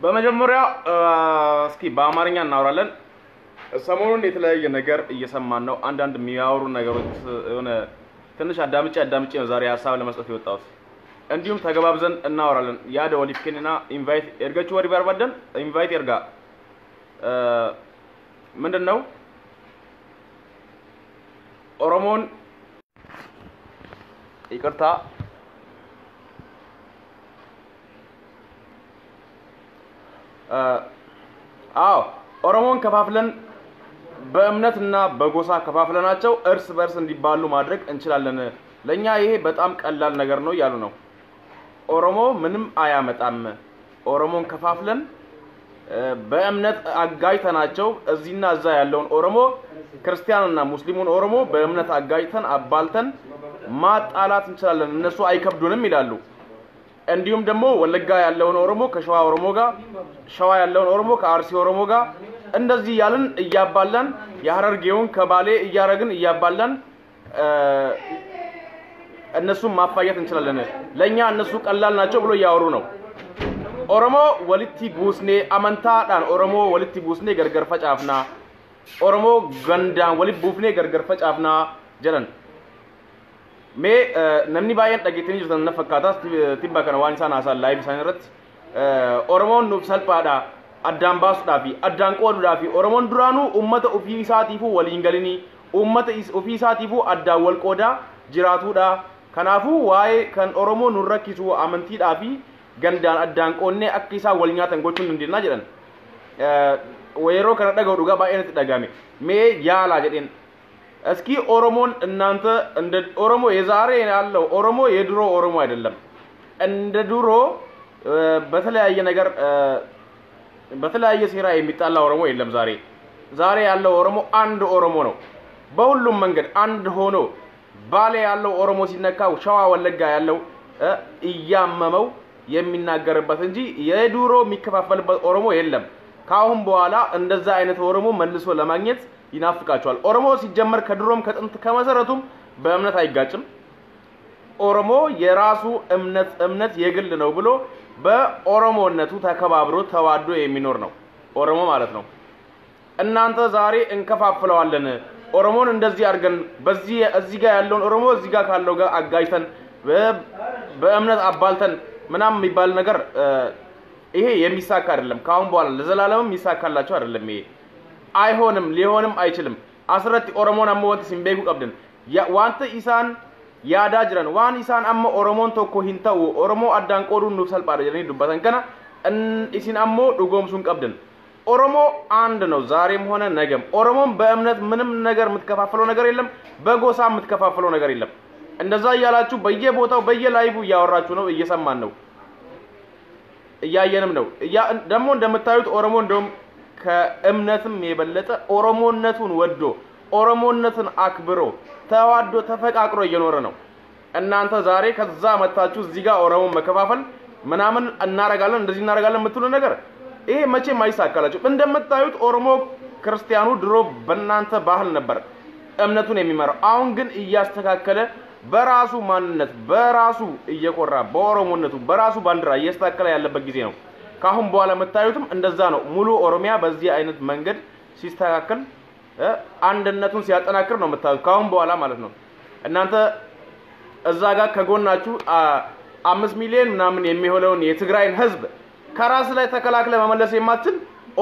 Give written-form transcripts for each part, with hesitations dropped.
በመጀመሪያ እስኪ በአማርኛ እናወራለን ሰሞኑን የተለያየ ነገር እየሰማን ነው አንዳንድ የሚያወሩ ነገሮች የሆነ ትንሽ አዳምጪ ነው ዛሬ ሐሳብ ለመስጠት የወጣሁት እንዲሁም ተገባብዘን እናወራለን ያደ ወሊፍከንና ኢንቫይት ኤርጋቹ ወሪ ባርባደን ኢንቫይት ኤርጋ ምንድነው ኦሮሞን ይቅርታ አዎ ኦሮሞን ከፋፍለን በእምነትና በጎሳ ከፋፍለናቸው እርስ በርስ እንዲባሉ ማድረግ እንችላለን ለኛ ይሄ በጣም ቀላል ነገር ነው ያሉ ነው ኦሮሞ ምንም አያመጣም ኦሮሞን ከፋፍለን በእምነት አጋይተናቸው እዚህና እዛ ያለውን ኦሮሞ ክርስቲያንና ሙስሊሙን ኦሮሞ በእምነት አጋይተን አባልተን ማጣላት እንችላለን እነሱ አይከብዱንም ይላሉ እንዲሁም ደግሞ ወለጋ ያለውን ኦሮሞ ከሸዋ ኦሮሞ ጋር ሸዋ ያለውን ኦሮሞ ከአርሲ ኦሮሞ ጋር እንደዚህ ያልን እያባላን ያሐረርጌውን ከባሌ እያረግን እያባላን እነሱን ማፋየት እንችላለን ለኛ እነሱ ቀላል ናቸው ብሎ ያወሩ ነው ኦሮሞ ወልቲ ቡስኔ አመንታዳን ኦሮሞ ወልቲ ቡስኔ ገርገር ፈጫፍና ኦሮሞ ገንዳን ወሊ ቡፍኔ ገርገር ፈጫፍና ጀለን ሜ ነምኒ ባየን ጠቂትኒ ጅርተን ነፈካታ ቲባ ከነ ዋንሳን አሳል ላይቭ ሳይነረት ኦሮሞን ኑፍ ሰልጳዳ አዳን ባሱዳፊ አዳን ቆዱዳፊ ኦሮሞን ዱራኑ ኡመተ ኡፊሳቲፉ ወሊንገሊኒ ኡመተ ኡፊሳቲፉ አዳ ወልቆዳ ጅራቱዳ ከናፉ ዋይ ከን ኦሮሞ ኑረኪሱ አመንቲዳፊ ገንዳን አዳን ቆኔ አክሲሳ ወልኛተን ጎቹን እንዲና ጀለን ወይሮ ከነደገው ዱጋ ባየነት ደጋሜ ሜ ያላ ጀደን እስኪ ኦሮሞን እናንተ እንደ ኦሮሞ የዛሬ ያለው ኦሮሞ የድሮ ኦሮሞ አይደለም እንደ ድሮ በተለያየ ነገር በተለያየ ሴራ የሚጣላ ኦሮሞ የለም ዛሬ ያለው ኦሮሞ አንድ ኦሮሞ ነው በሁሉም መንገድ አንድ ሆኖ ባሌ ያለው ኦሮሞ ሲነካው ሸዋ ወለጋ ያለው እያመመው የሚናገርበት እንጂ የድሮ የሚከፋፈልበት ኦሮሞ የለም ካሁን በኋላ እንደዛ አይነት ኦሮሞ መልሶ ለማግኘት ይናፍቃቸዋል ኦሮሞ ሲጀመር ከድሮም ከጥንት ከመሰረቱም በእምነት አይጋጭም ኦሮሞ የራሱ እምነት የግል ነው ብሎ በኦሮሞነቱ ተከባብሮ ተዋዶ የሚኖር ነው ኦሮሞ ማለት ነው እናንተ ዛሬ እንከፋፍለዋለን ኦሮሞን እንደዚህ አድርገን በዚህ እዚህ ጋር ያለውን ኦሮሞ እዚህ ጋር ካለው ጋር አጋይተን በእምነት አባልተን ምናም የሚባል ነገር ይሄ የሚሳካ አይደለም ካሁን በኋላ ለዘላለምም ይሳካላችሁ አይደለም ይሄ አይሆንም ሊሆንም አይችልም አስረት ኦሮሞን አሞንት ሲምቤኩ ቀብደን ዋንተ ኢሳን ያዳ ጅራን ዋን ኢሳን አሞ ኦሮሞን ቶኮ ሂንታው ኦሮሞ አዳን ቆዱን ነው ሰልጳደ ጀኒ ዱባታን ከና ኢሲን አሞ ዱጎምሱን ቀብደን ኦሮሞ አንድ ነው ዛሬም ሆነ ነገም ኦሮሞን በእምነት ምንም ነገር ምትከፋፈለው ነገር የለም በጎሳ ምትከፋፈለው ነገር የለም እንደዛ ያላችሁ በየቦታው በየላይቡ ያወራችሁ ነው እየሰማን ነው እያየንም ነው ደሞ እንደምታዩት ኦሮሞ እንደም ከእምነትም የበለጠ ኦሮሞነቱን ወዶ ኦሮሞነትን አክብሮ ተዋዶ ተፈቃቅሮ እየኖረ ነው እናንተ ዛሬ ከዛ መጣችሁ እዚህ ጋር ኦሮሞን መከፋፈል ምናምን እናረጋለን እንደዚህ እናረጋለን የምትሉ ነገር ይሄ መቼም አይሳካላችሁ እንደምታዩት ኦሮሞ ክርስቲያኑ ድሮ በእናንተ ባህል ነበር እምነቱን የሚመራው አሁን ግን እያስተካከለ በራሱ ማንነት በራሱ እየቆራ በኦሮሞነቱ በራሱ ባንዲራ እያስተካከለ ያለበት ጊዜ ነው ካሁን በኋላ መታዩትም እንደዛ ነው ሙሉ ኦሮሚያ በዚህ አይነት መንገድ ሲስተካከል አንድነቱን ሲያጠናክር ነው መታዩት ካሁን በኋላ ማለት ነው እናንተ እዛ ጋር ከጎናችሁ 5 ሚሊዮን ምናምን የሚሆነውን የትግራይን ህዝብ ከራስ ላይ ተከላክለ መመለስ የማትችል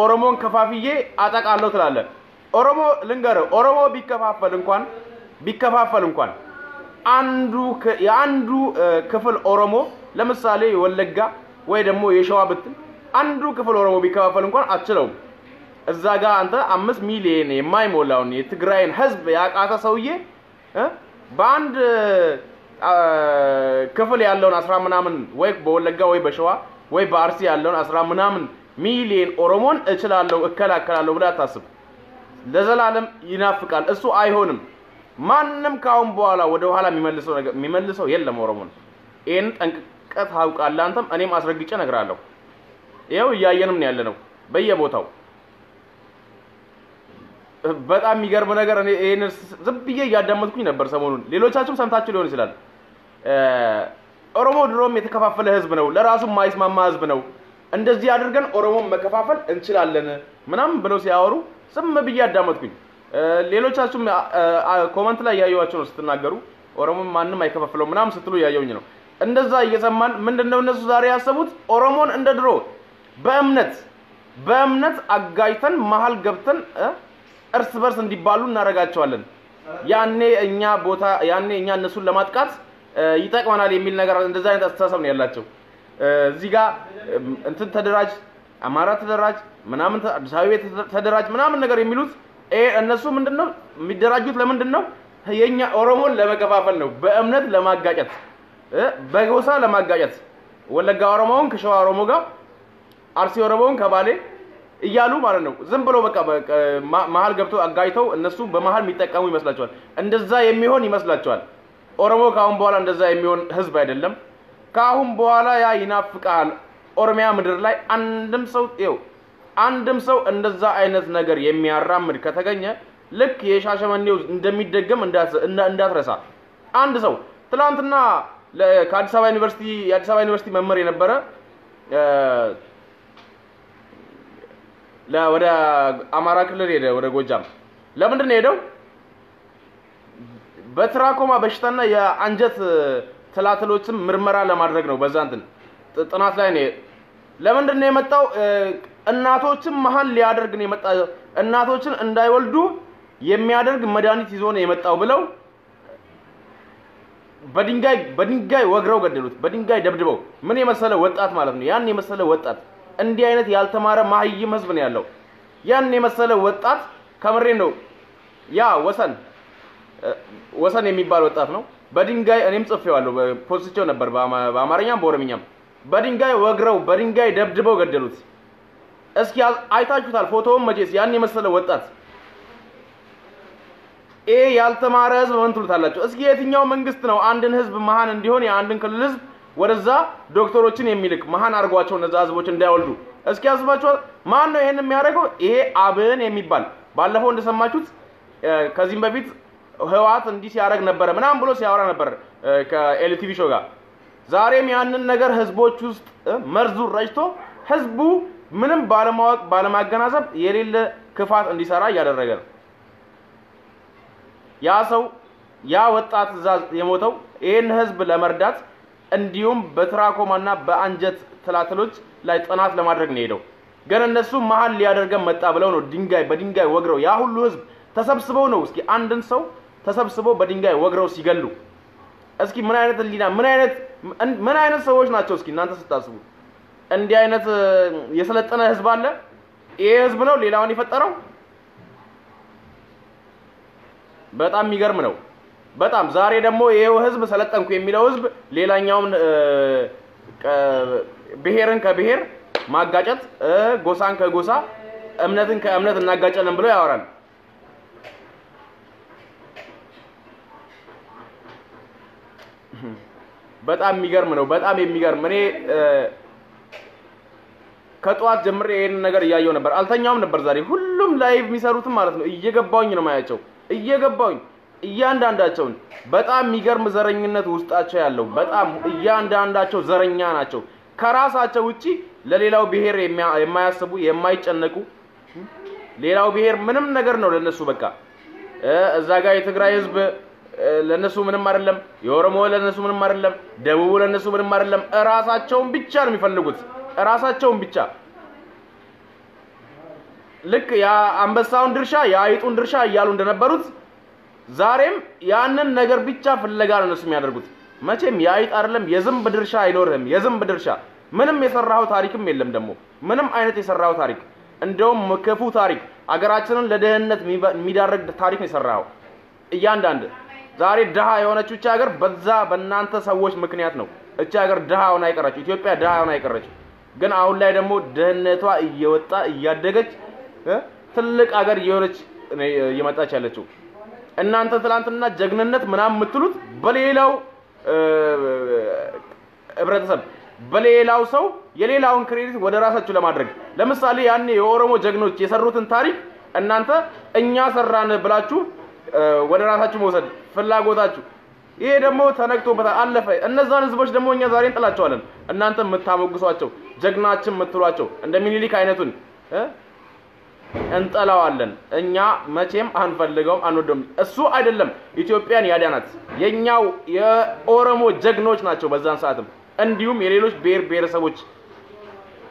ኦሮሞን ከፋፍዬ አጠቃለው ትላለ ኦሮሞ ልንገረው ኦሮሞ ቢከፋፈል እንኳን አንዱ ክፍል ኦሮሞ ለምሳሌ ወለጋ ወይ ደግሞ የሸዋ ብትን አንዱ ክፍል ኦሮሞ ቢከፋፈል እንኳን አትችለው እዛ ጋር አንተ 5 ሚሊዮን የማይሞላውን የትግራይን ህዝብ ያቃተ ሰውዬ በአንድ ክፍል ያለውን 10 ምናምን ወይ በወለጋ ወይ በሸዋ ወይ በአርሲ ያለውን 10 ምናምን ሚሊዮን ኦሮሞን እችላለሁ እከላከላለሁ ብላ ታስብ ለዘላለም ይናፍቃል እሱ አይሆንም ማንንም ካሁን በኋላ ወደ ኋላ የሚመልሰው የለም ኦሮሞን ይሄን ጠንቅቀት አውቃለሁ አንተም እኔም አስረግጬ ነግራለሁ ይሄው ያየንም ነው ያለነው በየቦታው በጣም የሚገርም ነገር እኔ ይሄን ዝብዬ ያዳመጥኩኝ ነበር ሰሞኑን ሌሎቻችሁም ሰምታችሁ ሊሆን ይችላል ኦሮሞ ድሮም የተከፋፈለ ህዝብ ነው ለራሱ ማይስማማ ህዝብ ነው እንደዚህ አድርገን ኦሮሞን መከፋፈል እንችላለን ምናምን ብለው ሲያወሩ ዝም ብዬ አዳመጥኩኝ ሌሎቻችሁም ኮሜንት ላይ ያያዩዋችሁ ነው ስትናገሩ ኦሮሞ ማንንም አይከፋፍለው ምናምን ስትሉ ያያዩኝ ነው እንደዛ እየሰማን ምንድነው እነሱ ዛሬ ያሰቡት ኦሮሞን እንደ ድሮ በእምነት አጋይተን መሃል ገብተን እርስ በርስ እንዲባሉ እናረጋቸዋለን ያኔ እኛ እነሱን ለማጥቃት ይጠቅመናል የሚል ነገር እንደዛ አይነት አስተሳሰብ ነው ያላቸው እዚህ ጋር እንትን ተደራጅ አማራ ተደራጅ ምናምን አዲስ አበባ ተደራጅ ምናምን ነገር የሚሉት እነሱ ምንድነው የሚደራጁት ለምንድነው የኛ ኦሮሞን ለመከፋፈል ነው በእምነት ለማጋጨት በጎሳ ለማጋጨት ወለጋ ኦሮሞውን ከሸዋ ኦሮሞ ጋር አርሲ ኦሮሞውን ከባሌ እያሉ ማለት ነው ዝም ብሎ በቃ መሃል ገብቶ አጋይተው እነሱ በመሃል የሚጠቀሙ ይመስላቸዋል እንደዛ የሚሆን ይመስላቸዋል ኦሮሞ ካሁን በኋላ እንደዛ የሚሆን ህዝብ አይደለም ካሁን በኋላ ያ ይናፍቃል ኦሮሚያ ምድር ላይ አንድም ሰው እንደዛ አይነት ነገር የሚያራምድ ከተገኘ ልክ የሻሸመኔው እንደሚደገም እንዳትረሳ አንድ ሰው ትላንትና ከአዲስ አበባ ዩኒቨርሲቲ መምህር የነበረ ወደ አማራ ክልል ሄደ ወደ ጎጃም ለምንድን ነው ሄደው በትራኮማ በሽታና የአንጀት ትላትሎችም ምርመራ ለማድረግ ነው በዛንትን ጥናት ላይ ነው ለምንድን ነው የመጣው እናቶችን መሃል ሊያደርግ ነው የመጣው እናቶችን እንዳይወልዱ የሚያደርግ መድኃኒት ይዞ ነው የመጣው ብለው በድንጋይ ወግረው ገደሉት በድንጋይ ደብድበው ምን የመሰለ ወጣት ማለት ነው ያን የመሰለ ወጣት እንዲህ አይነት ያልተማረ ማህይም ህዝብ ነው ያለው ያን የመሰለ ወጣት ከምሬ ነው ያ ወሰን የሚባል ወጣት ነው በድንጋይ እኔም ጽፌዋለሁ ፖስቼው ነበር በአማርኛም በኦሮምኛም በድንጋይ ወግረው በድንጋይ ደብድበው ገደሉት እስኪ አይታችሁታል ፎቶውን መቼስ ያን የመሰለ ወጣት ያልተማረ ህዝብ ምን ትሉታላችሁ እስኪ የትኛው መንግስት ነው አንድን ህዝብ መሃን እንዲሆን የአንድን ክልል ህዝብ ወደዛ ዶክተሮችን የሚልክ መሃን አርጓቸው እነዛ ህዝቦች እንዳይወልዱ እስኪ ያስባችሁ ማን ነው ይሄን የሚያደርገው ይሄ አብን የሚባል ባለፈው እንደሰማችሁት ከዚህም በፊት ህዋት እንዲህ ሲያረግ ነበር ምናም ብሎ ሲያወራ ነበር ከኤልቲቪ ሾው ጋር ዛሬም ያንን ነገር ህዝቦች ውስጥ መርዙ ረጭቶ ህዝቡ ምንም ባለማወቅ ባለማገናዘብ የሌለ ክፋት እንዲሰራ ያደረገ ነው ያ ወጣት የሞተው ይሄን ህዝብ ለመርዳት እንዲሁም በትራኮማና በአንጀት ትላትሎች ላይ ጥናት ለማድረግ ነው ሄደው ግን እነሱ መሃል ሊያደርገን መጣ ብለው ነው በድንጋይ ወግረው ያ ሁሉ ህዝብ ተሰብስበው ነው እስኪ አንድን ሰው ተሰብስበው በድንጋይ ወግረው ሲገሉ እስኪ ምን አይነት ሰዎች ናቸው እስኪ እናንተ ስታስቡ እንዲህ አይነት የሰለጠነ ህዝብ አለ ይሄ ህዝብ ነው ሌላውን የፈጠረው በጣም የሚገርም ነው በጣም ዛሬ ደግሞ ይሄው ህዝብ ሰለጠንኩ የሚለው ህዝብ ሌላኛውን ብሔርን ከብሔር ማጋጨት ጎሳን ከጎሳ እምነትን ከእምነት እናጋጨለን ብሎ ያወራል በጣም የሚገርም ነው በጣም የሚገርም እኔ ከጧት ጀምሬ ይሄን ነገር ያያየው ነበር አልተኛውም ነበር ዛሬ ሁሉም ላይቭ የሚሰሩትም ማለት ነው እየገባውኝ ነው ማያቸው እየገባውኝ እያንዳንዳቸውን በጣም የሚገርም ዘረኝነት ውስጣቸው ያለው በጣም እያንዳንዳቸው ዘረኛ ናቸው ከራሳቸው ውጪ ለሌላው ብሔር የማያስቡ የማይጨነቁ ሌላው ብሔር ምንም ነገር ነው ለነሱ በቃ እዛ ጋር የትግራይ ህዝብ ለነሱ ምንም አይደለም የኦሮሞ ለነሱ ምንም አይደለም ደቡብ ለነሱ ምንም አይደለም ራሳቸውን ብቻ ነው የሚፈልጉት ራሳቸውን ብቻ ልክ ያ አንበሳውን ድርሻ ያይጡን ድርሻ እያሉ እንደነበሩት ዛሬም ያንን ነገር ብቻ ፍለጋ ነው እነሱ የሚያደርጉት መቼም ያይጥ አይደለም የዝምብ ድርሻ አይኖርም የዝምብ ድርሻ ምንም የሰራው ታሪክም የለም ደግሞ ምንም አይነት የሰራው ታሪክ እንደውም መከፉ ታሪክ አገራችንን ለደህንነት የሚዳረግ ታሪክ ነው የሰራው እያንዳንዱ ዛሬ ድሃ የሆነችው እቺ ሀገር በዛ በእናንተ ሰዎች ምክንያት ነው እቺ ሀገር ድሃ ሆና አይቀረች ኢትዮጵያ ድሃ ሆና አይቀረች ግን አሁን ላይ ደግሞ ደህንነቷ እየወጣ እያደገች ትልቅ ሀገር እየሆነች እየመጣች ያለችው እናንተ ትላንትና ጀግንነት ምናም የምትሉት በሌላው ህብረተሰብ በሌላው ሰው የሌላውን ክሬዲት ወደ ራሳችሁ ለማድረግ ለምሳሌ ያኔ የኦሮሞ ጀግኖች የሰሩትን ታሪክ እናንተ እኛ ሰራን ብላችሁ ወደ ራሳችሁ መውሰድ ፍላጎታችሁ ይሄ ደግሞ ተነክቶበታል አለፈ እነዛን ህዝቦች ደግሞ እኛ ዛሬ እንጥላቸዋለን እናንተ የምታሞግሷቸው ጀግናችን ምትሏቸው እንደ ሚኒሊክ አይነቱን እንጠላዋለን እኛ መቼም አንፈልገውም አንወደውም እሱ አይደለም ኢትዮጵያን ያዳናት የኛው የኦሮሞ ጀግኖች ናቸው በዛን ሰዓትም እንዲሁም የሌሎች ብሔረሰቦች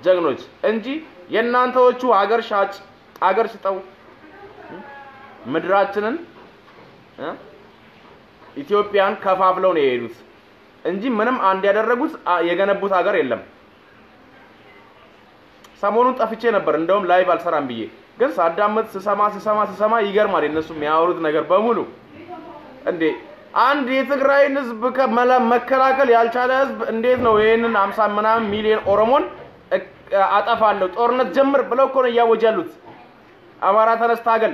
ጀግኖች እንጂ የናንተዎቹ ሀገር ሻጭ ሀገር ሽጠው ምድራችንን ኢትዮጵያን ከፋፍለው ነው የሄዱት እንጂ ምንም አንድ ያደረጉት የገነቡት ሀገር የለም ሰሞኑን ጠፍቼ ነበር እንደውም ላይቭ አልሰራም ብዬ ግን ሳዳምጥ ስሰማ ይገርማል እነሱ የሚያወሩት ነገር በሙሉ እንዴ አንድ የትግራይን ህዝብ መከላከል ያልቻለ ህዝብ እንዴት ነው ይሄንን 50 ምናምን ሚሊዮን ኦሮሞን አጠፋለሁ ጦርነት ጀምር ብለው እኮ ነው ያወጃሉት አማራ ተነስ ታገል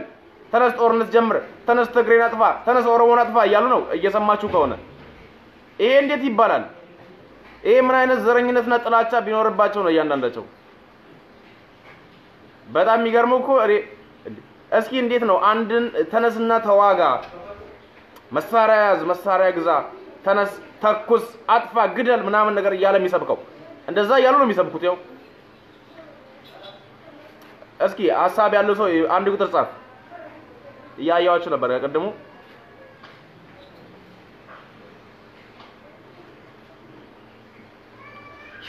ተነስ ጦርነት ጀምር ተነስ ትግሬን አጥፋ ተነስ ኦሮሞን አጥፋ እያሉ ነው እየሰማችሁ ከሆነ ይሄ እንዴት ይባላል ይሄ ምን አይነት ዘረኝነትና ጥላቻ ቢኖርባቸው ነው ያንዳንዳቸው በጣም የሚገርመው እኮ እስኪ እንዴት ነው አንድን ተነስና ተዋጋ መሳሪያ ያዝ መሳሪያ ግዛ ተነስ ተኩስ አጥፋ ግደል ምናምን ነገር እያለ የሚሰብከው እንደዛ እያሉ ነው የሚሰብኩት ያው እስኪ ሐሳብ ያለው ሰው አንድ ቁጥር ጻፍ ያያዋችሁ ነበር ያቀደሙ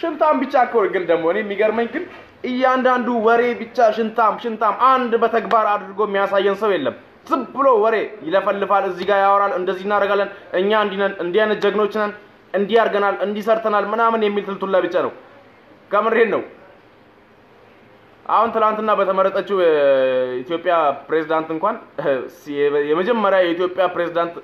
ሽንታም ብቻ እኮ ግን ደሞ እኔ የሚገርመኝ ግን እያንዳንዱ ወሬ ብቻ ሽንታም አንድ በተግባር አድርጎ የሚያሳየን ሰው የለም ዝም ብሎ ወሬ ይለፈልፋል እዚህ ጋር ያወራል እንደዚህ እናደርጋለን እኛ እንዲያነ ጀግኖች ነን እንዲያርገናል እንዲሰርተናል ምናምን የሚል ትልቱላ ብቻ ነው ከምሬን ነው አሁን ትላንትና በተመረጠችው ኢትዮጵያ ፕሬዝዳንት እንኳን የመጀመሪያ የኢትዮጵያ ፕሬዝዳንት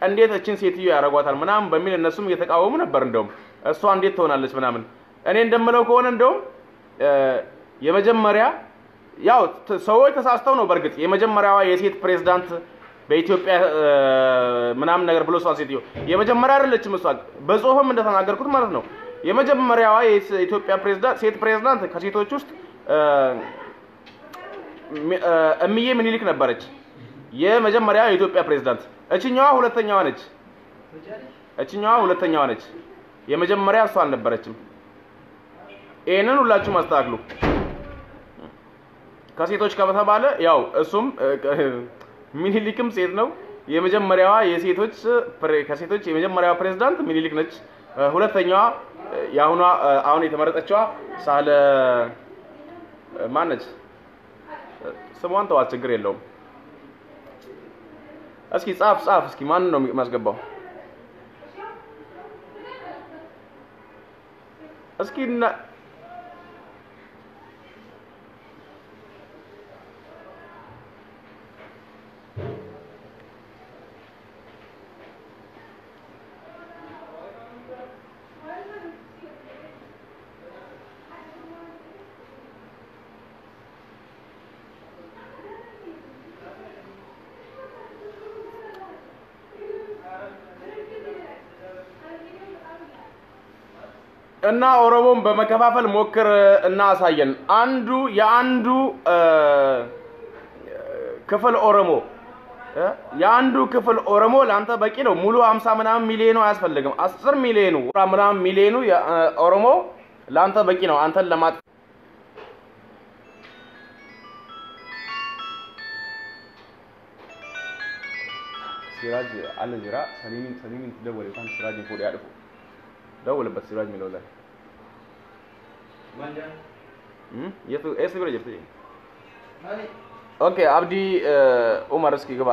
እንዴት እቺን ሴትዮ ያረጋታል ምናምን በሚል እነሱም እየተቃወሙ ነበር እንደውም እሷ እንዴት ትሆናለች ምናምን እኔ እንደምለው ከሆነ እንደውም የመጀመሪያ ያው ሰዎች ተሳስተው ነው በርግጥ የመጀመሪያዋ የሴት ፕሬዝዳንት በኢትዮጵያ ምናምን ነገር ብሎ ሷን ሴትዮ የመጀመሪያ አይደለችም እሷ በጾፍም እንደተናገርኩት ማለት ነው የመጀመሪያዋ የኢትዮጵያ ፕሬዝዳንት ሴት ፕሬዝዳንት ከሴቶች ውስጥ እምዬ ምኒልክ ነበረች የመጀመሪያ የኢትዮጵያ ፕሬዝዳንት እቺኛዋ ሁለተኛዋ ነች የመጀመሪያ እሷ አልነበረችም ይሄንን ሁላችሁም አስተካክሉ ከሴቶች ከተባለ ያው እሱም ምኒልክም ሴት ነው የመጀመሪያዋ የሴቶች ከሴቶች የመጀመሪያዋ ፕሬዝዳንት ምኒልክ ነች ሁለተኛዋ አሁን የተመረጠችዋ ሳለ ማነች ስሟን ተዋት ችግር የለውም እስኪ ጻፍ እስኪ ማን ነው ማስገባው እስኪ እና ኦሮሞን በመከፋፈል ሞክር እና አሳየን የአንዱ ክፍል ኦሮሞ የአንዱ ክፍል ኦሮሞ ላንተ በቂ ነው ሙሉ 50 ምናምን ሚሊዮን አያስፈልግም 10 ሚሊዮን ምናምን ሚሊዮን ኦሮሞ ላንተ በቂ ነው አንተን ለማጥ ሲራጅ አለጅራ ሰሊሚን ትደወል እንኳን ሲራጅ ፎዲ ያድፉ ደውልበት ሲራጅ ሚለው ላይ ማንጃ የቱ ኤስ ብለ ጀርት ኦኬ አብዲ ኡመር እስኪ ግባ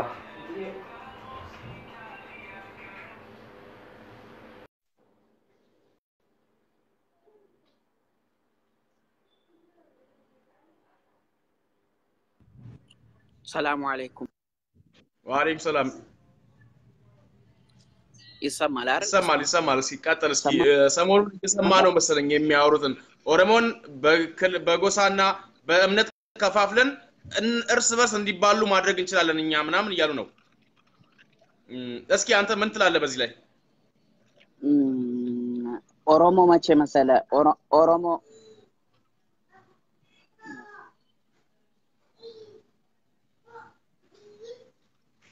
ሰላም አለይኩም ወአለይኩም ሰላም ይሰማል ይሰማል እስኪ ቀጥል እስኪ ሰሞኑን እየሰማ ነው መሰለኝ የሚያወሩትን ኦሮሞን በጎሳና በእምነት ከፋፍለን እርስ በርስ እንዲባሉ ማድረግ እንችላለን እኛ ምናምን እያሉ ነው እስኪ አንተ ምን ትላለህ በዚህ ላይ ኦሮሞ መቼ መሰለ ኦሮሞ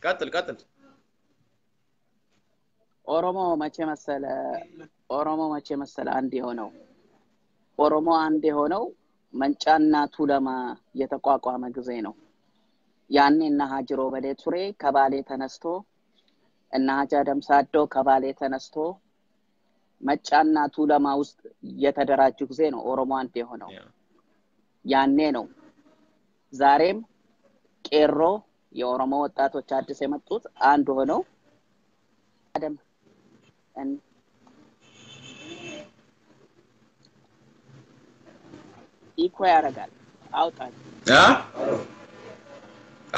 ቀጥል ኦሮሞ መቼ መሰለ አንድ የሆነው ኦሮሞ አንድ የሆነው መንጫና ቱለማ የተቋቋመ ጊዜ ነው ያኔ እና ሀጅሮ በሌ ቱሬ ከባሌ ተነስቶ እና ሀጃ ደምሳዶ ከባሌ ተነስቶ መጫና ቱለማ ውስጥ የተደራጁ ጊዜ ነው ኦሮሞ አንድ የሆነው ያኔ ነው ዛሬም ቄሮ የኦሮሞ ወጣቶች አዲስ የመጡት አንድ ሆነው አደም ኢኮ ያረጋል አውጣኝ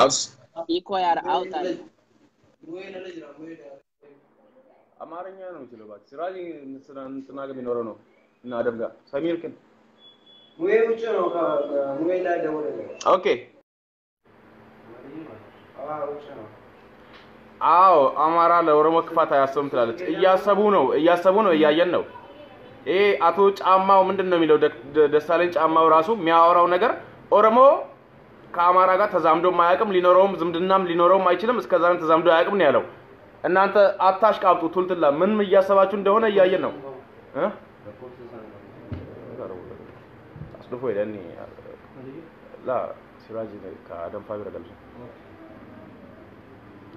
አውስ ኢኮ አውጣኝ አማርኛ ነው ስለባት ሲራጅ እንተናገር የሚኖረው ነው እና አደም ጋር ሰሚር ግን ሙዬ ውጭ ነው ሙዬ ላይ ደውለ ኦኬ አዎ አማራ ለኦሮሞ ክፋት አያሰቡም ትላለች እያሰቡ ነው እያየን ነው አቶ ጫማው ምንድነው የሚለው ደሳለኝ ጫማው ራሱ የሚያወራው ነገር ኦሮሞ ከአማራ ጋር ተዛምዶ ማያቅም ሊኖረውም ዝምድናም ሊኖረውም አይችልም እስከዛን ተዛምዶ ያቅም ነው ያለው እናንተ አታሽቃብጡ ቱልትላ ምን እያሰባችሁ እንደሆነ እያየን ነው አስልፎ ይደኒ ላ ሲራጅ ከአደም ፋቢራ ገልጾ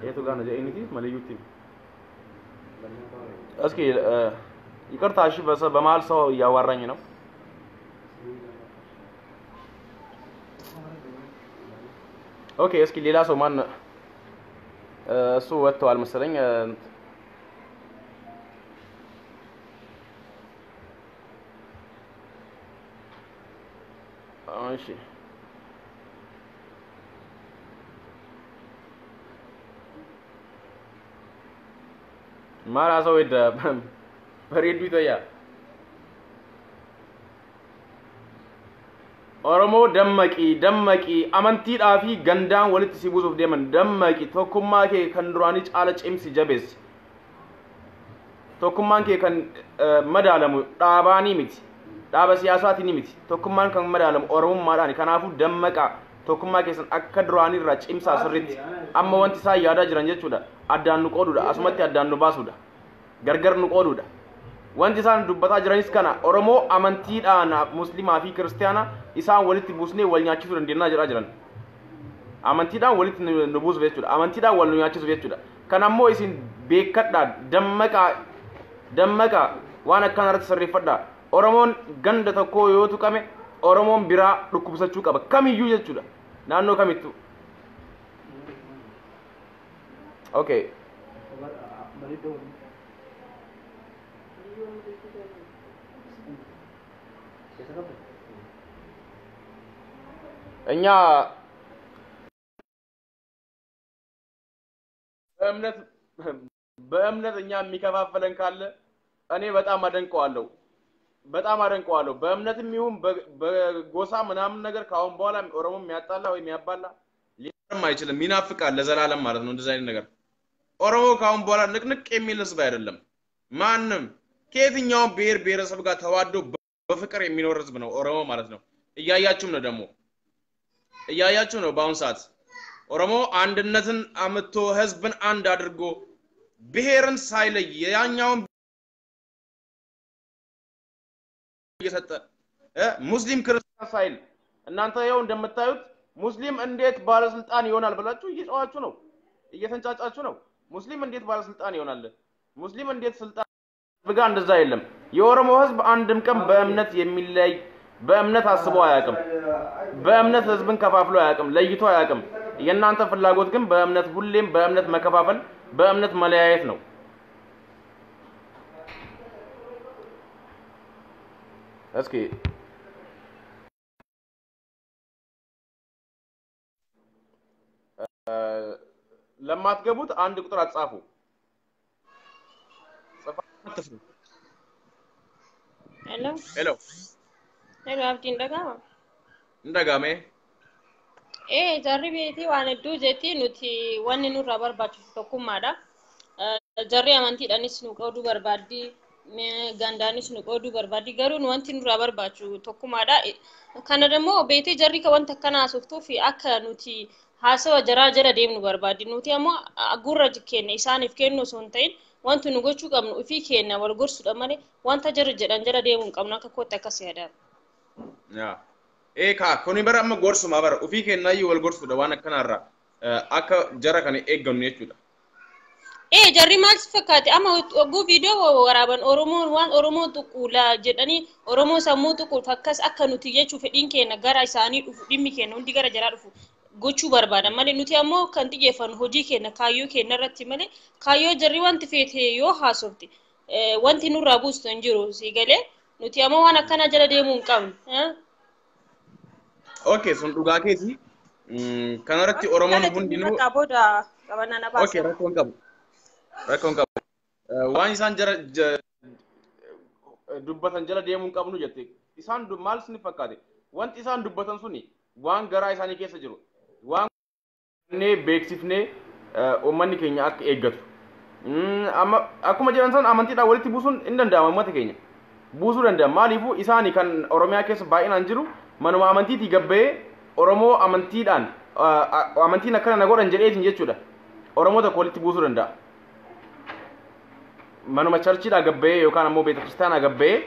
የቱ ጋር ነው ጀኢኒቲ ማለዩቲ እስኪ ይቅርታ እሺ በመሃል ሰው ያዋራኝ ነው ኦኬ እስኪ ሌላ ሰው ማን እሱ ወጥቷል መሰለኝ እሺ ማራ ሰው ወደ በሬዱ ይተያ ኦሮሞ ደመቂ አመንቲ ዳፊ ገንዳን ወልት ሲቡዙፍ ደመን ደመቂ ቶኩማኬ ከንዱራኒ ጫለ ጭምሲ ጀቤስ ቶኩማንኬ ከን መዳለሙ ዳባኒ ሚቲ ዳባ ሲያሳቲኒ ሚቲ ቶኩማን ከን መዳለሙ ኦሮሞ ማዳኒ ከናፉ ደመቃ ቶኩማኬ ሰን አከድራኒ ራ ጭምሳ ስሪት አማ ወንቲ ሳ ያዳ ጅራን ጀቹዳ አዳኑ ቆዱዳ አስመቲ አዳኑ ባሱዳ ገርገርኑ ቆዱዳ wanti isaan dubbataa jiranis kana oromoo amantiidhaan muslimaa fi kiristaana isaan walitti buusnee wal nyaachisuu dandeenya jiran amantiidhaan walitti nu buusu jechuudha amantiidhaan wal nyaachisu jechuudha kan ammoo isin beekadhaa dammaqa waan akkan irratti sirreeffadhaa oromoon ganda tokko yoo tuqame oromoon biraa dhukkubsachuu qaba kamiyyuu jechuudha naannoo kamittu okay እኛ በእምነት እኛ የሚከፋፈለን ካለ እኔ በጣም አደንቀዋለሁ በእምነትም ይሁን በጎሳ ምናምን ነገር ካሁን በኋላ ኦሮሞ የሚያጣላ ወይ የሚያባላ ሊቀርም አይችልም ይናፍቃል ለዘላለም ማለት ነው እንደዛ አይነት ነገር ኦሮሞ ካሁን በኋላ ንቅንቅ የሚል ህዝብ አይደለም ማንንም ከየትኛው ብሔረሰብ ጋር ተዋዶ በፍቅር የሚኖር ህዝብ ነው ኦሮሞ ማለት ነው እያያችሁ ነው በአሁን ሰዓት ኦሮሞ አንድነትን አምጥቶ ህዝብን አንድ አድርጎ ብሔርን ሳይለይ ያኛውን እየሰጠ ሙስሊም ክርስቲያን ሳይል እናንተ ያው እንደምታዩት ሙስሊም እንዴት ባለስልጣን ይሆናል ብላችሁ እየጫዋችሁ ነው እየተንጫጫችሁ ነው ሙስሊም እንዴት ባለስልጣን ይሆናል ሙስሊም እንዴት ስልጣን በጋ እንደዛ የለም የኦሮሞ ህዝብ አንድም ቀን በእምነት የሚለይ በእምነት አስቦ አያውቅም በእምነት ህዝብን ከፋፍሎ አያውቅም ለይቶ አያውቅም የናንተ ፍላጎት ግን በእምነት ሁሌም በእምነት መከፋፈል በእምነት መለያየት ነው እስኪ ለማትገቡት አንድ ቁጥር አጻፉ ጽፋችሁ ሄሎ abdi ndagame jarri beeti waan hedduu jetti nuti wanni nurra barbaachisu tokkummaadha jarri amantiidhaanis nu qooduu barbaaddi gandaanis nu qooduu barbaaddi garuu wanti nurra barbaachisu tokkummaadha kana demmoo beeti jarri ka wanta kana haasoftuu fi akka nuti haasawa jaraa jara deemnu barbaaddi nuti ammoo gurra kenna isaaniif kennu osoo hin ta'in wanti nu gochuu qabnu ofii kenna wal gorsuudha malee wanta jarri jedhan jara deemuu qabnu akka kootti akkas yaadaan yaa ka kuni bara amma gorsuma bara ufii kennayyuu wal gorsudha waan akkanarra akka jara kana eeggannu jechuudha. Jarri maal fakkaate amma oguu viidiyoo waraaban Oromoon waan Oromoo tuquula jedhanii Oromoo sammuu tuquuf akkas akka nuti jechuu fedhiin keenya gara isaanii dhufu dhimmi keenya hundi gara jaraa dhufu gochuu barbaadan malee nuti ammoo kan xiyyeeffannu hojii keenya kaayyoo keenya irratti malee kaayyoo jarri wanti feete yoo haasofte wanti nurraa buustu hin jiru si galee nuti ammoo waan akkana jala deemuu hin qabnu. Okay, sun dhugaa keeti. Kanarratti Oromoon hundinuu booda qabannaa na baasa. Okay, rakkoon qabu. Rakkoon qabu. Waan isaan jara dubbatan jala deemuu hin qabnu jette. Isaan maal isin fakkaate? Wanti isaan dubbatan suni waan garaa isaanii keessa jiru. Waan beeksifnee uummanni keenya akka eeggatu. Akkuma jedhan san amantiidhaan walitti buusuun hin danda'amu uummata keenya. Buusuu danda'a. Maaliifuu isaanii kan Oromiyaa keessa baay'inaan jiru manuma amantiitii gabbee Oromoo amantiidhaan amantiin akkana na godhan jedheetiin jechuudha. Oromoo tokko walitti buusuu danda'a. Manuma charchiidhaa gabbee yookaan ammoo beeta kiristaanaa gabbee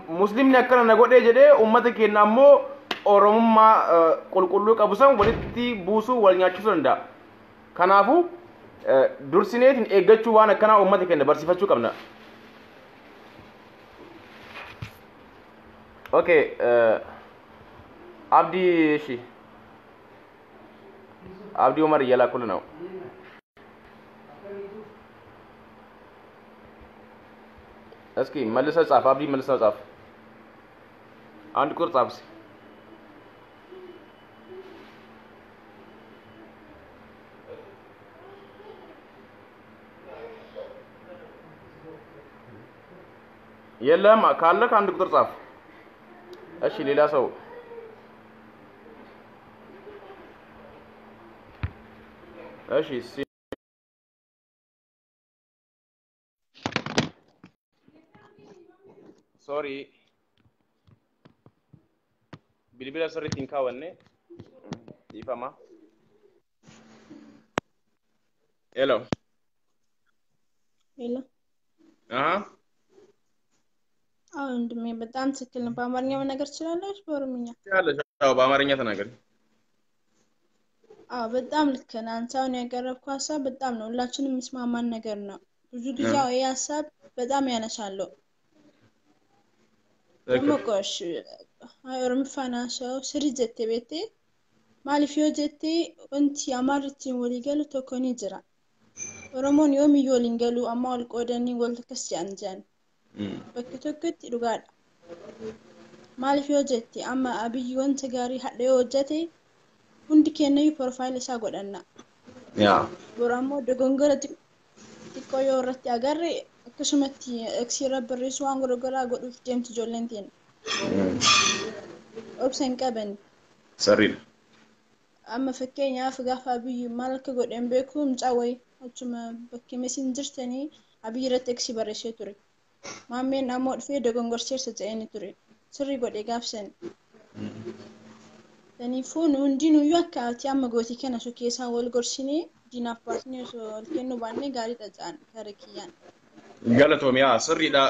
muslimni akkana na godhee jedhee uummata keenya ammoo Oromummaa qulqulluu qabu san walitti buusuu wal nyaachisuu danda'a. Kanaafuu dursineetiin eeggachuu waan akkanaa uummata keenya barsiifachuu qabna. Okay, Abdi Umar yala kula now. Aski Melissa Saf, Abdi Melissa Saf. And Kurt Safs. Yalla ma kalla kan Kurt Saf. Ashi lila sau. Ashi si. Sorry. Bilibila sorry tingka wanne. Ifama. Hello. Hello. ወንድሜ በጣም ትክክል ነው። በአማርኛ መናገር ትችላለሽ? በኦሮምኛ ትችላለሽ? አዎ በአማርኛ ተናገሪ። በጣም ልክ ነህ። አንተ አሁን ያቀረብከው ሀሳብ በጣም ነው ሁላችንም የሚስማማን ነገር ነው። ብዙ ጊዜ ይሄ ሀሳብ በጣም ያነሳለሁ። ደሞቆሽ ኦሮምፋና ሰው ስሪ ጀቴ ቤቴ ማሊፊዮ ጀቴ እንት ያማርቲን ወሊገሉ ተኮኒ ጅራ ኦሮሞን ዮም ይወሊንገሉ አማል ቆደኒ ወልተከስ ጃንጃን bakki tokkotti dhugaadha. Maaliif yoo jette amma abiyyi wanta gaarii hadhee hojjete hundi kennayu profaayil isaa godhanna. Bora ammoo dogongora xiqqoo yoo irratti agarre akkasumatti eksiirra barreessuu waan garaagaraa godhuuf deemti ijoolleen teenya. Obsa hin qaban. Sirriidha. Amma fakkeenyaaf gaafa abiyyi maal akka godhan beekuu mucaa wayii achuma bakki mesiin jirtanii abiyyi irratti eksii barreessee ture. Maammeen ammoo dhufee dogongorseessa ta'anii ture. Sirrii godhee gaafsan. Kanaafuu hundinuyyuu akka ati amma gootii kana su keessaa wal gorsinee diinaaf baasnee osoo wal kennuu baannee gaariidha ja'an gara kiyyaan. Galatoomiyaa sirriidha.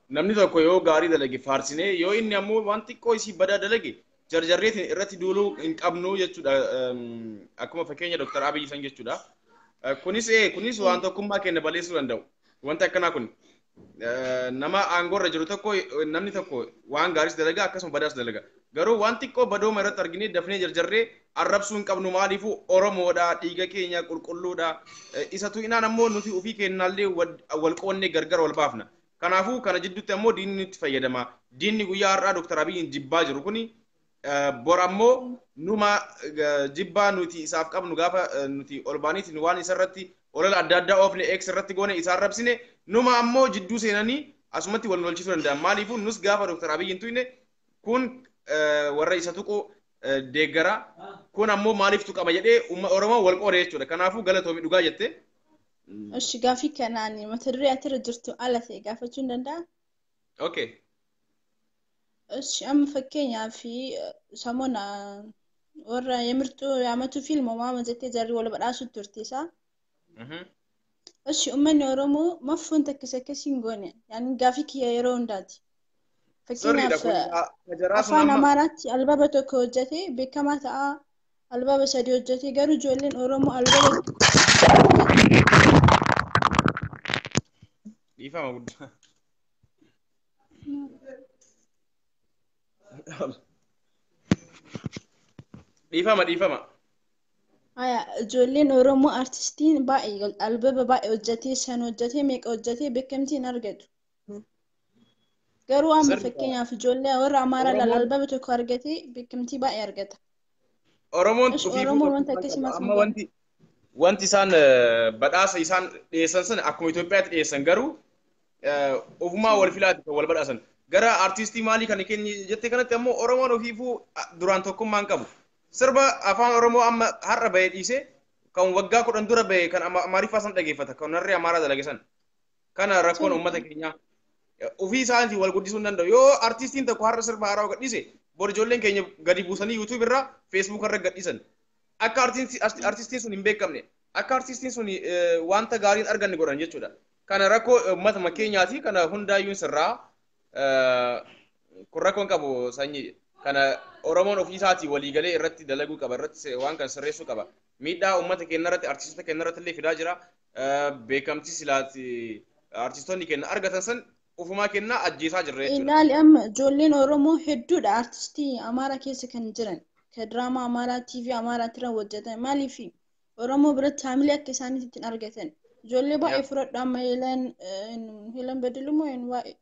Namni tokko yoo gaarii dalage faarsinee yoo inni ammoo waan xiqqoo isii badaa dalage jarjarreetiin irratti duuluu hin qabnu jechuudha. Akkuma fakkeenya Dr. Abiyyi san jechuudha. Kunis waan tokkummaa keenya balleessuu danda'u. Wanta akkanaa kun nama aangorra jiru tokko namni tokko waan gaaris dalaga akkasuma badaas dalaga. Garuu waan xiqqoo badooma irratti arginee dafnee jarjarree arrabsuu hin qabnu maaliifuu Oromoodha dhiiga keenya qulqulluudha. Isatu inaan ammoo nuti ofii kennaallee wal qoonnee gargar wal baafna. Kanaafuu kana jidduutti ammoo diinni nutti fayyadama. Diinni guyyaa har'aa Dr. Abiyyiin jibbaa jiru kuni bor ammoo numa jibbaa nuti isaaf qabnu gaafa nuti ol baaniitiin waan isarratti olala adda addaa oofne eeks irratti goone isaan rabsine numa ammoo jidduu seenanii asumatti wal lolchisuu danda'an. Maaliifuu nus gaafa Dr. Abiyyiin tuyne kun warra isa tuqu deeggara kun ammoo maaliif tuqama jedhee Oromoo wal qoode jechuudha. Kanaafuu galatoomi dhugaa jette. Eshi gaafii kanaan mata duree asirra jirtu ala ta'e gaafachuu hin danda'a? Okay. Eshi amma fakkeenyaaf samoona warra የምርጡ የዓመቱ ፊልም ማማ jettee jarri wal badhaasuu turte isaa. Eshi uummanni Oromoo maffoon takkisa akkasiin goone yaani gaafii kiyya yeroo hundaati. sirriidha kun kajaraa sun afaan amma amaaraatti albaba tokko hojjetee beekamaa ta'a. Albaba sadii hojjetee garuu ijoolleen Oromoo albaba dhiifama guddaa. dhiifama. ijoolleen Oromoo artistiin baay'ee albaba baay'ee hojjetee san hojjetee meeqa hojjetee beekamtii hin argatu. Garuu amma Sirriidha. fakkeenyaaf ijoollee warra Amaaraa Oromoon albaba tokko argatee beekamtii baay'ee argata. Oromoon Ish ofiifuu Oromoon wanta tokkummaan akkasii qaba. mas Amma wanti isaan badhaasa isaan dhiyeessan sana akkuma Itoophiyaatti dhiyeessan garuu ofumaa wal filaati kan wal badhaasan. Gara artistii maalii kan kenni jettee kanatti ammoo Oromoon ofiifuu duraan tokkummaan qabu. Sirba afaan Oromoo amma har'a bahee dhiisee kan waggaa 10 dura bahee kan Amaariffaa san dhageeffata kan narree Amaaraa dalage san. Kana rakkoon uummata keenyaa ofii isaanii wal guddisuu hin danda'u. Yoo artistiin tokko har'a sirba haaraa gadhiise bor ijoolleen keenya gadi buusanii YouTube irraa Facebook irra gadhiisan. Akka artistiin sun hin beekamne akka artistiin sun wanta gaariin arganne godhan jechuudha. Kana rakkoo uummata keenyaati kana hundaayyuu sirraa kun rakkoon qabu sanyii kana Oromoon ofii isaatii walii galee irratti dalaguu qaba irratti waan kan sirreessuu qaba. Miidhaa uummata keenya irratti artistoota keenya irratti illee fidaa jira. Beekamtii silaati artistoonni keenya argatan san ufumaa kennaa ajjeesaa jirra jechuudha. ilaali amma ijoolleen Oromoo hedduudha artistii Amaaraa keessa kan jiran. Ka diraamaa Amaaraa TV Amaaraatti irra hojjetan maaliif Oromoo biratti haamilee akka isaaniitti ittiin argatan. Ijoollee baay'ee fudhadhu amma Heelan Badilumoo baay'ee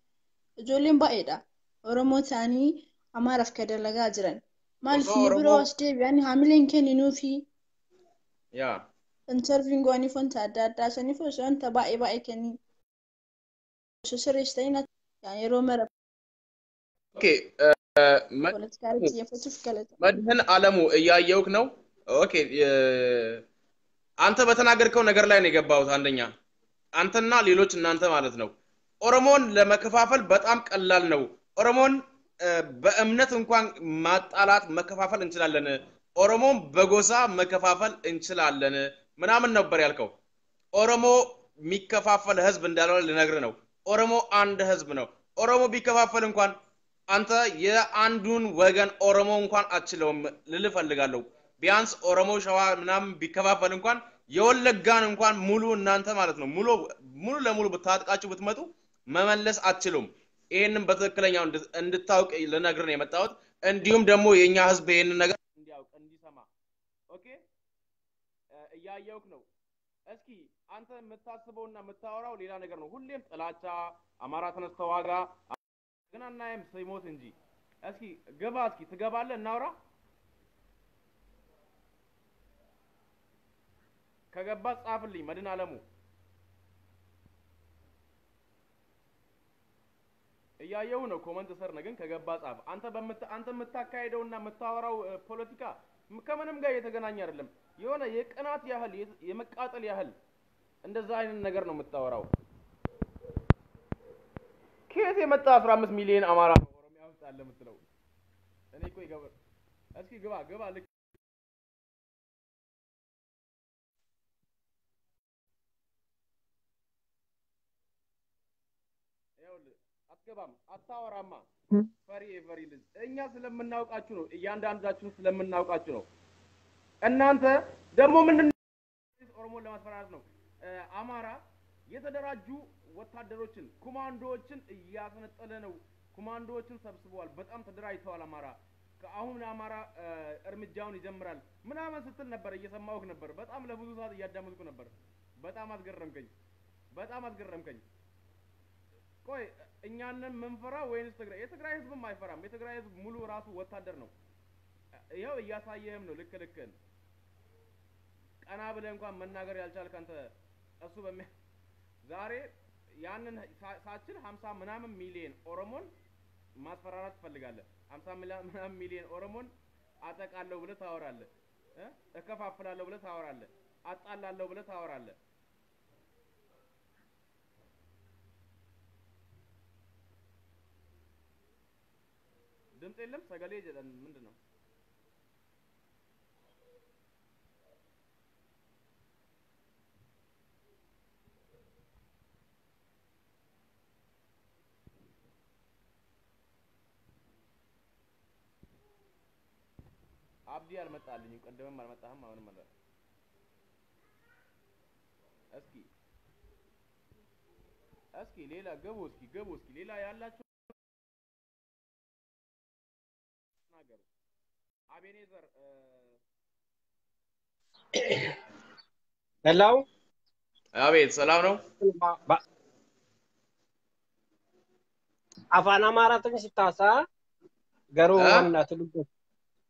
ijoolleen baay'eedha. Oromoo ta'anii Amaaraaf ka dalagaa jiran. Maaliif Osoo ni biroo Oromoo as deebi'anii haamileen kenninuufi yaa interviin gooniif wanta adda addaa saniif osoo wanta baay'ee kennin. Osoo sirrees ta'in yeroo mara okay ፖለቲካ ላይ እየፈቱፍ ገለጠ መድህን አለሙ እያየውክ ነው። ኦኬ አንተ በተናገርከው ነገር ላይ ነው የገባሁት። አንደኛ አንተና ሌሎች እናንተ ማለት ነው ኦሮሞን ለመከፋፈል በጣም ቀላል ነው። ኦሮሞን በእምነት እንኳን ማጣላት መከፋፈል እንችላለን። ኦሮሞን በጎሳ መከፋፈል እንችላለን ምናምን ነበር ያልከው። ኦሮሞ የሚከፋፈል ህዝብ እንዳልሆነ ልነግር ነው። ኦሮሞ አንድ ህዝብ ነው። ኦሮሞ ቢከፋፈል እንኳን አንተ የአንዱን ወገን ኦሮሞ እንኳን አትችለውም ልል ፈልጋለሁ። ቢያንስ ኦሮሞ ሸዋ ምናምን ቢከፋፈል እንኳን የወለጋን እንኳን ሙሉ እናንተ ማለት ነው ሙሉ ለሙሉ ብታጥቃችሁ ብትመጡ መመለስ አትችሉም። ይሄንን በትክክለኛው እንድታውቅ ልነግር ነው የመጣሁት። እንዲሁም ደግሞ የኛ ህዝብ ይሄንን ነገር እንዲያውቅ እንዲሰማ። ኦኬ እያየውክ ነው። እስኪ አንተ የምታስበውና የምታወራው ሌላ ነገር ነው። ሁሌም ጥላቻ አማራ ተነስተው ዋጋ ግን አናየም ሰይሞት እንጂ። እስኪ ገባ እስኪ ትገባለህ እናውራ። ከገባ ጻፍልኝ መድን አለሙ። እያየው ነው ኮመንት ስር ነው ግን ከገባ ጻፍ። አንተ የምታካሄደውና የምታወራው ፖለቲካ ከምንም ጋር የተገናኘ አይደለም። የሆነ የቅናት ያህል የመቃጠል ያህል እንደዛ አይነት ነገር ነው የምታወራው። ከየት የመጣ 15 ሚሊዮን አማራ ነው ኦሮሚያ ውስጥ አለ የምትለው? እኔ እኮ ይገባ እስኪ ግባ ልክ ይኸውልህ አትገባም አታወራማ። ፈሪ ልጅ እኛ ስለምናውቃችሁ ነው። እያንዳንዳችሁን ስለምናውቃችሁ ነው። እናንተ ደግሞ ምንድን ኦሮሞን ለማስፈራራት ነው። አማራ የተደራጁ ወታደሮችን ኮማንዶዎችን እያፈነጠለ ነው። ኮማንዶዎችን ሰብስበዋል። በጣም ተደራጅተዋል። አሁን አማራ እርምጃውን ይጀምራል ምናምን ስትል ነበር። እየሰማሁህ ነበር። በጣም ለብዙ ሰዓት እያዳመጥኩ ነበር። በጣም አስገረምከኝ። ቆይ እኛንን መንፈራ ወይንስ ትግራይ? የትግራይ ህዝብም አይፈራም። የትግራይ ህዝብ ሙሉ ራሱ ወታደር ነው። ይኸው እያሳየህም ነው። ልክልክን ቀና ብለህ እንኳን መናገር ያልቻልክ አንተ እሱ ዛሬ ያንን ሳችል 50 ምናምን ሚሊዮን ኦሮሞን ማስፈራራት ትፈልጋለህ። 50 ምናምን ሚሊዮን ኦሮሞን አጠቃለሁ ብለህ ታወራለህ። እከፋፍላለሁ ብለህ ታወራለህ። አጣላለሁ ብለህ ታወራለህ። ድምጽ የለም ሰገሌ ይጀላል ምንድነው? አብዲ አልመጣልኝም ቀደምም አልመጣህም አሁንም አለ እስኪ ሌላ ገቡ እስኪ ሌላ ያላችሁ ናገሩ አቤኔዘር ሄሎ አቤት ሰላም ነው አፋን አማራትን ሲታሳ ገሩ ወናት ልብ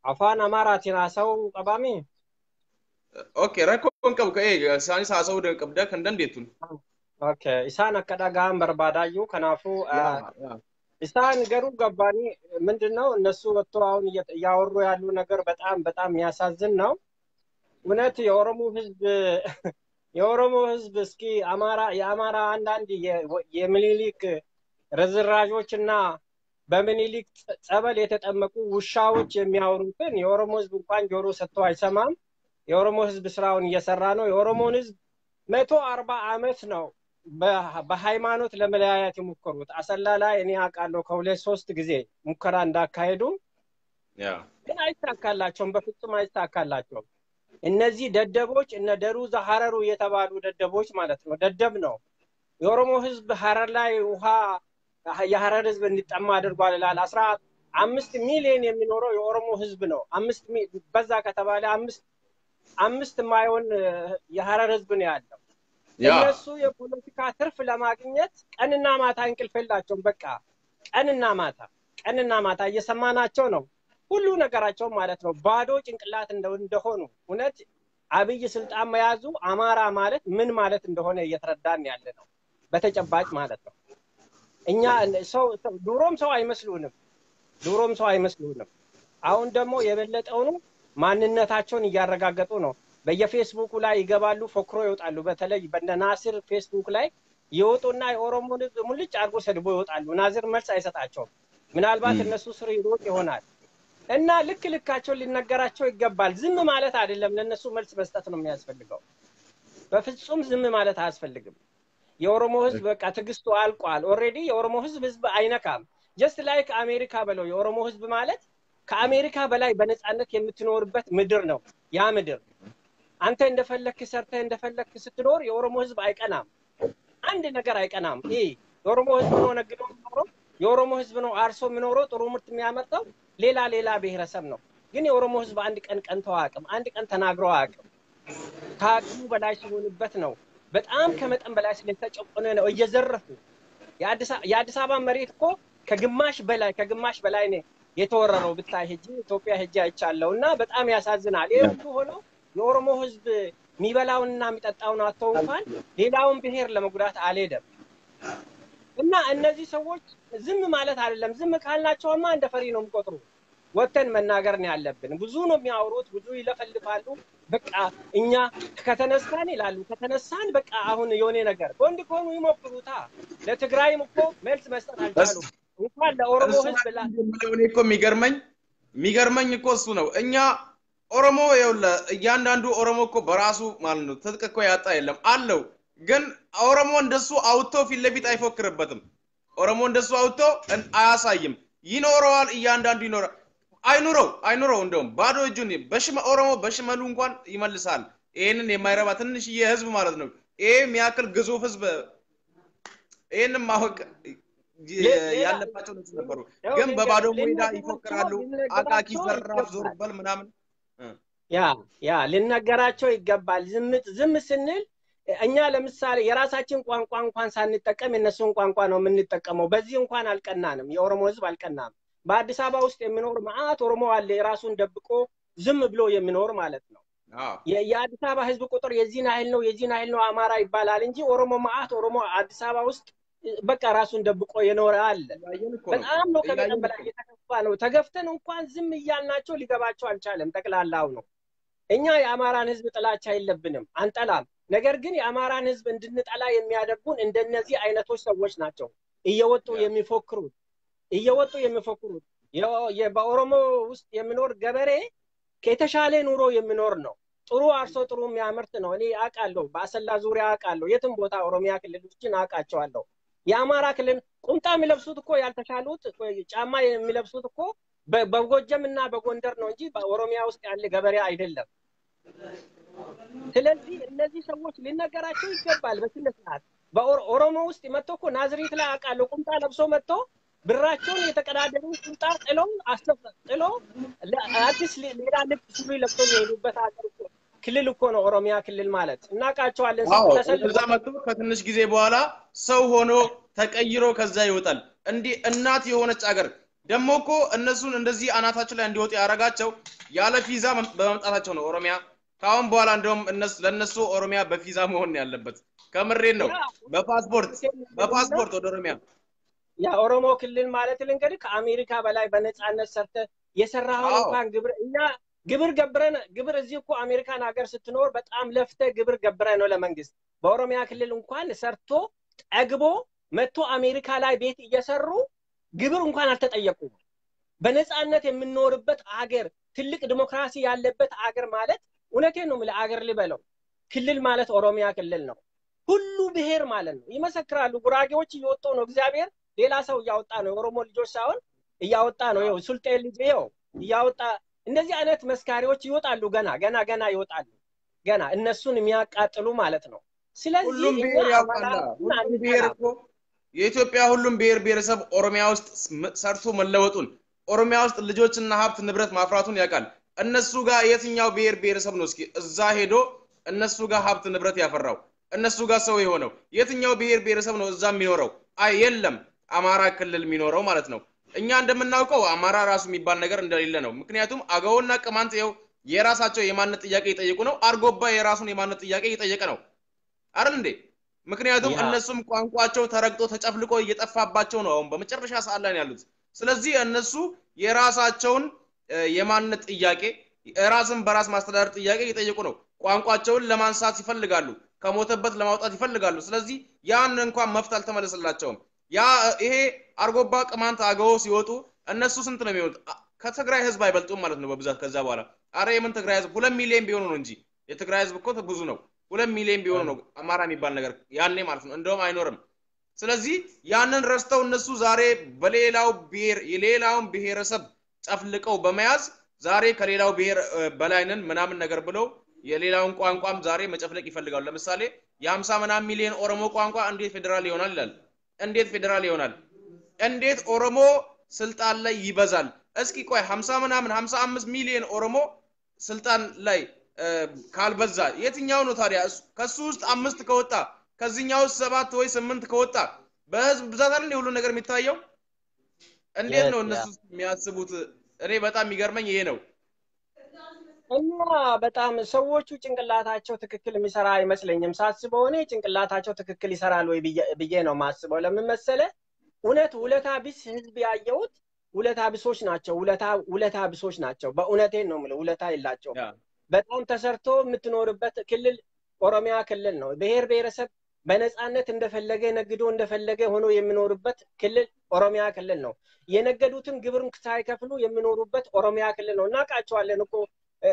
አፋን አማራትን አሰው ቀባሚ ኦኬ ረኮን ቀብ ከኤ ሳኒ ሳሰው ቀብዳ ከንደንዴቱን ኦኬ ኢሳን አከዳጋም በርባዳዩ ከናፉ ኢሳን ገሩ ገባኒ ምንድነው እነሱ ወጥቶ አሁን ያወሩ ያሉ ነገር በጣም የሚያሳዝን ነው እውነት የኦሮሞ ህዝብ እስኪ የአማራ አንዳንድ የሚኒሊክ ረዝራዦችና በሚኒሊክ ጸበል የተጠመቁ ውሻዎች የሚያወሩትን የኦሮሞ ህዝብ እንኳን ጆሮ ሰጥቶ አይሰማም የኦሮሞ ህዝብ ስራውን እየሰራ ነው የኦሮሞን ህዝብ 140 አመት ነው በሃይማኖት ለመለያየት የሞከሩት አሰላ ላይ እኔ አቃለው ከ2-3 ጊዜ ሙከራ እንዳካሄዱ ግን አይታካላቸውም በፍጹም አይታካላቸውም እነዚህ ደደቦች እነ ደሩዛ ሐረሩ የተባሉ ደደቦች ማለት ነው ደደብ ነው የኦሮሞ ህዝብ ሐረር ላይ ውሃ የሐረር ህዝብ እንዲጠማ አድርጓል ይላል 15 ሚሊዮን የሚኖረው የኦሮሞ ህዝብ ነው 5 በዛ ከተባለ 5 ማይሆን የሐረር ህዝብ ነው ያለው እነሱ የፖለቲካ ትርፍ ለማግኘት ቀንና ማታ እንቅልፍ የላቸውም በቃ ቀንና ማታ እየሰማናቸው ነው ሁሉ ነገራቸው ማለት ነው ባዶ ጭንቅላት እንደሆኑ እውነት አብይ ስልጣን መያዙ አማራ ማለት ምን ማለት እንደሆነ እየተረዳን ያለ ነው በተጨባጭ ማለት ነው እኛ ዱሮም ሰው አይመስሉንም አሁን ደግሞ የበለጠው ነው ማንነታቸውን እያረጋገጡ ነው በየፌስቡክ ላይ ይገባሉ ፎክሮ ይወጣሉ በተለይ በናስር ፌስቡክ ላይ ይወጡና የኦሮሞ ህዝብ ሙልጭ አርጎ ሰድቦ ይወጣሉ ናዝር መልስ አይሰጣቸውም ምናልባት እነሱ ስር ይሮጥ ይሆናል እና ልክልካቸው ሊነገራቸው ይገባል ዝም ማለት አይደለም ለነሱ መልስ መስጠት ነው የሚያስፈልገው በፍጹም ዝም ማለት አያስፈልግም የኦሮሞ ህዝብ በቃ ትግስቱ አልቋል ኦሬዲ የኦሮሞ ህዝብ አይነካም just like አሜሪካ በለው የኦሮሞ ህዝብ ማለት ከአሜሪካ በላይ በነጻነት የምትኖርበት ምድር ነው ያ ምድር አንተ እንደፈለክ ሰርተህ እንደፈለክ ስትኖር የኦሮሞ ህዝብ አይቀናም አንድ ነገር አይቀናም የኦሮሞ ህዝብ ነው ነግዶ ነው የኦሮሞ ህዝብ ነው አርሶ የሚኖረው ጥሩ ምርት የሚያመርተው ሌላ ብሔረሰብ ነው ግን የኦሮሞ ህዝብ አንድ ቀን ቀንተው አቅም አንድ ቀን ተናግረው አቅም ታቁ በላይ ሲሆንበት ነው በጣም ከመጠን በላይ ስለተጨቆነ ነው እየዘረፉ የአዲስ አበባ መሬት እኮ ከግማሽ በላይ ነው የተወረረው ብታይ ሄጂ ኢትዮጵያ ሄጂ አይቻለውና በጣም ያሳዝናል ይሄው ሆኖ የኦሮሞ ህዝብ የሚበላውንና የሚጠጣውን አጥተው እንኳን ሌላውን ብሔር ለመጉዳት አልሄደም እና እነዚህ ሰዎች ዝም ማለት አይደለም ዝም ካልናቸውማ እንደ ፈሪ ነው የሚቆጥሩ ወተን መናገር ነው ያለብን ብዙ ነው የሚያወሩት ብዙ ይለፈልፋሉ በቃ እኛ ከተነሳን ይላሉ ከተነሳን በቃ አሁን የሆነ ነገር ወንድ ኮኑ ይሞክሩታ ለትግራይም እኮ መልስ መስጠት አልቻሉ እንኳን ለኦሮሞ ህዝብ ለምን እኮ የሚገርመኝ እኮ እሱ ነው እኛ ኦሮሞ ይውላ እያንዳንዱ ኦሮሞ እኮ በራሱ ማለት ነው ትጥቅ እኮ ያጣ የለም አለው ግን ኦሮሞ እንደሱ አውቶ ፊት ለፊት አይፎክርበትም ኦሮሞ እንደሱ አውቶ አያሳይም ይኖረዋል እያንዳንዱ ይኖራል አይኑረው እንደውም ባዶ እጁን ኦሮሞ በሽመሉ እንኳን ይመልሳል ይሄንን የማይረባ ትንሽ የህዝብ ማለት ነው ይሄ የሚያክል ግዙፍ ህዝብ ይሄንን ማወቅ ያለባቸው ነው ነበሩ ግን በባዶ ሜዳ ይፎክራሉ አቃቂ ዘራፍ ዞርበል ምናምን ያ ልነገራቸው ይገባል ዝም ስንል እኛ ለምሳሌ የራሳችን ቋንቋ እንኳን ሳንጠቀም የነሱን ቋንቋ ነው የምንጠቀመው በዚህ እንኳን አልቀናንም የኦሮሞ ህዝብ አልቀናም በአዲስ አበባ ውስጥ የሚኖር ማአት ኦሮሞ አለ የራሱን ደብቆ ዝም ብሎ የሚኖር ማለት ነው የአዲስ አበባ ህዝብ ቁጥር የዚህን ኃይል ነው አማራ ይባላል እንጂ ኦሮሞ ማአት ኦሮሞ አዲስ አበባ ውስጥ በቃ ራሱን ደብቆ የኖረ አለ በጣም ነው ከመጠን በላይ የተከፋ ነው ተገፍተን እንኳን ዝም እያልናቸው ሊገባቸው አልቻለም ተቅላላው ነው እኛ የአማራን ህዝብ ጥላቻ የለብንም አንጠላም ነገር ግን የአማራን ህዝብ እንድንጠላ የሚያደርጉን እንደነዚህ አይነቶች ሰዎች ናቸው እየወጡ የሚፎክሩት በኦሮሞ ውስጥ የሚኖር ገበሬ ከተሻለ ኑሮ የሚኖር ነው ጥሩ አርሶ ጥሩ የሚያመርት ነው እኔ አቃለሁ በአሰላ ዙሪያ አቃለሁ የትም ቦታ ኦሮሚያ ክልሎችን አቃቸዋለሁ የአማራ ክልል ቁምጣ የሚለብሱት እኮ ያልተሻሉት ጫማ የሚለብሱት እኮ በጎጀምና በጎንደር ነው እንጂ በኦሮሚያ ውስጥ ያለ ገበሬ አይደለም። ስለዚህ እነዚህ ሰዎች ሊነገራቸው ይገባል በስነ ስርዓት። በኦሮሞ ውስጥ መጥቶ እኮ ናዝሬት ላይ አውቃለሁ ቁምጣ ለብሶ መጥቶ ብራቸውን የተቀዳደሩ ቁምጣ ጥሎ አዲስ ሌላ ልብስ ሲሉ ለብሶ የሚሄዱበት ሀገር እኮ ክልል እኮ ነው ኦሮሚያ ክልል ማለት። እናውቃቸዋለን። ከዛ መጥቶ ከትንሽ ጊዜ በኋላ ሰው ሆኖ ተቀይሮ ከዛ ይወጣል። እንዲህ እናት የሆነች አገር ደግሞ እኮ እነሱን እንደዚህ አናታቸው ላይ እንዲወጡ ያረጋቸው ያለ ቪዛ በመምጣታቸው ነው። ኦሮሚያ ካሁን በኋላ እንደውም ለነሱ ኦሮሚያ በቪዛ መሆን ያለበት ከምሬን ነው። በፓስፖርት ወደ ኦሮሚያ ያ ኦሮሞ ክልል ማለት እንግዲህ ከአሜሪካ በላይ በነፃነት ሰርተ የሰራው እንኳን ግብር ግብር እዚህ እኮ አሜሪካን ሀገር ስትኖር በጣም ለፍተ ግብር ገብረ ነው ለመንግስት። በኦሮሚያ ክልል እንኳን ሰርቶ ጠግቦ መጥቶ አሜሪካ ላይ ቤት እየሰሩ ግብር እንኳን አልተጠየቁም። በነፃነት የምንኖርበት ሀገር ትልቅ ዲሞክራሲ ያለበት ሀገር ማለት እውነቴን ነው ማለት ሀገር ልበለው ክልል ማለት ኦሮሚያ ክልል ነው። ሁሉ ብሔር ማለት ነው። ይመሰክራሉ። ጉራጌዎች እየወጡ ነው። እግዚአብሔር ሌላ ሰው እያወጣ ነው። ኦሮሞ ልጆች ሳይሆን እያወጣ ነው። ይኸው ሱልጤ ልጅ ይኸው እያወጣ እንደዚህ አይነት መስካሪዎች ይወጣሉ። ገና ይወጣሉ። ገና እነሱን የሚያቃጥሉ ማለት ነው። ስለዚህ ሁሉም ብሔር ያውቃል። ሁሉም ብሔር እኮ የኢትዮጵያ ሁሉም ብሔር ብሔረሰብ ኦሮሚያ ውስጥ ሰርቶ መለወጡን ኦሮሚያ ውስጥ ልጆችና ሀብት ንብረት ማፍራቱን ያውቃል። እነሱ ጋር የትኛው ብሔር ብሔረሰብ ነው እስኪ እዛ ሄዶ እነሱ ጋር ሀብት ንብረት ያፈራው እነሱ ጋር ሰው የሆነው የትኛው ብሔር ብሔረሰብ ነው እዛ የሚኖረው? አይ የለም አማራ ክልል የሚኖረው ማለት ነው። እኛ እንደምናውቀው አማራ ራሱ የሚባል ነገር እንደሌለ ነው። ምክንያቱም አገውና ቅማንት ይኸው የራሳቸው የማንነት ጥያቄ ይጠይቁ ነው። አርጎባ የራሱን የማንነት ጥያቄ እየጠየቀ ነው አይደል እንዴ? ምክንያቱም እነሱም ቋንቋቸው ተረግጦ ተጨፍልቆ እየጠፋባቸው ነው አሁን በመጨረሻ ሰዓት ላይ ያሉት። ስለዚህ እነሱ የራሳቸውን የማንነት ጥያቄ ራስን በራስ ማስተዳደር ጥያቄ እየጠየቁ ነው። ቋንቋቸውን ለማንሳት ይፈልጋሉ፣ ከሞተበት ለማውጣት ይፈልጋሉ። ስለዚህ ያን እንኳን መፍት አልተመለሰላቸውም። ይሄ አርጎባ ቅማንት አገው ሲወጡ እነሱ ስንት ነው የሚወጡ? ከትግራይ ህዝብ አይበልጡም ማለት ነው በብዛት። ከዛ በኋላ አረ የምን ትግራይ ህዝብ 2 ሚሊዮን ቢሆኑ ነው እንጂ የትግራይ ህዝብ እኮ ብዙ ነው። 2 ሚሊዮን ቢሆኑ ነው አማራ የሚባል ነገር ያኔ ማለት ነው። እንደውም አይኖርም። ስለዚህ ያንን ረስተው እነሱ ዛሬ በሌላው ብሔር የሌላውን ብሔረሰብ ጨፍልቀው በመያዝ ዛሬ ከሌላው ብሔር በላይነን ምናምን ነገር ብለው የሌላውን ቋንቋም ዛሬ መጨፍለቅ ይፈልጋሉ። ለምሳሌ የ50 ምናምን ሚሊዮን ኦሮሞ ቋንቋ እንዴት ፌደራል ይሆናል ይላል። እንዴት ፌደራል ይሆናል? እንዴት ኦሮሞ ስልጣን ላይ ይበዛል? እስኪ ቆይ 50 ምናምን 55 ሚሊዮን ኦሮሞ ስልጣን ላይ ካልበዛ የትኛው ነው ታዲያ? ከሱ ውስጥ 5 ከወጣ ከዚህኛው 7 ወይ 8 ከወጣ በህዝብ ብዛት አይደል ሁሉ ነገር የሚታየው? እንዴት ነው እነሱ የሚያስቡት? እኔ በጣም የሚገርመኝ ይሄ ነው። እና በጣም ሰዎቹ ጭንቅላታቸው ትክክል የሚሰራ አይመስለኝም። ሳስበው እኔ ጭንቅላታቸው ትክክል ይሰራል ወይ ብዬ ነው ማስበው። ለምን መሰለ? እውነት ውለታ ቢስ ህዝብ ያየሁት ውለታ ቢሶች ናቸው። ውለታ ቢሶች ናቸው። በእውነቴን ነው የምለው። ውለታ የላቸውም። በጣም ተሰርቶ የምትኖርበት ክልል ኦሮሚያ ክልል ነው። ብሔር ብሔረሰብ በነፃነት እንደፈለገ ነግዶ እንደፈለገ ሆኖ የሚኖርበት ክልል ኦሮሚያ ክልል ነው። የነገዱትን ግብር ሳይከፍሉ የሚኖሩበት ኦሮሚያ ክልል ነው። እናውቃቸዋለን እኮ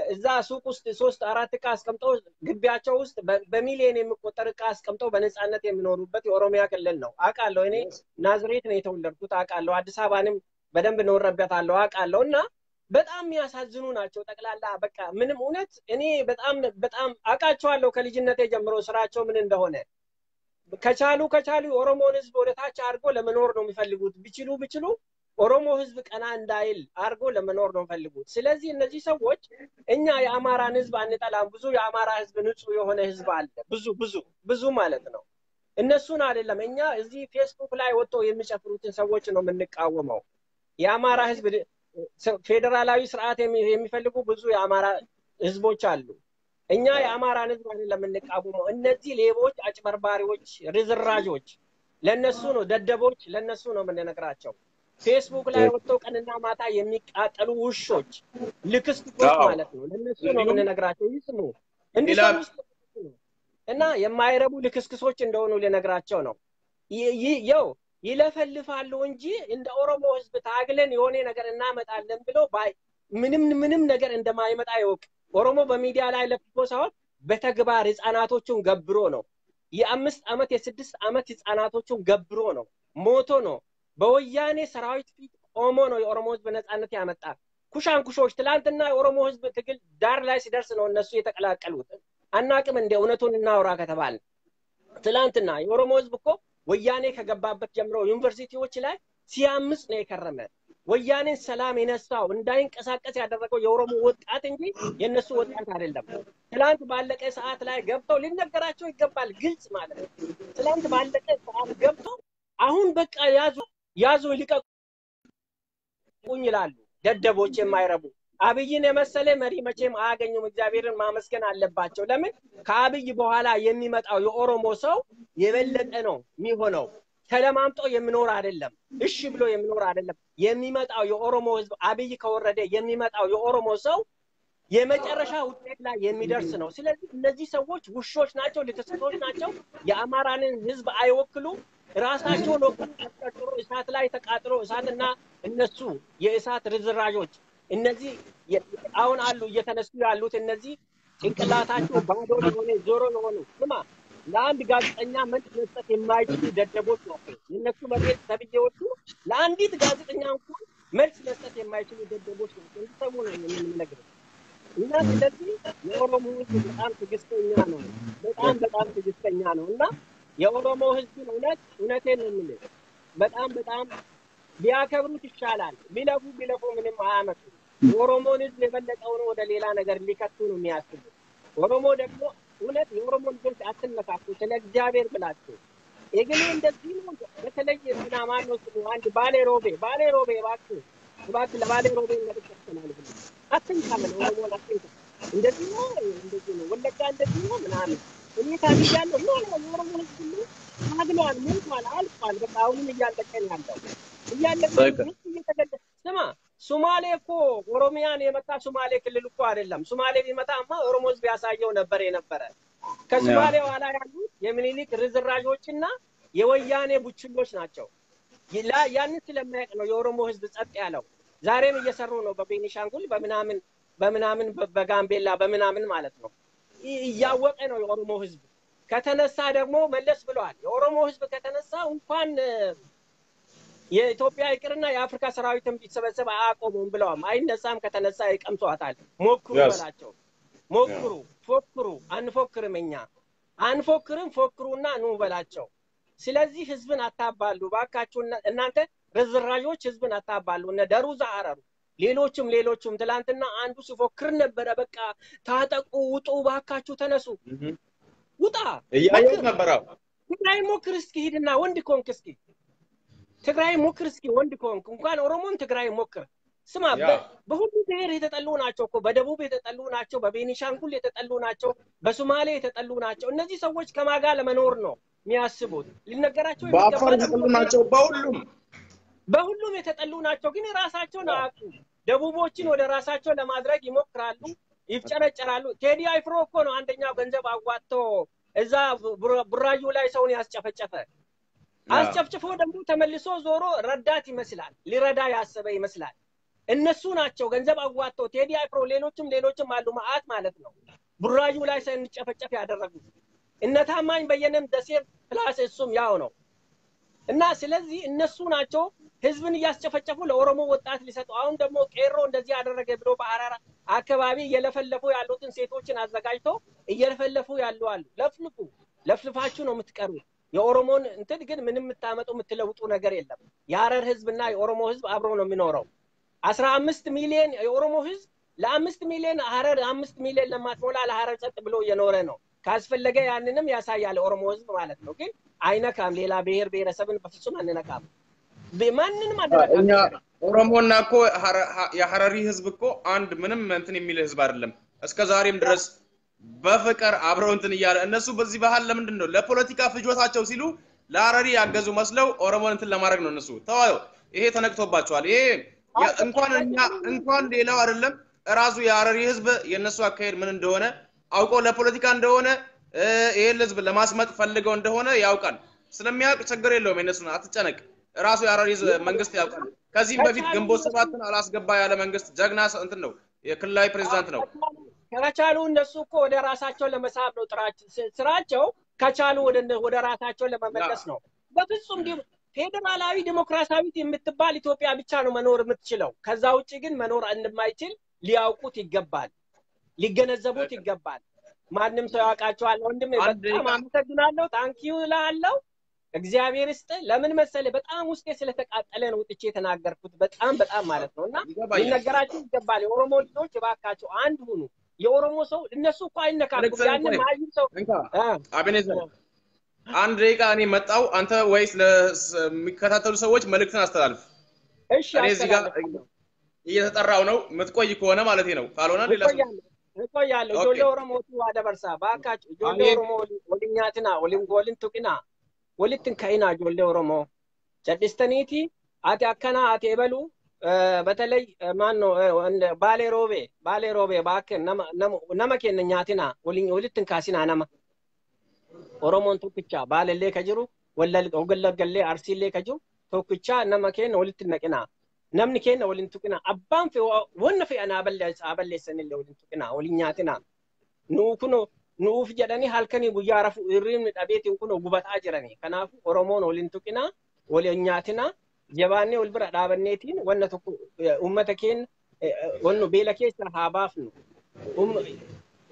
እዛ ሱቅ ውስጥ 3-4 ዕቃ አስቀምጠው ግቢያቸው ውስጥ በሚሊዮን የሚቆጠር ዕቃ አስቀምጠው በነፃነት የሚኖሩበት የኦሮሚያ ክልል ነው። አውቃለሁ። እኔ ናዝሬት ነው የተወለድኩት። አውቃለሁ። አዲስ አበባንም በደንብ ኖሬበታለሁ። አውቃለሁ። እና በጣም የሚያሳዝኑ ናቸው ጠቅላላ። በቃ ምንም እውነት እኔ በጣም አውቃቸዋለሁ ከልጅነቴ ጀምሮ ስራቸው ምን እንደሆነ። ከቻሉ ኦሮሞን ህዝብ ወደታች አድርጎ ለመኖር ነው የሚፈልጉት። ቢችሉ ኦሮሞ ህዝብ ቀና እንዳይል አድርጎ ለመኖር ነው የሚፈልጉት። ስለዚህ እነዚህ ሰዎች እኛ የአማራን ህዝብ አንጠላም። ብዙ የአማራ ህዝብ ንጹህ የሆነ ህዝብ አለ። ብዙ ማለት ነው። እነሱን አይደለም እኛ እዚህ ፌስቡክ ላይ ወጥተው የሚጨፍሩትን ሰዎች ነው የምንቃወመው። የአማራ ህዝብ ፌደራላዊ ስርዓት የሚፈልጉ ብዙ የአማራ ህዝቦች አሉ። እኛ የአማራን ህዝብ አይደለም የምንቃወመው። እነዚህ ሌቦች፣ አጭበርባሪዎች፣ ርዝራዦች ለነሱ ነው፣ ደደቦች ለነሱ ነው የምንነግራቸው። ፌስቡክ ላይ ወጥተው ቀንና ማታ የሚቃጠሉ ውሾች፣ ልክስክሶች ማለት ነው። ለነሱ ነው የምንነግራቸው። ይስሙ እንዲሰሙ እና የማይረቡ ልክስክሶች እንደሆኑ ልነግራቸው ነው። ይለፈልፋሉ እንጂ እንደ ኦሮሞ ህዝብ ታግለን የሆነ ነገር እናመጣለን ብሎ ምንም ነገር እንደማይመጣ ይወቅ። ኦሮሞ በሚዲያ ላይ ለፍቶ ሳይሆን በተግባር ህፃናቶቹን ገብሮ ነው። የ5 ዓመት የ6 ዓመት ህፃናቶቹን ገብሮ ነው። ሞቶ ነው። በወያኔ ሰራዊት ፊት ኦሞ ነው የኦሮሞ ህዝብ ነፃነት ያመጣ። ኩሻንኩሾች ትላንትና የኦሮሞ ህዝብ ትግል ዳር ላይ ሲደርስ ነው እነሱ የተቀላቀሉት። አናቅም እንደ እውነቱን እናውራ ከተባለ ትላንትና የኦሮሞ ህዝብ እኮ ወያኔ ከገባበት ጀምሮ ዩኒቨርሲቲዎች ላይ ሲያምጽ ነው የከረመ። ወያኔን ሰላም የነሳው እንዳይንቀሳቀስ ያደረገው የኦሮሞ ወጣት እንጂ የነሱ ወጣት አይደለም። ትላንት ባለቀ ሰዓት ላይ ገብተው ሊነገራቸው ይገባል፣ ግልጽ ማለት ነው። ትላንት ባለቀ ሰዓት ገብተው አሁን በቃ ያዙ ሊቀቁኝ ይላሉ። ደደቦች የማይረቡ አብይን የመሰለ መሪ መቼም አያገኙም። እግዚአብሔርን ማመስገን አለባቸው። ለምን ከአብይ በኋላ የሚመጣው የኦሮሞ ሰው የበለጠ ነው የሚሆነው። ተለማምጦ የሚኖር አይደለም፣ እሺ ብሎ የሚኖር አይደለም። የሚመጣው የኦሮሞ ህዝብ አብይ ከወረደ የሚመጣው የኦሮሞ ሰው የመጨረሻ ውጤት ላይ የሚደርስ ነው። ስለዚህ እነዚህ ሰዎች ውሾች ናቸው፣ ልትስቶች ናቸው። የአማራንን ህዝብ አይወክሉም። ራሳቸው ነው ተቀጥሮ እሳት ላይ ተቃጥሎ እሳትና እነሱ የእሳት ርዝራዦች እነዚህ አሁን አሉ እየተነሱ ያሉት እነዚህ ጭንቅላታቸው ባዶ የሆነ ዞሮ የሆኑ ስማ ለአንድ ጋዜጠኛ መልስ መስጠት የማይችሉ ደደቦች ናቸው። እነሱ መሬት ተብዬዎቹ ለአንዲት ጋዜጠኛ እንኳን መልስ መስጠት የማይችሉ ደደቦች ናቸው። እንድትሰሙ ነው የምንነግረው። እና ስለዚህ የኦሮሞ ህዝብ በጣም ትዕግስተኛ ነው፣ በጣም ትዕግስተኛ ነው። እና የኦሮሞ ህዝብ እውነቴን ነው የምልህ በጣም ሊያከብሩት ይሻላል። ቢለፉ ምንም አያመጡም። የኦሮሞን ህዝብ የበለጠውን ወደ ሌላ ነገር ሊከቱ ነው የሚያስቡት። ኦሮሞ ደግሞ እውነት የኦሮሞ ልጆች አትነካኩ፣ ስለ እግዚአብሔር ብላችሁ እግሌ እንደዚህ ነው። በተለይ እና ማነው ስሙ አንድ ባሌ ሮቤ እባክህ ለባሌ ሮቤ እንደተከተናል ብሎ አትንካምን ኦሮሞ አትንካ። እንደዚህ ነው ወለጋ እንደዚህ ነው ምናምን እኔ ታዲያለሁ ነው የኦሮሞ ህዝብ ሁሉ ታግሏል፣ ሞቷል፣ አልቋል። በቃ አሁንም እያለቀን ያለው እየተገደለ ስማ ሶማሌ እኮ ኦሮሚያን የመጣ ሶማሌ ክልል እኮ አይደለም። ሶማሌ ቢመጣማ ኦሮሞ ህዝብ ያሳየው የነበረ። ከሶማሌ ኋላ ያሉት የሚኒሊክ ርዝራዦችና የወያኔ ቡችሎች ናቸው። ያንን ስለማያውቅ ነው የኦሮሞ ህዝብ ጸጥ ያለው። ዛሬም እየሰሩ ነው በቤኒሻንጉል በምናምን በጋምቤላ በምናምን ማለት ነው። እያወቀ ነው የኦሮሞ ህዝብ። ከተነሳ ደግሞ መለስ ብለዋል። የኦሮሞ ህዝብ ከተነሳ እንኳን የኢትዮጵያ ይቅርና የአፍሪካ ሰራዊትም ቢሰበሰብ አያቆሙም ብለዋል። አይነሳም፣ ከተነሳ ይቀምሷታል። ሞክሩ በላቸው። ፎክሩ። አንፎክርም፣ እኛ አንፎክርም፣ ፎክሩና ኑ በላቸው። ስለዚህ ህዝብን አታባሉ ባካችሁ። እናንተ ርዝራዦች ህዝብን አታባሉ። እነ ደሩዛ አረሩ ሌሎችም ትላንትና አንዱ ሲፎክር ነበረ። በቃ ታጠቁ፣ ውጡ፣ ባካችሁ ተነሱ፣ ውጣ እያየሁት ነበር። ትግራይ ሞክር እስኪ ሂድና ወንድ ኮንክ እስኪ ትግራይ ሞክር እስኪ ወንድ ኮንክ እንኳን ኦሮሞን ትግራይ ሞክር። ስማ በሁሉ ብሔር የተጠሉ ናቸው እኮ፣ በደቡብ የተጠሉ ናቸው፣ በቤኒሻንጉል የተጠሉ ናቸው፣ በሶማሌ የተጠሉ ናቸው። እነዚህ ሰዎች ከማጋ ለመኖር ነው የሚያስቡት። ሊነገራቸው በአፋር የተጠሉ ናቸው። በሁሉም የተጠሉ ናቸው። ግን ራሳቸውን አያውቁ። ደቡቦችን ወደ ራሳቸው ለማድረግ ይሞክራሉ፣ ይፍጨረጨራሉ። ቴዲ አፍሮ እኮ ነው አንደኛው ገንዘብ አዋጥቶ እዛ ቡራዩ ላይ ሰውን ያስጨፈጨፈ። አስጨፍጭፎ ደግሞ ተመልሶ ዞሮ ረዳት ይመስላል፣ ሊረዳ ያሰበ ይመስላል። እነሱ ናቸው ገንዘብ አዋጥተው ቴዲ አፍሮ ሌሎችም አሉ ማአት ማለት ነው ቡራዩ ላይ ሰንጨፈጨፍ ያደረጉት። እነ ታማኝ በየነም ደሴም ፕላስ እሱም ያው ነው። እና ስለዚህ እነሱ ናቸው ህዝብን እያስጨፈጨፉ ለኦሮሞ ወጣት ሊሰጡ። አሁን ደግሞ ቄሮ እንደዚህ ያደረገ ብሎ በአራራ አካባቢ እየለፈለፉ ያሉትን ሴቶችን አዘጋጅተው እየለፈለፉ ያሉ አሉ። ለፍልፋችሁ ነው የምትቀሩት። የኦሮሞን እንትን ግን ምንም የምታመጡ የምትለውጡ ነገር የለም። የሐረር ህዝብና የኦሮሞ ህዝብ አብሮ ነው የሚኖረው። 15 ሚሊዮን የኦሮሞ ህዝብ ለ5 ሚሊዮን ሐረር 5 ሚሊዮን ለማትሞላ ለሐረር ጸጥ ብሎ እየኖረ ነው። ካስፈለገ ያንንም ያሳያል ኦሮሞ ህዝብ ማለት ነው። ግን አይነካም። ሌላ ብሔረሰብን በፍጹም አንነካም። ማንንም አንነካም። እኛ ኦሮሞና እኮ የሐረሪ ህዝብ እኮ አንድ ምንም እንትን የሚል ህዝብ አይደለም። እስከ ዛሬም ድረስ በፍቅር አብረው እንትን እያለ እነሱ በዚህ ባህል ለምንድን ነው ለፖለቲካ ፍጆታቸው ሲሉ ለሐረሪ ያገዙ መስለው ኦሮሞን እንትን ለማድረግ ነው እነሱ። ተዋው፣ ይሄ ተነክቶባቸዋል። ይሄ እንኳን ሌላው አይደለም ራሱ የሐረሪ ህዝብ የነሱ አካሄድ ምን እንደሆነ አውቆ ለፖለቲካ እንደሆነ ይሄ ህዝብ ለማስመጥ ፈልገው እንደሆነ ያውቃል። ስለሚያውቅ ችግር የለውም። የነሱን አትጨነቅ። ራሱ የሐረሪ መንግስት ያውቃል። ከዚህም በፊት ግንቦት ሰባትን አላስገባ ያለ መንግስት ጀግና እንትን ነው፣ የክልላዊ ፕሬዝዳንት ነው። ከቻሉ እነሱ እኮ ወደ ራሳቸው ለመሳብ ነው ስራቸው። ከቻሉ ወደ ራሳቸው ለመመለስ ነው። በፍጹም ፌዴራላዊ ዲሞክራሲያዊት የምትባል ኢትዮጵያ ብቻ ነው መኖር የምትችለው። ከዛ ውጪ ግን መኖር እንደማይችል ሊያውቁት ይገባል፣ ሊገነዘቡት ይገባል። ማንም ሰው ያውቃቸዋል። ወንድሜ በጣም አመሰግናለሁ። ታንኪዩ እላለሁ። እግዚአብሔር ይስጥ። ለምን መሰለህ በጣም ውስጤ ስለተቃጠለ ነው ውጥቼ የተናገርኩት። በጣም ማለት ነውና ሊነገራችሁ ይገባል። የኦሮሞ ልጆች እባካችሁ አንድ ሁኑ። የኦሮሞ ሰው እነሱ እኮ አይነካኩም። ያንን ማይም ሰው አቤኔዘር አንድ ደቂቃ እኔ መጣው። አንተ ወይስ ለሚከታተሉ ሰዎች መልእክትን አስተላልፍ። እሺ እኔ እዚህ ጋር እየተጠራው ነው። የምትቆይ ከሆነ ማለት ነው። ካልሆነ ሌላ ሰው እቆያለሁ። ጆሌ ኦሮሞ ዋደበርሳ እባካችሁ ጆሌ ኦሮሞ ወልኛትና ወልን ቱቂና ወልትን ከይና ጆሌ ኦሮሞ ጨድስተኒቲ አቲ አከና አቲ ኤበሉ በተለይ ማን ነው ባሌ ሮቤ ባከ ነመ ከነኛቲና ወልትን ካሲና ነመ ኦሮሞን ቶክቻ ባለሌ ከጅሩ ወገለገሌ አርሲሌ ከጅሩ ቶክቻ ነመ ከነ ወልትን ነቅና ነምን ከነ ወልን ቱቅና አባን ወነ ፈና አበለሰን ወልን ቱቅና ወልኛቲና ኑኩኖ ኑፍ ጀደኒ halkani guyya rafu irrim dhabeetin kuno gubata jirani kanafu oromoon waliin tuqina walinyaatina jabaanne wal bira dhaabanneetiin wanna tokko ummata keen wanno beela keessa haabaafnu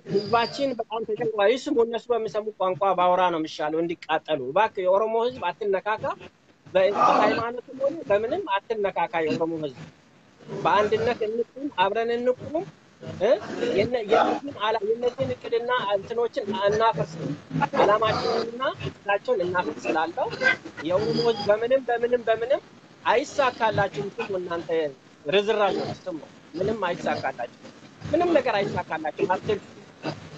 ህዝባችን በጣም ተጨንቋል። ይስሙ እነሱ በሚሰሙ ቋንቋ ባወራ ነው የሚሻለው እንዲቃጠሉ። እባክህ የኦሮሞ ህዝብ አትነካካ፣ በሃይማኖትም ሆነ በምንም አትነካካ። የኦሮሞ ህዝብ በአንድነት እንቁም፣ አብረን እንቁም። የነዚህን እቅድና እንትኖችን እናፈርስ፣ አላማቸውንና እቅዳቸውን እናፈርስላለው። የኦሮሞ ህዝብ በምንም አይሳካላችሁም። ስሙ እናንተ ርዝራዦች ስሙ፣ ምንም አይሳካላችሁም፣ ምንም ነገር አይሳካላችሁም።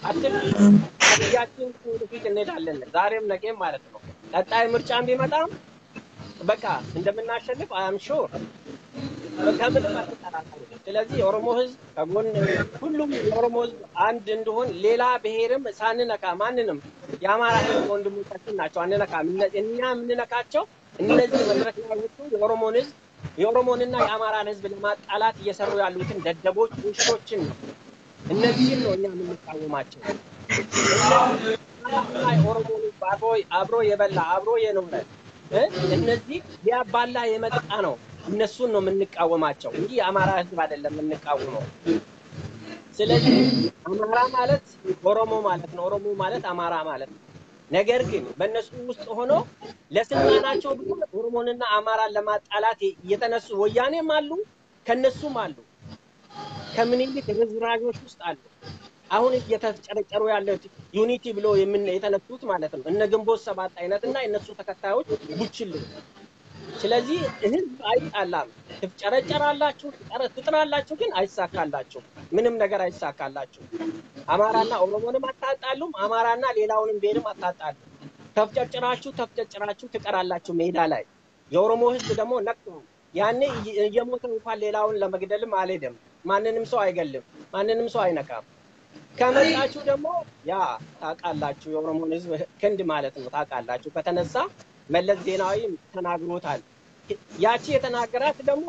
አትያችን ፊት እንሄዳለን፣ ዛሬም ነገም ማለት ነው። ቀጣይ ምርጫም ቢመጣም በቃ እንደምናሸንፍ አም ሹር ከምንም አትጠራጠሩ። ስለዚህ የኦሮሞ ህዝብ ከጎን ሁሉም የኦሮሞ ህዝብ አንድ እንደሆን ሌላ ብሔርም ሳንነካ ማንንም የአማራ ህዝብ ወንድሞቻችን ናቸው፣ አንነካም። እኛ የምንነካቸው እነዚህ መድረክ ላይ ወጡ የኦሮሞን ህዝብ የኦሮሞንና የአማራን ህዝብ ለማጣላት እየሰሩ ያሉትን ደደቦች ውሾችን ነው። እነዚህን ነው እኛ የምንቃወማቸው። ኦሮሞ አብሮ የበላ አብሮ የኖረ እነዚህ ሊያባላ የመጣ ነው። እነሱን ነው የምንቃወማቸው እንጂ የአማራ ህዝብ አይደለም የምንቃወመው። ስለዚህ አማራ ማለት ኦሮሞ ማለት ነው፣ ኦሮሞ ማለት አማራ ማለት ነው። ነገር ግን በእነሱ ውስጥ ሆኖ ለስልጣናቸው ብቻ ኦሮሞንና አማራን ለማጣላት የተነሱ ወያኔም አሉ፣ ከነሱም አሉ፣ ከምኒልክ ርዝራዦች ውስጥ አሉ። አሁን እየተጨረጨሩ ያሉት ዩኒቲ ብሎ የተነሱት ማለት ነው እነ ግንቦት ሰባት አይነትና የነሱ ተከታዮች ቡችል። ስለዚህ ህዝብ አይጣላም። ትጨረጨራላችሁ፣ ትጥራላችሁ፣ ግን አይሳካላችሁ። ምንም ነገር አይሳካላችሁ። አማራና ኦሮሞንም አታጣሉም፣ አማራና ሌላውንም ብሔርም አታጣሉም። ተፍጨጭራችሁ ትቀራላችሁ ሜዳ ላይ። የኦሮሞ ህዝብ ደግሞ ነቅቶ ያኔ እየሞተ እንኳን ሌላውን ለመግደልም አልሄደም። ማንንም ሰው አይገልም፣ ማንንም ሰው አይነካም። ከመጣችሁ ደግሞ ያ ታውቃላችሁ የኦሮሞን ህዝብ ክንድ ማለት ነው ታውቃላችሁ። ከተነሳ መለስ ዜናዊ ተናግሮታል። ያቺ የተናገራት ደግሞ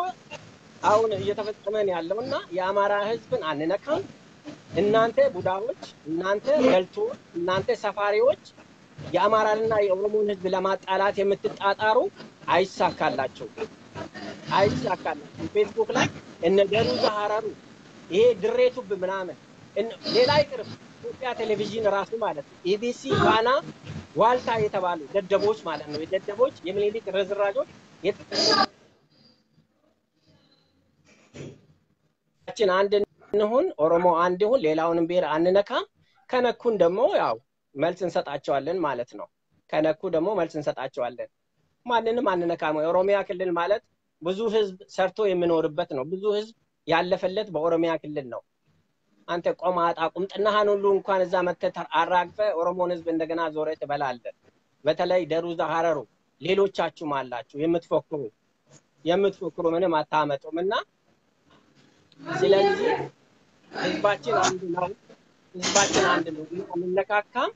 አሁን እየተፈጸመን ያለውና የአማራ ህዝብን አንነካም፣ እናንተ ቡዳዎች፣ እናንተ ገልቶች፣ እናንተ ሰፋሪዎች የአማራንና የኦሮሞን ህዝብ ለማጣላት የምትጣጣሩ አይሳካላችሁ። ፌስቡክ ላይ እነ ደሩዛ ሀረሩ ይሄ ድሬቱብ ምናምን ሌላ ይቅርብ ኢትዮጵያ ቴሌቪዥን ራሱ ማለት ነው ኢቢሲ ፋና ዋልታ የተባሉ ደደቦች ማለት ነው የደደቦች የሚኒሊክ ርዝራዦች የታችን አንድ እንሁን፣ ኦሮሞ አንድ ይሁን፣ ሌላውንም ብሔር አንነካም። ከነኩን ደግሞ ያው መልስ እንሰጣቸዋለን ማለት ነው። ከነኩ ደግሞ መልስ እንሰጣቸዋለን። ማንንም አንነካም። የኦሮሚያ ክልል ማለት ብዙ ህዝብ ሰርቶ የሚኖርበት ነው። ብዙ ህዝብ ያለፈለት በኦሮሚያ ክልል ነው። አንተ ቆማጣ ቁምጥናህን ሁሉ እንኳን እዛ መተህ አራግፈ ኦሮሞን ህዝብ እንደገና ዞረ ትበላለህ። በተለይ ደሩዛ ሀረሩ ሌሎቻችሁም አላችሁ የምትፎክሩ ምንም አታመጡምና ስለዚህ ህዝባችን አንድ ነው። አንነካካም።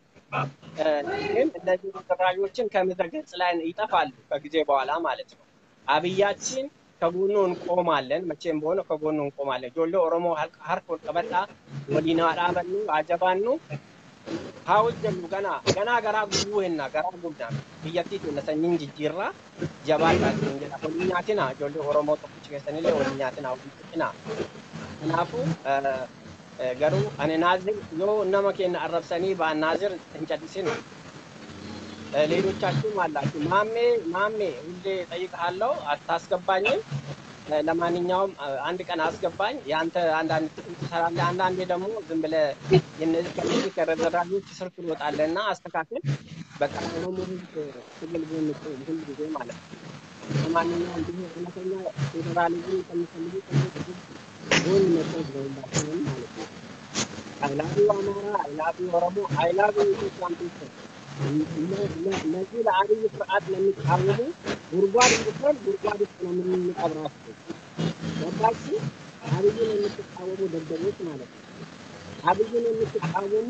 ግን እነዚህ ተራጆችን ከምድረገጽ ላይ ይጠፋሉ ከጊዜ በኋላ ማለት ነው። አብያችን ከጎኑ እንቆማለን፣ መቼም ቢሆን ከጎኑ እንቆማለን። ጆሎ ኦሮሞ ሀርኮ ቀበጣ ወዲና ዳበኑ አጀባኑ haawul jennu ganaa garaa gubuu henna garaa guddaa biyyattii keenya sanyiin jijjiirraa jabaadhaa jiran jedha waliin nyaatina ijoollee Oromoo tokkichi keessanillee waliin nyaatina waliin fixinaa kanaafuu garuu ani naazir yoo nama keenya arrabsanii ba'an naazir hin cadhisin ሌሎቻችሁም አላችሁ ማሜ ሁሌ ጠይቅሃለሁ አታስገባኝም ለማንኛውም አንድ ቀን አስገባኝ ያንተ አንዳንድ ትሰራለህ አንዳንዴ ደግሞ ዝም ብለህ የነዚህ ከዚህ ከረዘራጆች ስር ትወጣለህና አስተካክል በቃ ኦሮሞ ትግል ሁሉ ጊዜ ማለት ነው ለማንኛውም ደግሞ እውነተኛ ፌዴራሊዝም ከሚፈልጉ ሆን መጥተው ነው ማለት ነው አይላቢ አማራ አይላቢ ኦሮሞ አይላቢ ኢትዮጵያ ለዚህ ለአብይ ስርዓት ለሚቃወሙ ጉርጓድ ይፈል ጉርጓድ ነው የምንቀብራቸው ወጣችሁ አብይን የምትቃወሙ ደደቦች ማለት ነው አብይን የምትቃወሙ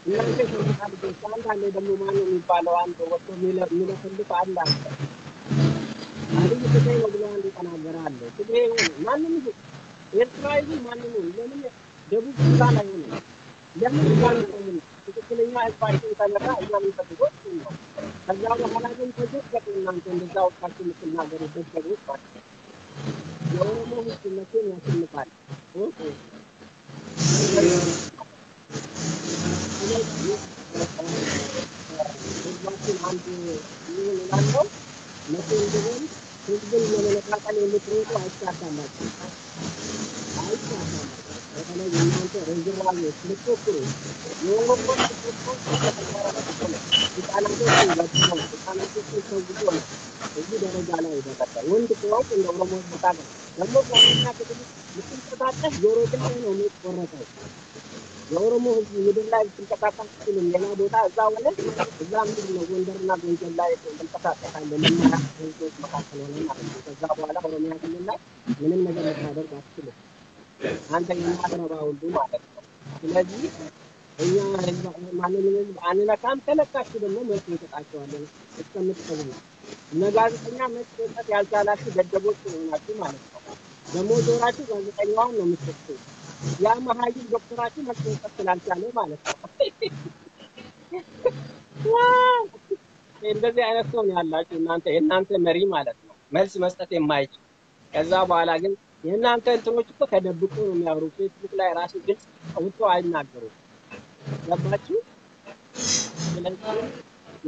እናንተ ተመጣጣችሁ አንዳንዴ ደግሞ ማን ነው የሚባለው አንድ ወጥቶ የሚለፈልፍ አለ አብይ ትግሬ ነው ብሎ አንድ ተናገረ አለ ትግሬ ማንንም ኤርትራዊ ማንንም ለምን ደቡብ ሱዳን ላይ ሆነ ለምን ይባላል ትክክለኛ ህዝባችን ተመራ እኛ የምንፈልገው ነው ከዛ በኋላ ግን ተጀቀጥ እናንተ እንደዛው ካችሁ የምትናገሩበት ደግሞ ማለት የኦሮሞ ህዝብ መቼም ያሸንፋል ህዝባችን አንድ ይሁን እላለሁ መቼም ቢሆን ህዝብን ለመነቃቀል የምትሮጡ አይሳካላችሁ በተለይ እናንተ ረጅራዊ ልትቆጥሩ የኦሮሞ እዚህ ደረጃ ላይ ይደረጋል ወንድ ቆቅ እንደ ኦሮሞ መጣለ ደግሞ ቆንና ከተል ልትንቀሳቀስ ጆሮ ግን ነው የሚቆረጠው የኦሮሞ ህዝብ ምድር ላይ ልትንቀሳቀስ ሲልም ሌላ ቦታ እዛ ሆነ እዛ ምድር ነው ጎንደርና ጎንደር ላይ ልትንቀሳቀሳለ ለምን ህዝቦች መካከል ሆነ ማለት ነው ከዛ በኋላ ኦሮሚያ ክልል ላይ ምንም ነገር ልታደርግ አትችልም አንተ የማትረባ ሁሉ ማለት ነው ስለዚህ እኛ ማንንም አንነካም ተለካችሁ ደግሞ መልስ እንሰጣቸዋለን እስከምትቀበሉ ነጋዜጠኛ መስጠት ያልቻላችሁ ደደቦች ናችሁ ማለት ነው ደግሞ ጆራችሁ ጋዜጠኛውን ነው የምትሰጡት ያ መሀይም ዶክተራችሁ መስጠት ስላልቻለ ማለት ነው እንደዚህ አይነት ሰው ያላችሁ እናንተ መሪ ማለት ነው መልስ መስጠት የማይችል ከዛ በኋላ ግን የእናንተ እንትኖች እኮ ተደብቆ ነው የሚያወሩ ፌስቡክ ላይ ራሱ ግልጽ ወጥቶ አይናገሩ ገባችሁ ስለዚህ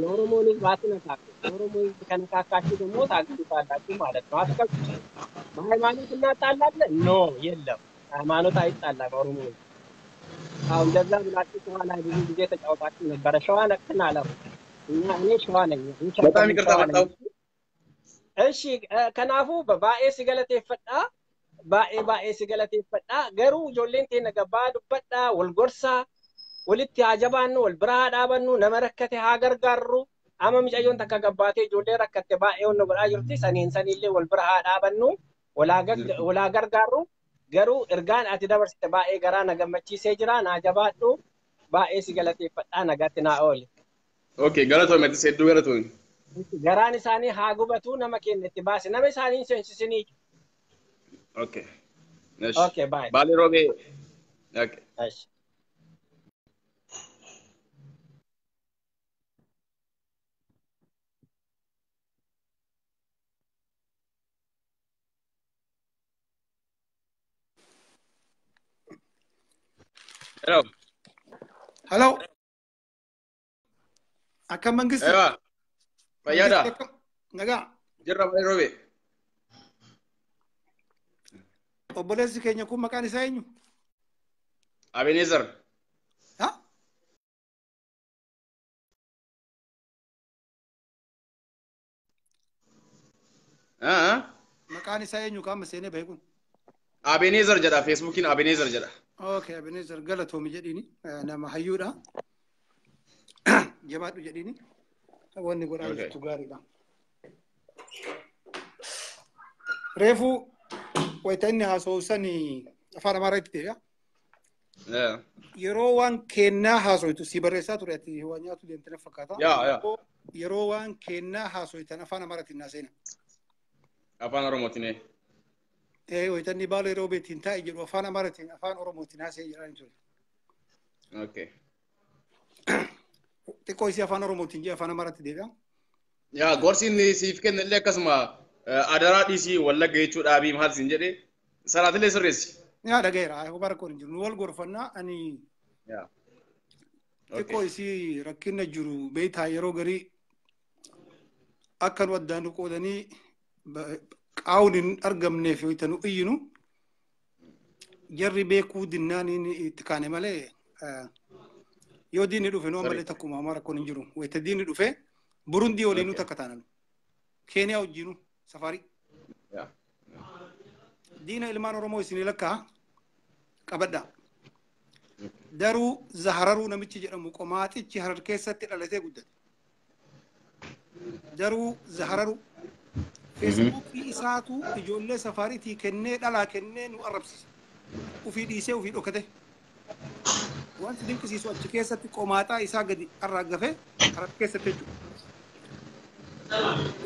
የኦሮሞ ልጅ ባትነካኩ የኦሮሞ ልጅ ከነካካችሁ ደግሞ ታግዱታላችሁ ማለት ነው አትከፉ በሃይማኖት እናጣላለን ኖ የለም ሃይማኖት አይጣላም ኦሮሞ አሁን እንደዛ ብላችሁ በኋላ ብዙ ጊዜ ተጫውታችሁ ነበር ሸዋ ነቅተን አለው እኔ ሸዋ ነኝ በጣም ይቅርታ መጣው እሺ ከናፉ በባኤ ሲገለቴ ፈጣ ባኤ ሲገለቴ ፈጣ ገሩ ጆሌንቴ ነገባ ዱበዳ ወልጎርሳ ወልቲ አጀባኑ ወልብራ ዳበኑ ነመረከተ ሀገር ጋሩ አመም ጫዮን ተከገባቴ ጆሌ ረከተ ባኤው ነው ብራ ይርቲ ሰኔንሰኒሌ ወልብራ ዳበኑ ወላገር ጋሩ ገሩ እርጋን አቲ ደበርሰተ ባኤ ገራ ነገመቺ ሴጅራ ናጀባዱ ባኤ ሲገለቴ ፈጣ ነገትና ኦል ኦኬ ገለቶ መጥሰዱ ገለቶ ገራን ሳኒ ሃጉበቱ ነመከነቲ ባስ ነመ ሳኒ ሴንሲኒ ኦኬ እሺ ኦኬ ባይ ባሌ ሮቤ ኦኬ እሺ Hello. Akka mangist. Ewa. Fayyada. Naga. Jirra balee robe. Obboleessi keenya kun maqaan isaa eenyu? Abenezer. Ha? Maqaan isaa eenyu qaama seenee bahe kun? Abenezer jedha Facebookiin Abenezer jedha. Okay, Abenezer galatoomi jedhini nama hayyuudha. Jabaadhu jedhini. Wanni godhaa jirtu gaariidha. Reefu wayita inni haasa'usan afaan Amaaraatti ta'e. Yeroo waan kennaa haasa'utu si barreessaa ture ati waan nyaatu deemtee fakkaata. Yeroo waan kennaa haasa'utan afaan Amaaraatti naaseena. Afaan Oromootiin. wayita inni baala yeroo beetiin taa'e jedhu afaan Amaaratiin afaan Oromootiin haasa'ee jedhan ture. Okay. xiqqoo isii afaan oromootiin jee afaan amaaraatti deebi'a. Yaa gorsiin siif kennillee akkasuma adaraa dhiisii wallagga jechuudha abii maal siin jedhee salaatilee sirreessi. Yaa dhagayeera bara koon hin jiru nu wal gorfannaa ani xiqqoo isii rakkina jiru beektaa yeroo garii akka nu addaan nu qoodanii qaawun hin argamneef yoo itti nu iyyinu jarri beekuu dinnaan itti kaane malee yoo diinni dhufe noo malee takkuma amara kun hin jiru wayita diinni dhufe Burundi waliinu takka taanan Keeniyaa wajjinu safari diina ilmaan Oromoo isin lakkaa qabadda daruu zahararuu namichi jedhamu qomaatichi Harar keessatti dhalatee guddate daruu zahararuu Facebookii isaatu ijoollee safariitii kennee dhalaa kennee nu arrabsiise ufii dhiisee ufii dhokate wanti dinqisiisu achi keessatti qomaaxaa isaa gadi arraaggafe Harar keessatti jechuudha.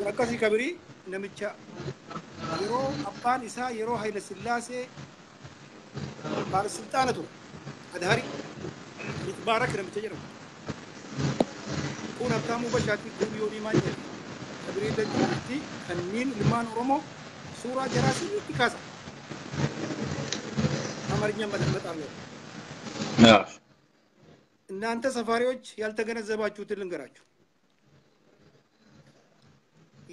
Akkasii kabirii namicha yeroo abbaan isaa yeroo Haile Sillaasee baarsilxaana ture Adhaari Mubaarak namicha jedhamu kun Habtaamuu Bashaatii Guyyoo Diimaa jedhama. Kabirii dandeettii kanneen ilmaan Oromoo suuraa jaraa sirriitti kaasa. አማርኛ መጣለው እናንተ ሰፋሪዎች ያልተገነዘባችሁትን ልንገራችሁ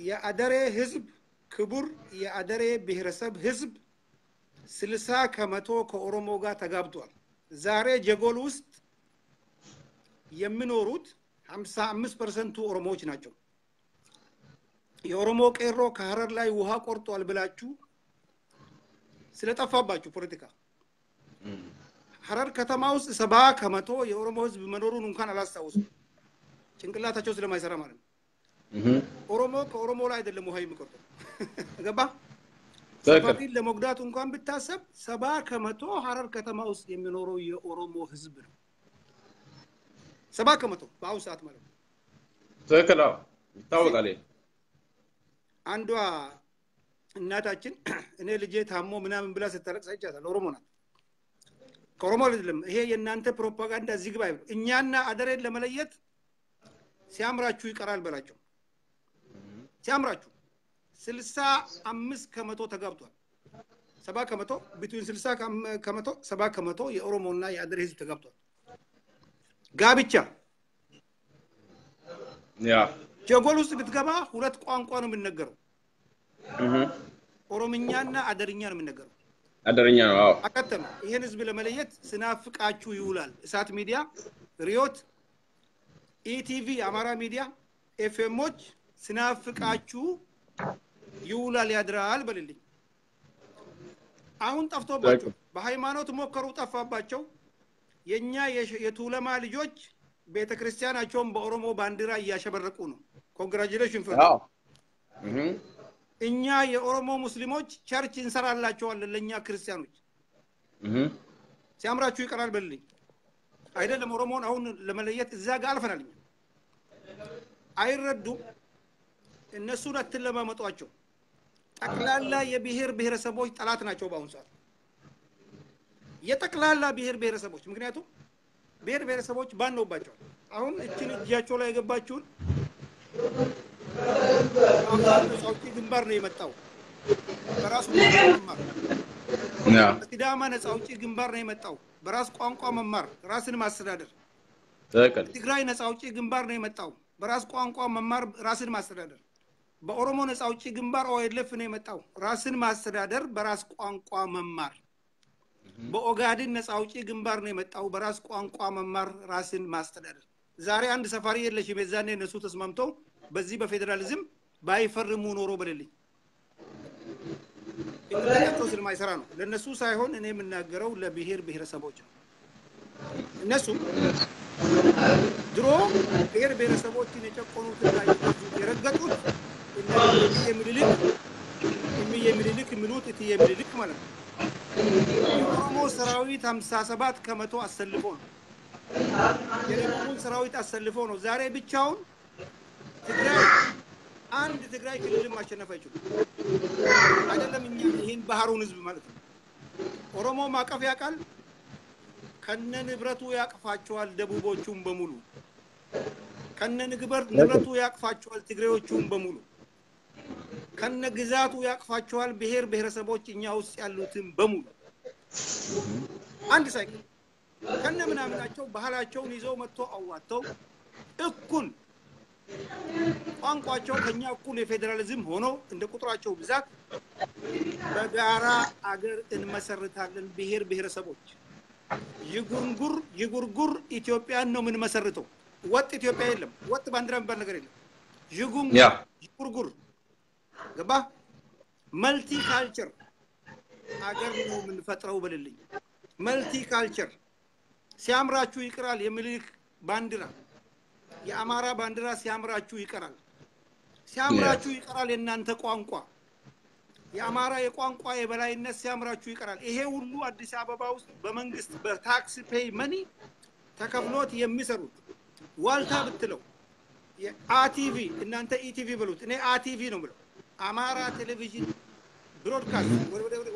የአደሬ ህዝብ ክቡር የአደሬ ብሔረሰብ ህዝብ 60 ከመቶ ከኦሮሞ ጋር ተጋብቷል ዛሬ ጀጎል ውስጥ የሚኖሩት 55% ኦሮሞዎች ናቸው የኦሮሞ ቄሮ ከሐረር ላይ ውሃ ቆርጧል ብላችሁ ስለጠፋባችሁ ፖለቲካ ሐረር ከተማ ውስጥ 70 ከመቶ የኦሮሞ ህዝብ መኖሩን እንኳን አላስታውሱም ጭንቅላታቸው ስለማይሰራ ማለት ነው ኦሮሞ ከኦሮሞ ላይ አይደለም ውሃ የሚቆርጠው ገባ ሰፋሪን ለመጉዳት እንኳን ብታሰብ 70 ከመቶ ሐረር ከተማ ውስጥ የሚኖረው የኦሮሞ ህዝብ ነው 70 ከመቶ በአሁኑ ሰዓት ማለት ነው ትክክል ነው ይታወቃል አንዷ እናታችን እኔ ልጄ ታሞ ምናምን ብላ ስትለቅስ አይቻታል ኦሮሞ ናት ከኦሮሞ አይደለም ይሄ የናንተ ፕሮፓጋንዳ እዚህ ግባ እኛና አደሬን ለመለየት ሲያምራችሁ ይቀራል በላቸው ሲያምራችሁ 65 ከመቶ ተጋብቷል 70 ከመቶ ቢትዊን 60 ከመቶ 70 ከመቶ የኦሮሞና የአደሬ ህዝብ ተጋብቷል ጋብቻ ያ ጀጎል ውስጥ ብትገባ ሁለት ቋንቋ ነው የሚነገረው ኦሮምኛና አደርኛ ነው የሚነገረው አደርኛ ነው አዎ አከተም ይሄን ህዝብ ለመለየት ስናፍቃችሁ ይውላል እሳት ሚዲያ ሪዮት ኢቲቪ አማራ ሚዲያ ኤፍኤሞች ስናፍቃችሁ ይውላል ያድራል በልልኝ አሁን ጠፍቶባችሁ በሃይማኖት ሞከሩ ጠፋባቸው የኛ የቱለማ ልጆች ቤተክርስቲያናቸውን በኦሮሞ ባንዲራ ያሸበረቁ ነው ኮንግራቹሌሽን ፈር እኛ የኦሮሞ ሙስሊሞች ቸርች እንሰራላቸዋለን ለኛ ክርስቲያኖች ሲያምራችሁ ይቀራል በልልኝ አይደለም ኦሮሞን አሁን ለመለየት እዛ ጋር አልፈናል አይረዱ እነሱን አትለማመጧቸው ጠቅላላ የብሔር ብሔረሰቦች ጠላት ናቸው ባሁን ሰዓት የጠቅላላ ብሔር ብሔረሰቦች ምክንያቱም ብሔር ብሔረሰቦች ባንነውባቸው አሁን እቺን እጃቸው ላይ ገባችሁን አውጪ ግንባር ነው የመጣው በራሱ መማር ሲዳማ ነፃ አውጪ ግንባር ነው የመጣው በራስ ቋንቋ መማር ራስን ማስተዳደር ትግራይ ነፃ አውጪ ግንባር ነው የመጣው በራስ ቋንቋ መማር ራስን ማስተዳደር በኦሮሞ ነፃ አውጪ ግንባር ኦኤልኤፍ ነው የመጣው ራስን ማስተዳደር በራስ ቋንቋ መማር በኦጋዴን ነፃ አውጪ ግንባር ነው የመጣው በራስ ቋንቋ መማር ራስን ማስተዳደር ዛሬ አንድ ሰፋሪ የለሽ በዛኔ እነሱ ተስማምተው በዚህ በፌደራሊዝም ባይፈርሙ ኖሮ በለልኝ ኢንተርኔት ስለማይሰራ ነው ለነሱ ሳይሆን እኔ የምናገረው ለብሔር ብሔረሰቦች ነው እነሱ ድሮ ብሔር ብሔረሰቦችን የጨቆኑትና የረገጡት የሚልክ ምሉት የሚልክ ማለት ነው የኦሮሞ ሰራዊት 57 ከመቶ አሰልፎ ነው የኦሮሞ ሰራዊት አሰልፎ ነው ዛሬ ብቻውን ትግራይ አንድ ትግራይ ክልል ማሸነፍ አይችልም አይደለም ይሄን ባህሩን ህዝብ ማለት ነው ኦሮሞ ማቀፍ ያቃል ከነ ንብረቱ ያቅፋቸዋል ደቡቦቹን በሙሉ ከነ ንብረቱ ያቅፋቸዋል ትግሬዎቹን በሙሉ ከነ ግዛቱ ያቅፋቸዋል ብሔር ብሔረሰቦች እኛ ውስጥ ያሉትን በሙሉ አንድ ሳይቀር ከነ ምናምናቸው ባህላቸውን ይዘው መጥቶ አዋተው እኩል ቋንቋቸው ከኛ እኩል የፌደራሊዝም ሆኖ እንደ ቁጥራቸው ብዛት በጋራ አገር እንመሰርታለን ብሔር ብሔረሰቦች ይጉርጉር ኢትዮጵያን ነው ምን መሰርተው ወጥ ኢትዮጵያ የለም ወጥ ባንዲራ የሚባል ነገር የለም ይጉርጉር ገባ መልቲ ካልቸር አገር ነው ምን ፈጥረው በልልኝ መልቲ ካልቸር ሲያምራችሁ ይቀራል የሚልክ ባንዲራ የአማራ ባንዲራ ሲያምራችሁ ይቀራል የናንተ ቋንቋ የአማራ የቋንቋ የበላይነት ሲያምራችሁ ይቀራል ይሄ ሁሉ አዲስ አበባ ውስጥ በመንግስት በታክስ ፔይ መኒ ተከፍሎት የሚሰሩት ዋልታ ብትለው የአቲቪ እናንተ ኢቲቪ ብሉት እኔ አቲቪ ነው ብለው አማራ ቴሌቪዥን ብሮድካስት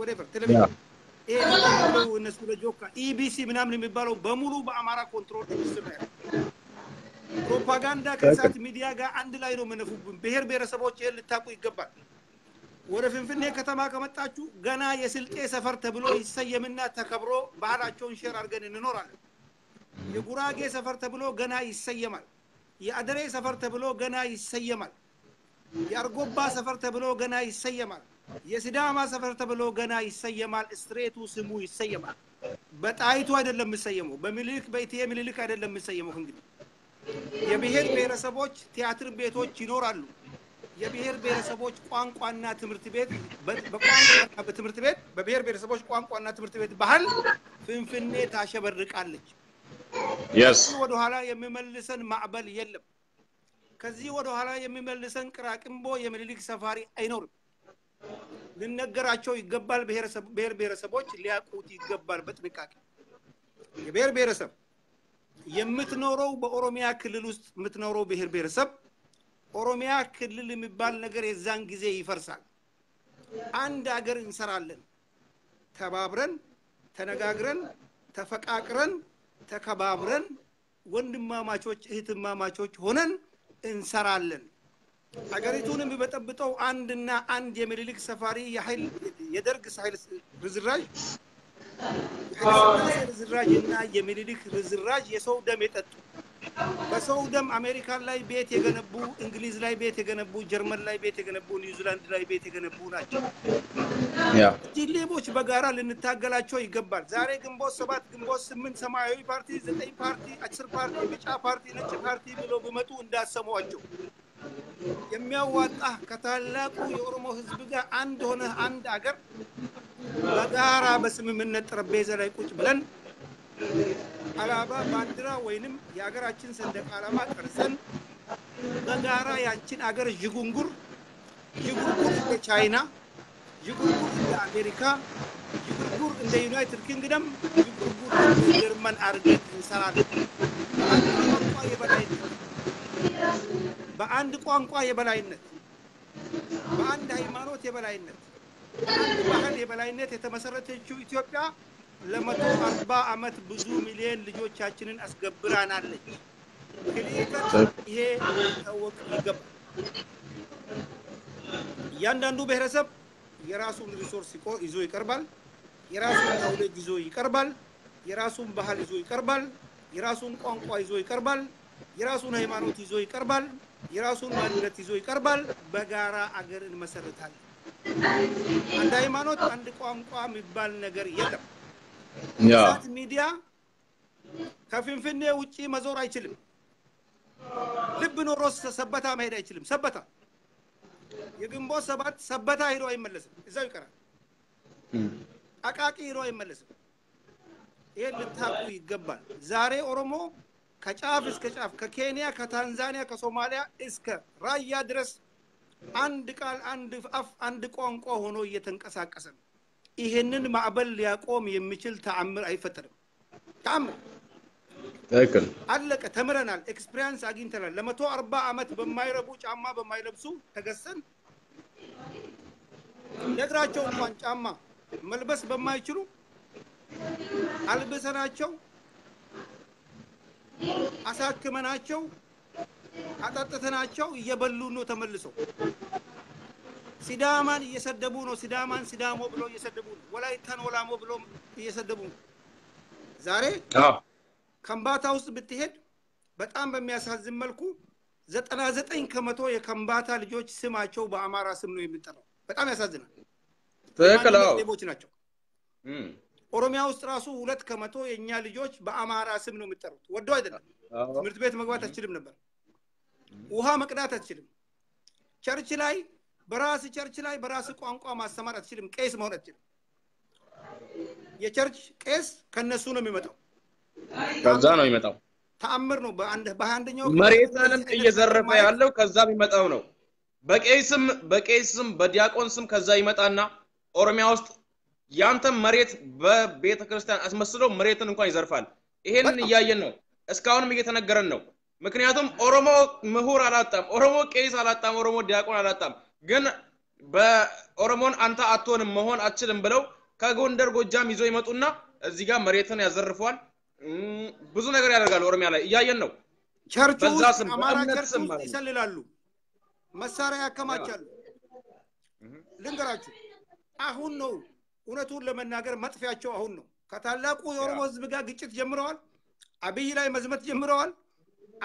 whatever ቴሌቪዥን ይሄ ነው እነሱ ለጆካ ኢቢሲ ምናምን የሚባለው በሙሉ በአማራ ኮንትሮል የሚሰራ ፕሮፓጋንዳ ከሳት ሚዲያ ጋር አንድ ላይ ነው መነፉብን ብሔር ብሔረሰቦች ይሄን ልታቁ ይገባል ወደ ፍንፍኔ ከተማ ከመጣችሁ ገና የስልጤ ሰፈር ተብሎ ይሰየምና ተከብሮ ባህላቸውን ሼር አድርገን እንኖራለን የጉራጌ ሰፈር ተብሎ ገና ይሰየማል የአደሬ ሰፈር ተብሎ ገና ይሰየማል የአርጎባ ሰፈር ተብሎ ገና ይሰየማል የሲዳማ ሰፈር ተብሎ ገና ይሰየማል ስትሬቱ ስሙ ይሰየማል በጣይቱ አይደለም የሚሰየመው በሚልክ በኢቲኤ ሚልክ አይደለም የሚሰየመው እንግዲህ የብሔር ብሔረሰቦች ቲያትር ቤቶች ይኖራሉ የብሔር ብሔረሰቦች ቋንቋና ትምህርት ቤት በቋንቋና በትምህርት ቤት በብሔር ብሔረሰቦች ቋንቋና ትምህርት ቤት ባህል ፍንፍኔ ታሸበርቃለች ወደ ኋላ የሚመልሰን ማዕበል የለም ከዚህ ወደ ኋላ የሚመልሰን ቅራቅምቦ የሚልክ ሰፋሪ አይኖርም ልነገራቸው ይገባል ብሔር ብሔረሰቦች ሊያቁት ይገባል በጥንቃቄ የብሔር ብሔረሰብ የምትኖረው በኦሮሚያ ክልል ውስጥ የምትኖረው ብሔር ብሔረሰብ ኦሮሚያ ክልል የሚባል ነገር የዛን ጊዜ ይፈርሳል አንድ ሀገር እንሰራለን ተባብረን ተነጋግረን ተፈቃቅረን ተከባብረን ወንድማማቾች እህትማማቾች ሆነን እንሰራለን ሀገሪቱን የሚበጠብጠው አንድና አንድ የሚልክ ሰፋሪ የኃይል የደርግ ኃይል ርዝራዥ ርዝራዥና የሚልክ ርዝራዥ የሰው ደም የጠጡ በሰው ደም አሜሪካን ላይ ቤት የገነቡ እንግሊዝ ላይ ቤት የገነቡ ጀርመን ላይ ቤት የገነቡ ኒውዚላንድ ላይ ቤት የገነቡ ናቸው ዲሌቦች በጋራ ልንታገላቸው ይገባል ዛሬ ግንቦት 7 ግንቦት 8 ሰማያዊ ፓርቲ 9 ፓርቲ 10 ፓርቲ ቢጫ ፓርቲ ነጭ ፓርቲ ብለው በመጡ እንዳሰሙዋቸው የሚያዋጣ ከታላቁ የኦሮሞ ህዝብ ጋር አንድ ሆነ አንድ አገር በጋራ በስምምነት ጠረጴዛ ላይ ቁጭ ብለን አላባ ባንዲራ ወይንም የሀገራችን ሰንደቅ ዓላማ ቀርጸን በጋራ ያችን አገር ይጉንጉር እንደ ቻይና ይጉንጉር እንደ አሜሪካ ይጉንጉር እንደ ዩናይትድ ኪንግደም ይጉንጉር እንደ ጀርመን አድርገን እንሰራለን በአንድ ቋንቋ የበላይነት በአንድ ሃይማኖት የበላይነት በአንድ ባህል የበላይነት የተመሰረተችው ኢትዮጵያ ለ140 አመት ብዙ ሚሊዮን ልጆቻችንን አስገብራናለች ይሄ ታወቅ ይገባል ያንዳንዱ ብሔረሰብ የራሱን ሪሶርስ ይዞ ይቀርባል የራሱን ታውለጅ ይዞ ይቀርባል የራሱን ባህል ይዞ ይቀርባል የራሱን ቋንቋ ይዞ ይቀርባል የራሱን ሃይማኖት ይዞ ይቀርባል የራሱን ማንነት ይዞ ይቀርባል በጋራ አገር እንመሰርታለን አንድ ሃይማኖት አንድ ቋንቋ የሚባል ነገር የለም ሳት ሚዲያ ከፍንፍኔ ውጪ መዞር አይችልም ልብ ኖሮስ ሰበታ መሄድ አይችልም ሰበታ የግንቦት 7 ሰበታ ሄዶ አይመለስም እዛው ይቀራል አቃቂ ሄዶ አይመለስም ይሄን ልታቁ ይገባል ዛሬ ኦሮሞ ከጫፍ እስከ ጫፍ ከኬንያ ከታንዛኒያ ከሶማሊያ እስከ ራያ ድረስ አንድ ቃል አንድ አፍ አንድ ቋንቋ ሆኖ እየተንቀሳቀሰ ነው ይሄንን ማዕበል ሊያቆም የሚችል ተአምር አይፈጠርም ተአምር ትክክል አለቀ ተምረናል ኤክስፒሪየንስ አግኝተናል ለ140 አመት በማይረቡ ጫማ በማይለብሱ ተገሰን ለግራቸው እንኳን ጫማ መልበስ በማይችሉ አልበሰናቸው አሳክመናቸው አጣጥተናቸው እየበሉ ነው ተመልሰው ሲዳማን እየሰደቡ ነው ሲዳማን ሲዳሞ ብሎ እየሰደቡ ነው ወላይታን ወላሞ ብሎ እየሰደቡ ነው ዛሬ ከምባታ ውስጥ ብትሄድ በጣም በሚያሳዝን መልኩ 99% የከምባታ ልጆች ስማቸው በአማራ ስም ነው የሚጠራው በጣም ያሳዝናል ተከላው ሌቦች ናቸው ኦሮሚያ ውስጥ ራሱ 2% የኛ ልጆች በአማራ ስም ነው የሚጠሩት ወዶ አይደለም ትምህርት ቤት መግባት አትችልም ነበር ውሃ መቅዳት አትችልም ቸርች ላይ በራስ ቋንቋ ማስተማር አትችልም ቄስ መሆን አትችልም የቸርች ቄስ ከነሱ ነው የሚመጣው ከዛ ነው የሚመጣው ተአምር ነው በአንደኛው መሬታንም እየዘረፈ ያለው ከዛ የሚመጣው ነው በቄስም በዲያቆን ስም ከዛ ይመጣና ኦሮሚያ ውስጥ ያንተም መሬት በቤተክርስቲያን አስመስሎ መሬትን እንኳን ይዘርፋል ይሄንን እያየን ነው እስካሁንም እየተነገረን ነው ምክንያቱም ኦሮሞ ምሁር አላጣም ኦሮሞ ቄስ አላጣም ኦሮሞ ዲያቆን አላጣም ግን በኦሮሞን አንተ አትሆንም መሆን አትችልም ብለው ከጎንደር ጎጃም ይዞ ይመጡና እዚህ ጋር መሬትን ያዘርፋል ብዙ ነገር ያደርጋሉ ኦሮሚያ ላይ እያየን ነው ቸርቹ አማራ ቸርቹ ይሰልላሉ መሳሪያ ያከማቻሉ ልንገራችሁ አሁን ነው እውነቱን ለመናገር መጥፊያቸው አሁን ነው ከታላቁ የኦሮሞ ህዝብ ጋር ግጭት ጀምረዋል አብይ ላይ መዝመት ጀምረዋል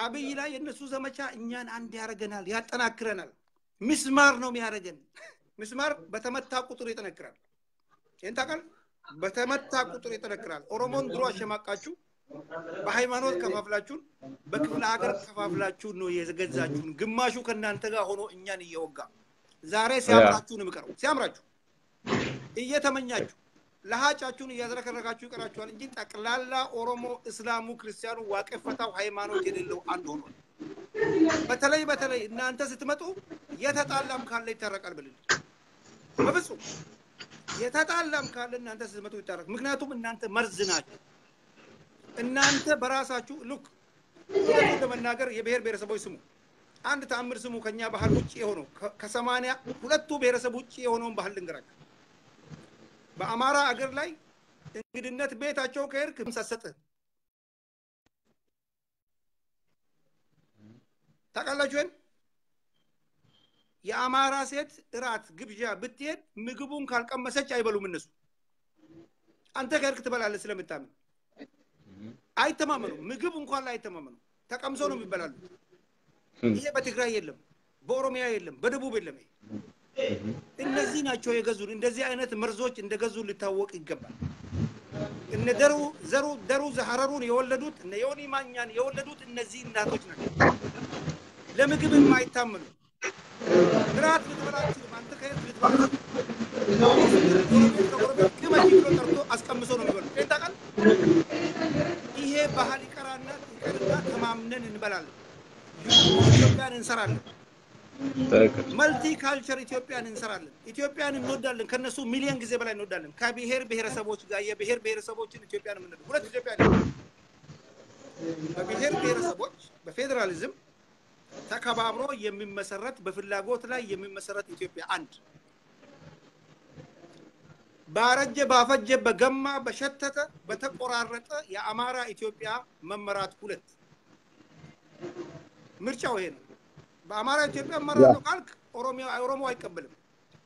አብይ ላይ የነሱ ዘመቻ እኛን አንድ ያረገናል ያጠናክረናል ምስማር ነው የሚያረገን ምስማር በተመታ ቁጥር ይጠነክራል እንታቀል በተመታ ቁጥር ይጠነክራል ኦሮሞን ድሮ አሸማቃችሁ በሃይማኖት ከፋፍላችሁ በክፍለ ሀገር ከፋፍላችሁ ነው የዘገዛችሁን ግማሹ ከናንተ ጋር ሆኖ እኛን እየወጋ ዛሬ ሲያምራችሁ ነው የሚቀረው ሲያምራችሁ እየተመኛችሁ ለሃጫችሁን እያዘረከረካችሁ ይቀራችኋል እንጂ ጠቅላላ ኦሮሞ እስላሙ ክርስቲያኑ ዋቀፈታው ሃይማኖት የሌለው አንድ ሆኖ በተለይ እናንተ ስትመጡ የተጣላም ካለ ይታረቃል ብለን በፍጹም የተጣላም ካለ እናንተ ስትመጡ ይታረቅ ምክንያቱም እናንተ መርዝ ናችሁ እናንተ በራሳችሁ ሉክ ለመናገር የብሔር ብሔረሰቦች ስሙ አንድ ተአምር ስሙ ከኛ ባህል ውጪ የሆነው ከ80 ሁለቱ ብሔረሰብ ውጪ የሆነውን ባህል ልንገራችሁ በአማራ አገር ላይ እንግድነት ቤታቸው ከሄድክ ምሰሰጠ ታቃላችሁን የአማራ ሴት እራት ግብዣ ብትሄድ ምግቡን ካልቀመሰች አይበሉም እነሱ አንተ ከሄድክ ትበላለህ ስለምታምን አይተማመኑ ምግብ እንኳን ላይ አይተማመኑ ተቀምሶ ነው የሚበላሉ ይሄ በትግራይ የለም በኦሮሚያ የለም በደቡብ የለም እነዚህ ናቸው የገዙን እንደዚህ አይነት መርዞች እንደገዙ ሊታወቅ ይገባል እነ ደሩ ዘሐረሩን የወለዱት እነ ዮኒ ማኛን የወለዱት እነዚህ እናቶች ናቸው ለምግብ የማይታመኑ ግራት ልትበላችሁ አንተ ከየት ልትበላችሁ ከመጂ ብሎ ጠርቶ አስቀምሶ ነው የሚበሉ እንታቃል ይሄ ባህል ይቀራና ተማምነን እንበላለን ኢትዮጵያን እንሰራለን መልቲ ካልቸር ኢትዮጵያን እንሰራለን ኢትዮጵያን እንወዳለን ከነሱ ሚሊዮን ጊዜ በላይ እንወዳለን ከብሔር ብሔረሰቦች ጋር የብሔር ብሔረሰቦችን ኢትዮጵያን እንወዳለን ሁለት ኢትዮጵያ ነው በብሔር ብሔረሰቦች በፌደራሊዝም ተከባብሮ የሚመሰረት በፍላጎት ላይ የሚመሰረት ኢትዮጵያ አንድ ባረጀ ባፈጀ በገማ በሸተተ በተቆራረጠ የአማራ ኢትዮጵያ መመራት ሁለት ምርጫው ይሄ ነው በአማራ ኢትዮጵያ መመራት ካልክ ኦሮሞ አይቀበልም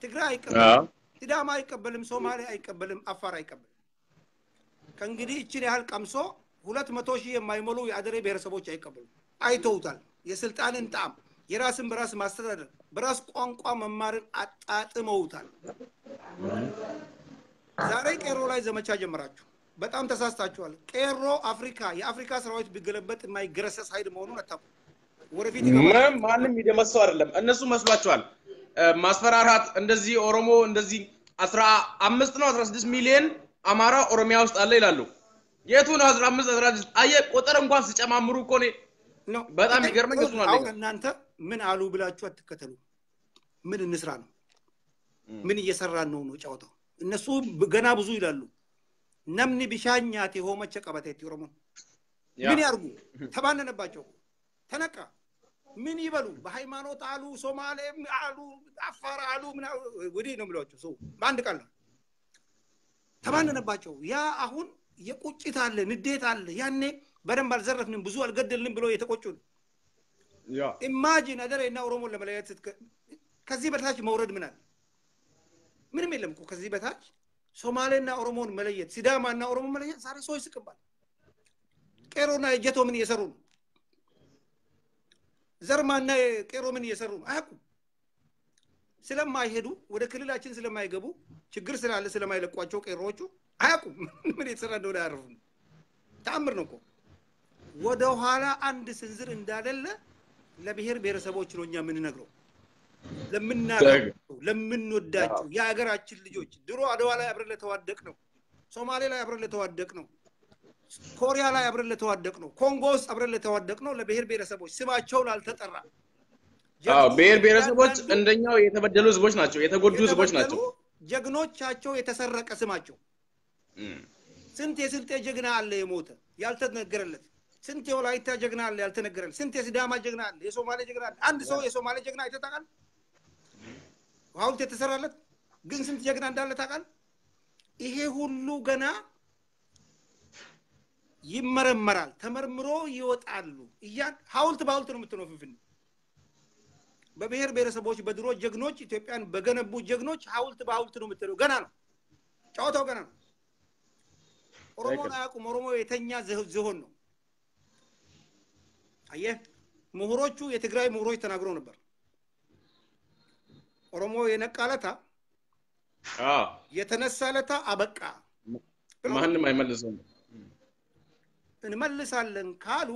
ትግራይ አይቀበልም ሲዳማ አይቀበልም ሶማሌ አይቀበልም አፋር አይቀበልም ከእንግዲህ እቺን ያህል ቀምሶ 200,000 የማይሞሉ የአደሬ ብሔረሰቦች አይቀበሉም አይተውታል የስልጣንን ጣም የራስን በራስ ማስተዳደር በራስ ቋንቋ መማርን አጣጥመውታል ዛሬ ቄሮ ላይ ዘመቻ ጀመራችሁ በጣም ተሳስታችኋል ቄሮ አፍሪካ የአፍሪካ ሰራዊት ቢገለበጥ የማይገረሰስ ኃይል መሆኑን አታውቁ ወረፊት ይገባል ማንም ይደመሰው አይደለም እነሱ መስሏቸዋል ማስፈራራት እንደዚህ ኦሮሞ እንደዚህ 15 ነው 16 ሚሊዮን አማራ ኦሮሚያ ውስጥ አለ ይላሉ የቱ ነው 15 16 አየ ቁጥር እንኳን ሲጨማምሩ እኮ ነው በጣም ይገርመኝ እሱ ነው አሁን እናንተ ምን አሉ ብላችሁ አትከተሉ ምን እንስራ ነው ምን እየሰራን ነው ጫውታው እነሱ ገና ብዙ ይላሉ ነምኒ ቢሻኛት የሆመቸ ቀበቴት ኦሮሞ ምን ያርጉ ተባነነባቸው ተነቃ ምን ይበሉ በሃይማኖት አሉ ሶማሌም አሉ አፋር አሉ ምን ወዲህ ነው ብሏቸው ሰው ባንድ ቃል ተባነነባቸው ያ አሁን የቁጭት አለ ንዴት አለ ያኔ በደንብ አልዘረፍንም ብዙ አልገደልንም ብሎ የተቆጩን ያ ኢማጂን አደረና ኦሮሞ ለመለየት ከዚህ በታች መውረድ ምናል ምንም የለም እኮ ከዚህ በታች ሶማሌና ኦሮሞን መለየት ሲዳማና ኦሮሞ መለየት ዛሬ ሰው ይስቅባል ቄሮና የጀቶ ምን እየሰሩ ነው ዘርማና ቄሮ ምን እየሰሩ ነው አያውቁም ስለማይሄዱ ወደ ክልላችን ስለማይገቡ ችግር ስላለ ስለማይለቋቸው ቄሮዎቹ አያውቁም ምን የተሰራ እንደሆነ አያርፉም ታምር ነው እኮ ወደ ኋላ አንድ ስንዝር እንዳለለ ለብሔር ብሔረሰቦች ነው እኛ ምን ነግረው ለምንወዳቸው የሀገራችን ልጆች ድሮ አድዋ ላይ አብረን ለተዋደቅ ነው ሶማሌ ላይ አብረን ለተዋደቅ ነው ኮሪያ ላይ አብረን ለተዋደቅ ነው ኮንጎስ አብረን ለተዋደቅ ነው ለብሔር ብሔረሰቦች ስማቸው ላልተጠራ ብሔር ብሔረሰቦች እንደኛው የተበደሉ ህዝቦች ናቸው የተጎዱ ህዝቦች ናቸው ጀግኖቻቸው የተሰረቀ ስማቸው ስንት የስልጤ ጀግና አለ የሞተ ያልተነገረለት ስንት የወላይታ ጀግና አለ ያልተነገረለት ስንት የሲዳማ ጀግና አለ የሶማሌ ጀግና አለ አንድ ሰው የሶማሌ ጀግና አይተታቃል ሐውልት የተሰራለት ግን ስንት ጀግና እንዳለ ታቃል ይሄ ሁሉ ገና ይመረመራል ተመርምሮ ይወጣሉ ሐውልት በሐውልት ነው የምትነፍፍን በብሔር ብሔረሰቦች በድሮ ጀግኖች ኢትዮጵያን በገነቡ ጀግኖች ሐውልት በሐውልት ነው የምትለው ገና ነው ጫውታው ገና ነው ኦሮሞና ያቁም ኦሮሞ የተኛ ዝሆን ነው አየህ ምሁሮቹ የትግራይ ምሁሮች ተናግረው ነበር ኦሮሞ የነቃለታ የተነሳለታ አበቃ ማንንም አይመልሰውም እንመልሳለን ካሉ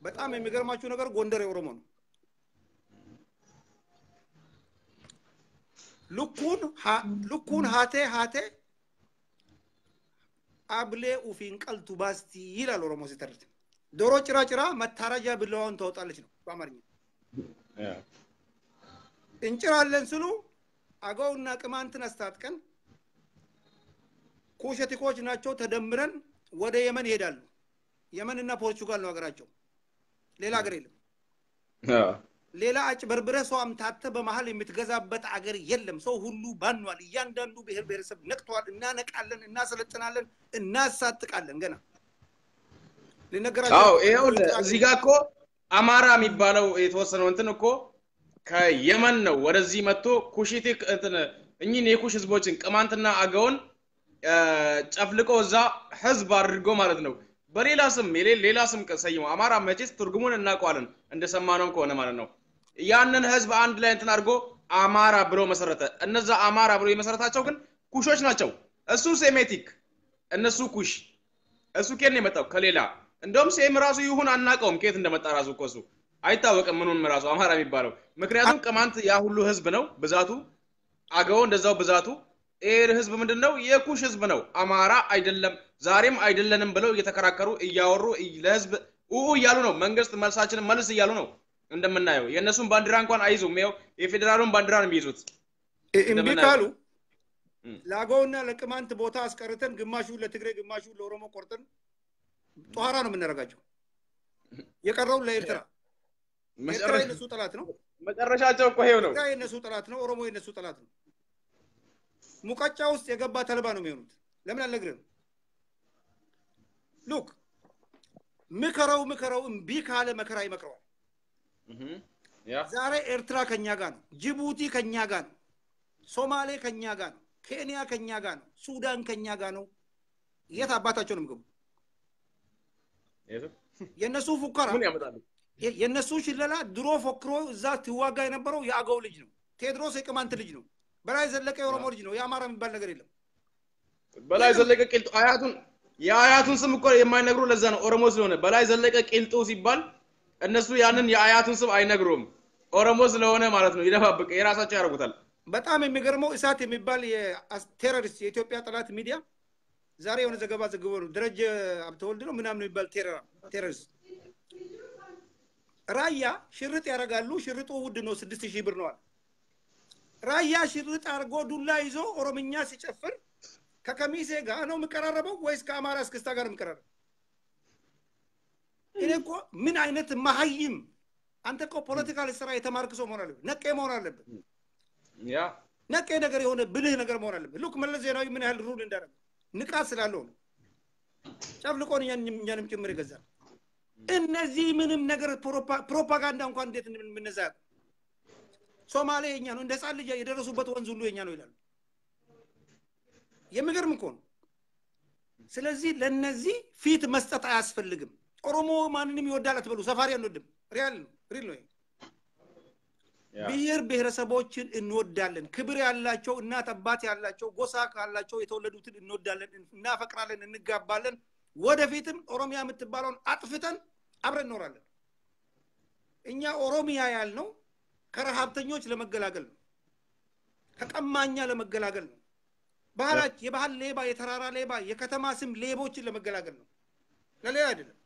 በጣም የሚገርማችሁ ነገር ጎንደር የኦሮሞ ነው ሉኩን ሃቴ አብሌ ኡፊን ቀልቱ ባስቲ ይላል ኦሮሞ ሲተርት ዶሮ ጭራጭራ መታረጃ ብለዋን ተወጣለች ነው በአማርኛ እንጭራለን ስሉ አገውና ቅማንትን አስታጥቀን ኩሸቲኮች ናቸው ተደምረን ወደ የመን ይሄዳሉ የመንና ፖርቹጋል ነው ሀገራቸው ሌላ ሀገር የለም ሌላ አጭበርብረ ሰው አምታተ በመሃል የምትገዛበት አገር የለም ሰው ሁሉ ባንዋል እያንዳንዱ ብሔር ብሔረሰብ ነቅቷል እናነቃለን እናሰለጥናለን እናሳጥቃለን ገና ለነገራቸው ይሄው እዚህ ጋር እኮ አማራ የሚባለው የተወሰነው እንትን እኮ ከየመን ነው ወደዚህ መጥቶ ኩሽቲክ እንትን እኚህን የኩሽ ህዝቦችን ቅማንትና አገውን ጨፍልቆ እዛ ህዝብ አድርጎ ማለት ነው በሌላ ስም ሌላ ስም ቀሰየው አማራ መቼስ ትርጉሙን እናውቀዋለን እንደሰማነው ከሆነ ማለት ነው ያንን ህዝብ አንድ ላይ እንትን አድርጎ አማራ ብሎ መሰረተ እነዛ አማራ ብሎ የመሰረታቸው ግን ኩሾች ናቸው እሱ ሴሜቲክ እነሱ ኩሽ እሱ ከኔ መጣው ከሌላ እንደውም ሴም ራሱ ይሁን አናቀውም ከየት እንደመጣ ራሱ ኮሱ አይታወቅም ምኑን ራሱ አማራ የሚባለው ምክንያቱም ቅማንት ያ ሁሉ ህዝብ ነው ብዛቱ አገው እንደዛው ብዛቱ ኤር ህዝብ ምንድነው የኩሽ ህዝብ ነው አማራ አይደለም ዛሬም አይደለንም ብለው እየተከራከሩ እያወሩ ለህዝብ እያሉ ነው መንግስት መልሳችንን መልስ እያሉ ነው እንደምናየው የነሱን ባንዲራ እንኳን አይዙም ይሄው የፌደራሉን ባንዲራ ነው የሚይዙት እምቢካሉ ላጎውና ለቅማንት ቦታ አስቀርተን ግማሹ ለትግሬ ግማሹ ለኦሮሞ ቆርጠን ጧራ ነው የምንረጋቸው የቀረው ለኤርትራ መጨረሻ የነሱ ጠላት ነው መጨረሻቸው እኮ ይሄው ነው የነሱ ጠላት ነው ኦሮሞ የነሱ ጠላት ነው ሙቀጫ ውስጥ የገባ ተልባ ነው የሚሆኑት ለምን አልነግርም ሉክ ምከረው እምቢ ካለ መከራ ይመክረዋል ዛሬ ኤርትራ ከኛ ጋር ነው ጅቡቲ ከኛ ጋር ነው ሶማሌ ከኛ ጋር ነው ኬንያ ከኛ ጋር ነው ሱዳን ከኛ ጋር ነው የት አባታቸው ነው ምግቡ የነሱ ፉከራ ምን ያመጣሉ የነሱ ሽለላ ድሮ ፎክሮ እዛ ትዋጋ የነበረው የአገው ልጅ ነው ቴድሮስ የቅማንት ልጅ ነው በላይ ዘለቀ የኦሮሞ ልጅ ነው የአማራ የሚባል ነገር የለም በላይ ዘለቀ ቂልጡ የአያቱን ስም እኮ የማይነግሩ ለዛ ነው ኦሮሞ ስለሆነ በላይ ዘለቀ ቂልጡ ሲባል እነሱ ያንን የአያቱን ስም አይነግሩም ኦሮሞ ስለሆነ ማለት ነው ይደፋብቀ የራሳቸው ያረጉታል በጣም የሚገርመው እሳት የሚባል የቴሮሪስት የኢትዮጵያ ጠላት ሚዲያ ዛሬ የሆነ ዘገባ ዘግበው ደረጀ አብተወልድ ነው ምናምን የሚባል ቴሮሪስት ራያ ሽርጥ ያረጋሉ ሽርጡ ውድ ነው 6000 ብር ነው ራያ ሽርጥ አርጎ ዱላ ይዞ ኦሮምኛ ሲጨፍር ከከሚሴ ጋር ነው መቀራረበው ወይስ ከአማራ እስክስታ ጋር መቀራረብ እኔኮ ምን አይነት ማህይም አንተ እኮ ፖለቲካል ስራ የተማርክ ሰው መሆን አለበት ነቄ መሆን አለበት ያ ነቄ ነገር የሆነ ብልህ ነገር መሆን አለበት ሉክ መለስ ዜናዊ ምን ያህል ሩል እንዳደረገ ንቃት ስላለው ጨፍልቆን እኛንም ጭምር ይገዛል እነዚህ ምንም ነገር ፕሮፓጋንዳ እንኳን እንዴት ምንነዛ ሶማሌ የኛ ነው እንደ ጻል ልጅ የደረሱበት ወንዝ ሁሉ የኛ ነው ይላሉ የሚገርም እኮ ነው ስለዚህ ለነዚህ ፊት መስጠት አያስፈልግም ኦሮሞ ማንንም ይወዳል አትበሉ ሰፋሪ አንወድም ሪል ነው ብሔር ብሔረሰቦችን እንወዳለን ክብር ያላቸው እናት አባት ያላቸው ጎሳ ካላቸው የተወለዱትን እንወዳለን እናፈቅራለን እንጋባለን ወደፊትም ኦሮሚያ የምትባለውን አጥፍተን አብረን እንኖራለን እኛ ኦሮሚያ ያልነው ከረሃብተኞች ለመገላገል ነው ከቀማኛ ለመገላገል ነው ባህላች የባህል ሌባ የተራራ ሌባ የከተማ ስም ሌቦችን ለመገላገል ነው ለሌላ አይደለም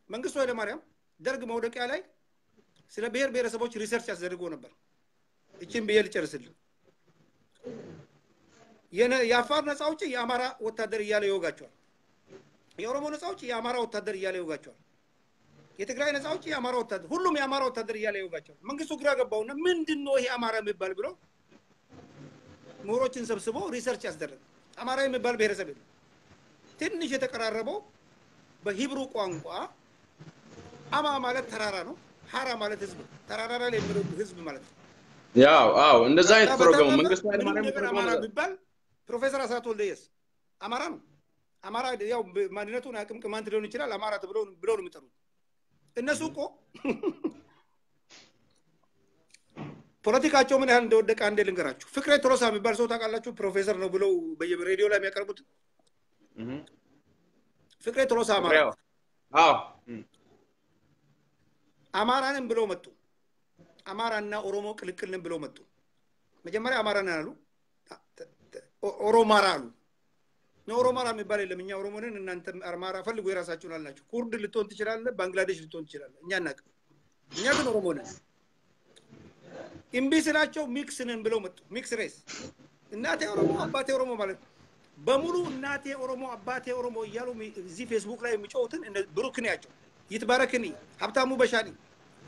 መንግስቱ ኃይለ ማርያም ደርግ መውደቂያ ላይ ስለ ብሔር ብሔረሰቦች ሪሰርች ያስደርጎ ነበር እቺን ብየል ጨርስልኝ የአፋር ነፃ አውጪ የአማራ ወታደር እያለ ይወጋቸዋል የኦሮሞ ነፃ አውጪ የአማራ ወታደር እያለ ይወጋቸዋል የትግራይ ነፃ አውጪ የአማራ ወታደር ሁሉም የአማራ ወታደር እያለ ይወጋቸዋል መንግስቱ ግራ ገባውና ምንድነው ይሄ አማራ የሚባል ብሎ ምሁሮችን ሰብስቦ ሪሰርች ያስደረገ አማራ የሚባል ብሔረሰብ ነው ትንሽ የተቀራረበው በሂብሩ ቋንቋ አማ ማለት ተራራ ነው ሐራ ማለት ህዝብ ተራራ ላይ የሚኖር ህዝብ ማለት ነው ያው እንደዛ አይነት ፕሮግራም መንግስቱ ኃይለ ማርያም ፕሮግራም ቢባል ፕሮፌሰር አስራት ወልደየስ አማራ ነው አማራ ያው ማንነቱን አቅም ቅማንት ሊሆን ይችላል አማራ ብለው ነው የሚጠሩት እነሱ እኮ ፖለቲካቸው ምን ያህል እንደወደቀ አንዴ ልንገራችሁ ፍቅሬ ቶሎሳ የሚባል ሰው ታውቃላችሁ ፕሮፌሰር ነው ብለው በየሬዲዮ ላይ የሚያቀርቡት ፍቅሬ ቶሎሳ አማራ አማራንም ብለው መጡ አማራና ኦሮሞ ቅልቅልን ብለው መጡ መጀመሪያ አማራና አሉ ኦሮማራ አሉ ኦሮማራ የሚባል የለም እኛ ኦሮሞንን እናንተ አማራ ፈልጉ የራሳችሁን አላችሁ ኩርድ ልትሆን ትችላለህ ባንግላዴሽ ልትሆን ትችላለህ እኛ እናቀ እኛ ግን ኦሮሞ ነን ኢምቢስላቸው ሚክስ ነን ብለው መጡ ሚክስ ሬስ እናቴ ኦሮሞ አባቴ ኦሮሞ ማለት በሙሉ እናቴ ኦሮሞ አባቴ ኦሮሞ እያሉ እዚህ ፌስቡክ ላይ የሚጮውትን ብሩክኒያቸው ይትባረክኒ ሀብታሙ በሻኒ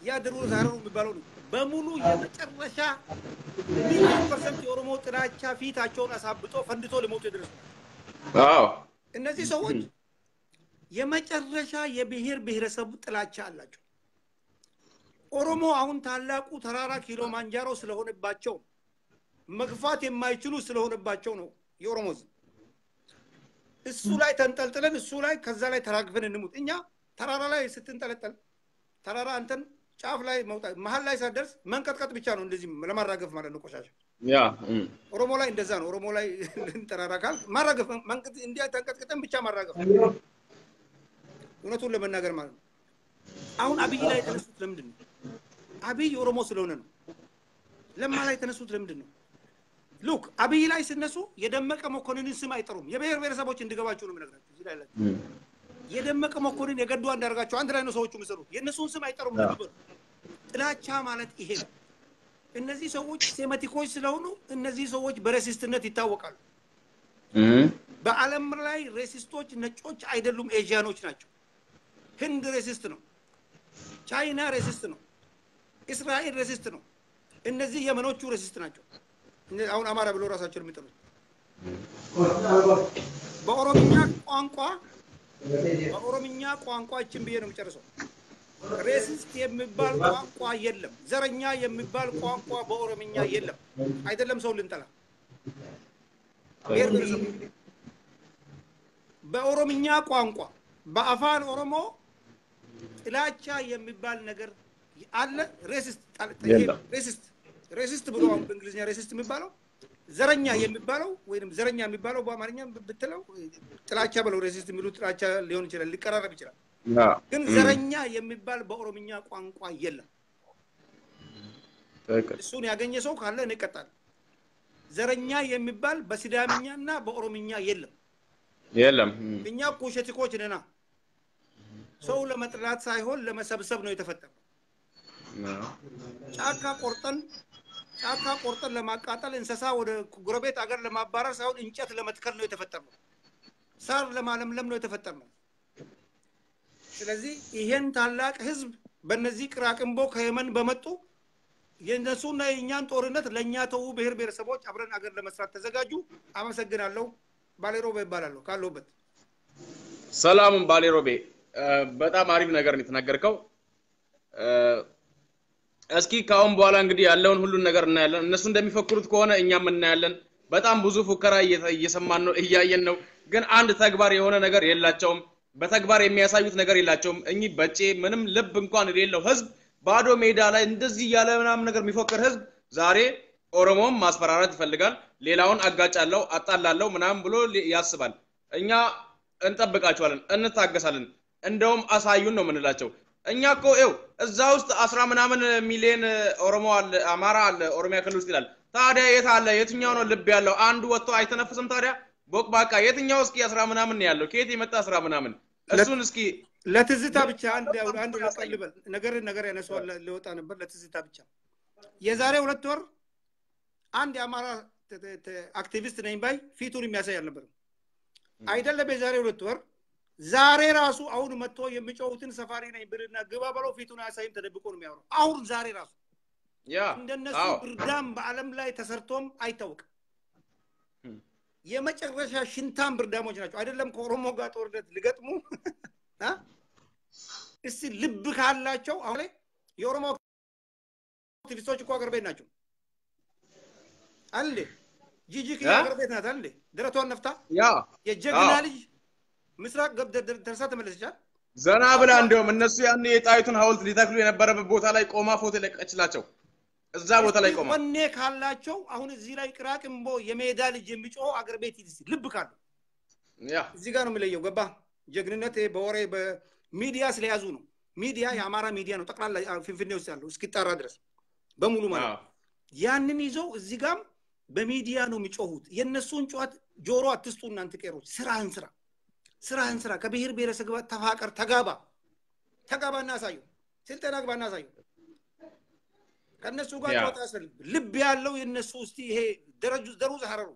ያድሩ ዛሬው የሚባለው በሙሉ የመጨረሻ ሚሊዮን ፐርሰንት የኦሮሞ ጥላቻ ፊታቸውን አሳብጦ ፈንድቶ ለሞት ይደርሱ እነዚህ ሰዎች የመጨረሻ የብሔር ብሔረሰብ ጥላቻ አላቸው ኦሮሞ አሁን ታላቁ ተራራ ኪሎ ማንጃሮ ስለሆነባቸው መግፋት የማይችሉ ስለሆነባቸው ነው የኦሮሞዝ እሱ ላይ ተንጠልጥለን እሱ ላይ ከዛ ላይ ተራግፈን እንሙት እኛ ተራራ ላይ ስትንጠለጠል ተራራ አንተን ጫፍ ላይ መውጣት መሃል ላይ ሳደርስ መንቀጥቀጥ ብቻ ነው እንደዚህ ለማራገፍ ማለት ነው ቆሻሻ ኦሮሞ ላይ እንደዛ ነው ኦሮሞ ላይ ተራራካል ማራገፍ መንቀጥ እንዲያ ተንቀጥቀጠን ብቻ ማራገፍ እውነቱን ለመናገር ማለት ነው አሁን አብይ ላይ ተነሱት ለምንድነው አብይ ኦሮሞ ስለሆነ ነው ለማ ላይ ተነሱት ለምንድነው ሉክ አብይ ላይ ሲነሱ የደመቀ መኮንንን ስም አይጠሩም የብሔር ብሔረሰቦች እንዲገባቸው ነው ምነግራችሁ እዚህ ላይ ያላችሁ የደመቀ መኮንን የገዱ አንዳርጋቸው አንድ ላይ ነው ሰዎቹ የሚሰሩት የነሱን ስም አይጠሩም ነበር ጥላቻ ማለት ይሄ ነው እነዚህ ሰዎች ሴማቲኮች ስለሆኑ እነዚህ ሰዎች በሬሲስትነት ይታወቃሉ በአለም ላይ ሬሲስቶች ነጮች አይደሉም ኤዥያኖች ናቸው ህንድ ሬሲስት ነው ቻይና ሬሲስት ነው እስራኤል ሬሲስት ነው እነዚህ የመኖቹ ሬሲስት ናቸው አሁን አማራ ብሎ ራሳቸው የሚጠሩት በኦሮምኛ ቋንቋ እቺን ብዬ ነው የሚጨርሰው ሬሲስት የሚባል ቋንቋ የለም ዘረኛ የሚባል ቋንቋ በኦሮምኛ የለም አይደለም ሰው ልንጠላ በኦሮምኛ ቋንቋ በአፋን ኦሮሞ ጥላቻ የሚባል ነገር አለ ሬሲስት ብሎ በእንግሊዝኛ ሬሲስት የሚባለው ዘረኛ የሚባለው ወይንም ዘረኛ የሚባለው በአማርኛ ብትለው ጥላቻ ብለው ሬሲስት የሚሉት ጥላቻ ሊሆን ይችላል ሊቀራረብ ይችላል ግን ዘረኛ የሚባል በኦሮምኛ ቋንቋ የለም እሱን ያገኘ ሰው ካለ እንቀጣል ዘረኛ የሚባል በሲዳምኛና በኦሮምኛ የለም እኛ ኮሸቲኮች ነና ሰው ለመጥላት ሳይሆን ለመሰብሰብ ነው የተፈጠረው ጫካ ቆርጠን ለማቃጠል እንሰሳ ወደ ጎረቤት አገር ለማባረር ሳይሆን እንጨት ለመትከል ነው የተፈጠረው ሳር ለማለምለም ነው የተፈጠረው ስለዚህ ይሄን ታላቅ ህዝብ በእነዚህ ቅራቅንቦ ከየመን በመጡ የነሱና የኛን ጦርነት ለኛ ተው ብሔር ብሔረሰቦች አብረን አገር ለመስራት ተዘጋጁ አመሰግናለሁ ባሌሮ ይባላል ካለውበት ሰላም ባሌሮቤ በጣም አሪፍ ነገር ነው የተናገርከው እስኪ ካሁን በኋላ እንግዲህ ያለውን ሁሉ ነገር እናያለን እነሱ እንደሚፈክሩት ከሆነ እኛም እናያለን በጣም ብዙ ፉከራ እየሰማን ነው እያየን ነው ግን አንድ ተግባር የሆነ ነገር የላቸውም በተግባር የሚያሳዩት ነገር የላቸውም እኚ በጬ ምንም ልብ እንኳን የሌለው ህዝብ ባዶ ሜዳ ላይ እንደዚህ ያለ ምናምን ነገር የሚፈክር ህዝብ ዛሬ ኦሮሞም ማስፈራራት ይፈልጋል ሌላውን አጋጫለው አጣላለው ምናምን ብሎ ያስባል እኛ እንጠብቃቸዋለን እንታገሳለን እንደውም አሳዩን ነው ምንላቸው እኛ እኮ ኤው እዛ ውስጥ 10 ምናምን ሚሊዮን ኦሮሞ አለ አማራ አለ ኦሮሚያ ክልል ውስጥ ይላል ታዲያ የት አለ የትኛው ነው ልብ ያለው አንዱ ወጥቶ አይተነፍስም ታዲያ ቦቅባቃ የትኛው እስኪ 10 ምናምን ያለው ከየት የመጣ 10 ምናምን እሱን እስኪ ለትዝታ ብቻ አንድ ያቀልበል ነገር ያነሳው ለወጣ ነበር ለትዝታ ብቻ የዛሬ 2 ወር አንድ የአማራ አክቲቪስት ነኝ ባይ ፊቱን የሚያሳይ ነበር አይደለም በዛሬ 2 ወር ዛሬ ራሱ አሁን መጥቶ የሚጮውትን ሰፋሪ ነኝ ብርና ግባ በለው ፊቱን ያሳይም ተደብቆ ነው የሚያወራው አሁን ዛሬ ራሱ ያ እንደነሱ ብርዳም በአለም ላይ ተሰርቶም አይታወቅ የመጨረሻ ሽንታም ብርዳሞች ናቸው አይደለም ከኦሮሞ ጋር ጦርነት ሊገጥሙ እስቲ ልብ ካላቸው አሁን የኦሮሞ አክቲቪስቶች እኮ አገር ቤት ናቸው አለ ጂጂክ አገር ቤት ናት አለ ደረቷን ነፍታ ያ የጀግና ልጅ ምስራቅ ደርሳ ተመለሰቻል ዘና ብላ እንደውም እነሱ ያን የጣይቱን ሐውልት ሊተክሉ የነበረበት ቦታ ላይ ቆማ ፎቶ ለቀችላቸው እዛ ቦታ ላይ ቆማ ወኔ ካላቸው አሁን እዚህ ላይ ቅራቅምቦ የሜዳ ልጅ የሚጮህ አገር ቤት ይልስ ልብ ካሉ ያ እዚህ ጋር ነው የሚለየው ገባ ጀግንነት በወሬ በሚዲያ ስለያዙ ነው ሚዲያ የአማራ ሚዲያ ነው ጠቅላላ ፍንፍኔ ውስጥ ያለው እስኪጣራ ድረስ በሙሉ ማለት ያንን ይዘው እዚህ ጋር በሚዲያ ነው የሚጮሁት የነሱን ጫት ጆሮ አትስጡ እናንተ ቀሮች ስራህን ስራ ከብሔር ብሔረሰብ ጋር ተፋቀር ተጋባና ሳዩ ስልጠና ግባና ሳዩ ከነሱ ጋር ተዋጣሰል ልብ ያለው የነሱ እስቲ ይሄ ደሩ ዘሐረሩ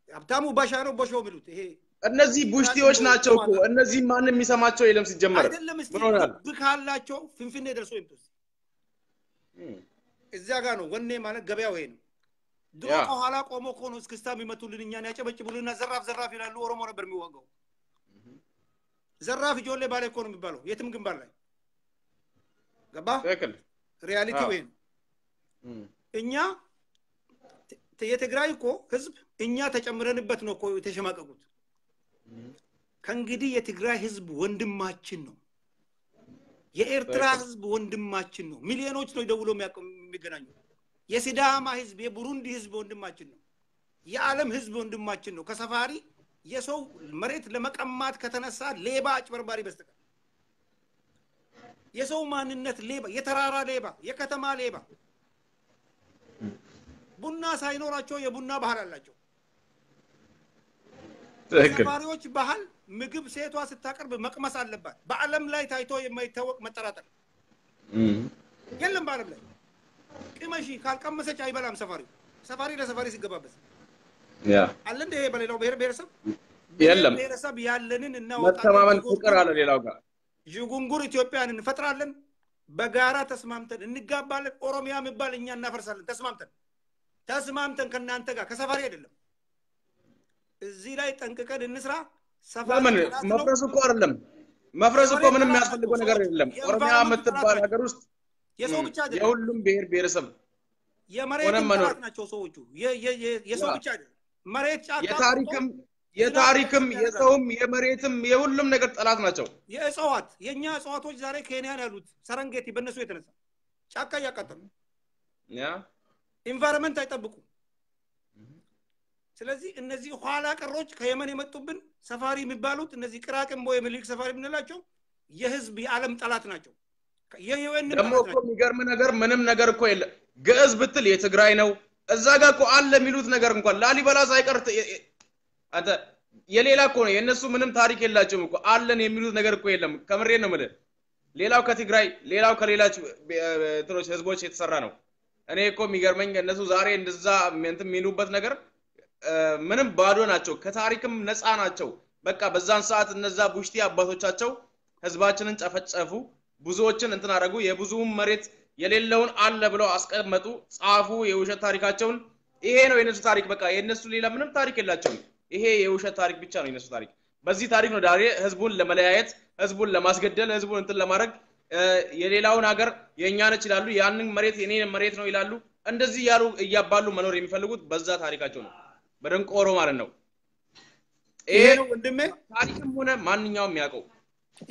ሀብታሙ ባሻ ነው ቦሾ ብሉት ይሄ እነዚህ ቡሽቲዎች ናቸው እኮ እነዚህ ማንም የሚሰማቸው የለም ሲጀመር አይደለም እስቲ ልብ ካላቸው ፍንፍኔ ደርሶ ይምጡስ እዛ ጋር ነው ወኔ ማለት ገበያው ይሄ ነው ድሮ ከኋላ ቆሞ ኮኖ እስክስታ የሚመቱልን እኛን ያጨበጭቡልና ዘራፍ ይላሉ ኦሮሞ ነበር የሚዋጋው ዘራፍ ጆሌ ባለ እኮ ነው የሚባለው የትም ግንባር ላይ ገባ ትክክል ሪያሊቲ ወይ እኛ የትግራይ እኮ ህዝብ እኛ ተጨምረንበት ነው እኮ የተሸማቀቁት ከእንግዲህ የትግራይ ህዝብ ወንድማችን ነው የኤርትራ ህዝብ ወንድማችን ነው ሚሊዮኖች ነው ደውሎ የሚገናኙ የሲዳማ ህዝብ የቡሩንዲ ህዝብ ወንድማችን ነው የዓለም ህዝብ ወንድማችን ነው ከሰፋሪ የሰው መሬት ለመቀማት ከተነሳ ሌባ አጭበርባሪ በስተቀር የሰው ማንነት ሌባ የተራራ ሌባ የከተማ ሌባ ቡና ሳይኖራቸው የቡና ባህል አላቸው ሰፋሪዎች ባህል ምግብ ሴቷ ስታቀርብ መቅመስ አለባት በአለም ላይ ታይቶ የማይታወቅ መጠራጠር የለም በአለም ላይ ቅመሺ ካልቀመሰች አይበላም ሰፋሪ ለሰፋሪ ሲገባበት ያ አለ እንደ በሌላው ብሔረሰብ የለም ብሔረሰብ ያለንን እናወጣለን መተማመን ፍቅር አለ ሌላው ጋር ጅጉንጉር ኢትዮጵያን እንፈጥራለን በጋራ ተስማምተን እንጋባለን ኦሮሚያ የሚባል እኛ እናፈርሳለን ተስማምተን ከናንተ ጋር ከሰፋሪ አይደለም እዚህ ላይ ጠንቅቀን እንስራ ሰፋሪ መፍረስ እኮ አይደለም መፍረስ እኮ ምንም የሚያስፈልገው ነገር የለም ኦሮሚያ የምትባል ሀገር ውስጥ የሰው ብቻ አይደለም የሁሉም ብሔረሰብ የመሬት ጥራት ናቸው ሰዎቹ የሰው ብቻ አይደለም መሬት ጫካ የታሪክም የሰውም የመሬትም የሁሉም ነገር ጠላት ናቸው የእጽዋት የኛ እጽዋቶች ዛሬ ኬንያን ያሉት ሰረንጌቲ በእነሱ የተነሳ ጫካ ያቃጠሉ ያ ኢንቫይሮንመንት አይጠብቁ ስለዚህ እነዚህ ኋላ ቀሮች ከየመን የመጡብን ሰፋሪ የሚባሉት እነዚህ ቅራቅምቦ የምልክ ሰፋሪ የምንላቸው የህዝብ የዓለም ጠላት ናቸው የዩኤን ደግሞ እኮ የሚገርም ነገር ምንም ነገር እኮ የለ ግዕዝ ብትል የትግራይ ነው እዛ ጋር እኮ አለ የሚሉት ነገር እንኳን ላሊበላ ሳይቀር አንተ የሌላ እኮ ነው የነሱ ምንም ታሪክ የላቸውም እኮ አለን የሚሉት ነገር እኮ የለም ከምሬ ነው ማለት ሌላው ከትግራይ ሌላው ከሌላች እንትኖች ህዝቦች የተሰራ ነው እኔ እኮ የሚገርመኝ እነሱ ዛሬ እንደዛ እንትን የሚሉበት ነገር ምንም ባዶ ናቸው ከታሪክም ነፃ ናቸው በቃ በዛን ሰዓት እነዛ ቡሽቲ አባቶቻቸው ህዝባችንን ጨፈጨፉ ብዙዎችን እንትን አረጉ የብዙም መሬት የሌለውን አለ ብለው አስቀመጡ ጻፉ የውሸት ታሪካቸውን ይሄ ነው የነሱ ታሪክ በቃ የነሱ ሌላ ምንም ታሪክ የላቸውም ይሄ የውሸት ታሪክ ብቻ ነው የነሱ ታሪክ በዚህ ታሪክ ነው ዳሬ ህዝቡን ለመለያየት ህዝቡን ለማስገደል ህዝቡን እንትን ለማድረግ የሌላውን ሀገር የኛ ነች ይላሉ ያንን መሬት የኔ መሬት ነው ይላሉ እንደዚህ ያሉ እያባሉ መኖር የሚፈልጉት በዛ ታሪካቸው ነው በደንቆሮ ማለት ነው ይሄ ነው ወንድሜ ታሪክም ሆነ ማንኛውም ያውቀው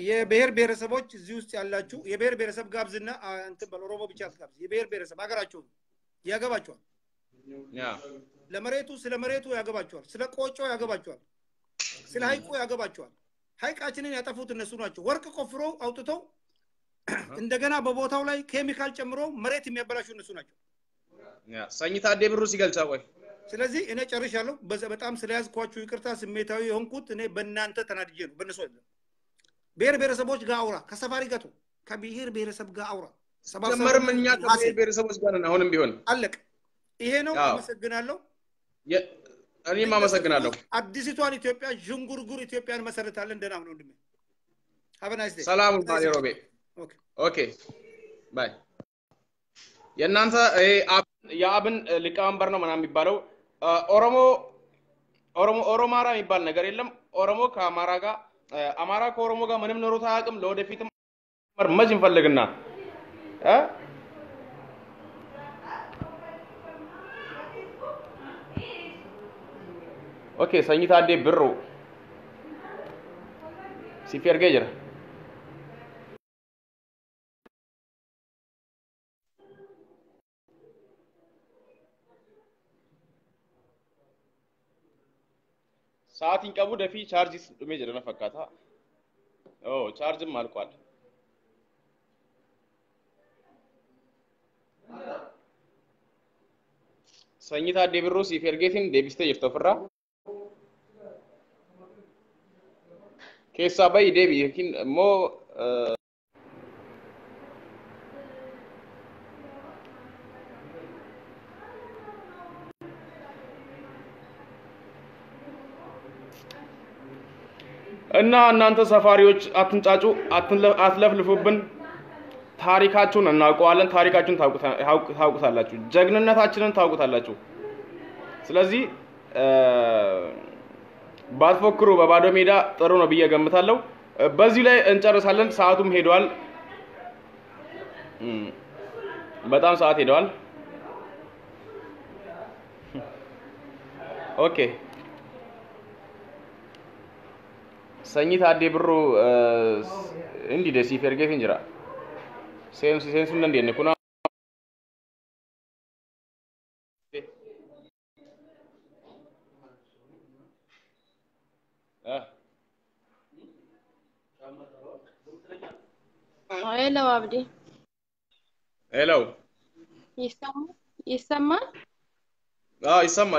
የብሔር ብሔረሰቦች እዚህ ውስጥ ያላችሁ የብሔር ብሔረሰብ ጋብዝና እንትን በኦሮሞ ብቻ አትጋብዝ የብሔር ብሔረሰብ ሀገራቸው ያገባቸዋል ያ ለመሬቱ ስለ መሬቱ ያገባቸዋል ስለ ቆጮ ያገባቸዋል ስለ ሀይቁ ያገባቸዋል ሀይቃችንን ያጠፉት እነሱ ናቸው ወርቅ ቆፍሮ አውጥተው እንደገና በቦታው ላይ ኬሚካል ጨምሮ መሬት የሚያበላሹ እነሱ ናቸው ያ ሰኝታ ደብሩ ሲገልጻ ቆይ ስለዚህ እኔ ጨርሻለሁ በጣም ስለያዝኳችሁ ይቅርታ ስሜታዊ የሆንኩት እኔ በእናንተ ተናድጄ ነው በእነሱ አይደለም ብሔር ብሔረሰቦች ጋር አውራ ከሰፋሪ ጋር ከብሔር ብሔረሰብ ጋር አውራ ሰባሰብም እኛ ከብሔር ብሔረሰቦች ጋር ነን አሁንም ቢሆን አለቅ ይሄ ነው አመሰግናለሁ እኔም አመሰግናለሁ አዲስቷን ኢትዮጵያ ዥንጉርጉር ኢትዮጵያን መሰረታለን ደህና ነው ወንድሜ have a nice day ሰላም ባይሮቤ ኦኬ ባይ የናንተ የአብን ሊቀመንበር ነው ምናምን የሚባለው ኦሮማራ የሚባል ነገር የለም ኦሮሞ ከአማራ ጋር አማራ ከኦሮሞ ጋር ምንም ኖሮ ታያቅም ለወደፊትም መርመጅ እንፈልግና ኦኬ ሰኝታ አዴ ብሩ ሲፈርገ ጀራ ሰዓት ይንቀቡ ደፊ ቻርጅ ዱሜ ጀረና ፈካታ ቻርጅም አልቋል ሰኝታ አዴ ብሩ ሲፈርጌቲን ዴቢስቴ ይፍተፍራ keessa bayi deebi yookiin immoo እና እናንተ ሰፋሪዎች አትንጫጩ አትለፍልፉብን ታሪካችሁን እናውቀዋለን ታሪካችሁን ታውቁታላችሁ ጀግንነታችንን ታውቁታላችሁ ስለዚህ ባትፎክሩ በባዶ ሜዳ ጥሩ ነው ብዬ ገምታለሁ በዚህ ላይ እንጨርሳለን ሰዓቱም ሄዷል በጣም ሰዓት ሄዷል ኦኬ ሰኝታ አዴ ብሩ እንዲ ደሲ ፈርጌት እንጀራ ሴንሱ እንደ ነው ኩና ሄሎ አብዲ ሄሎ ይሰማል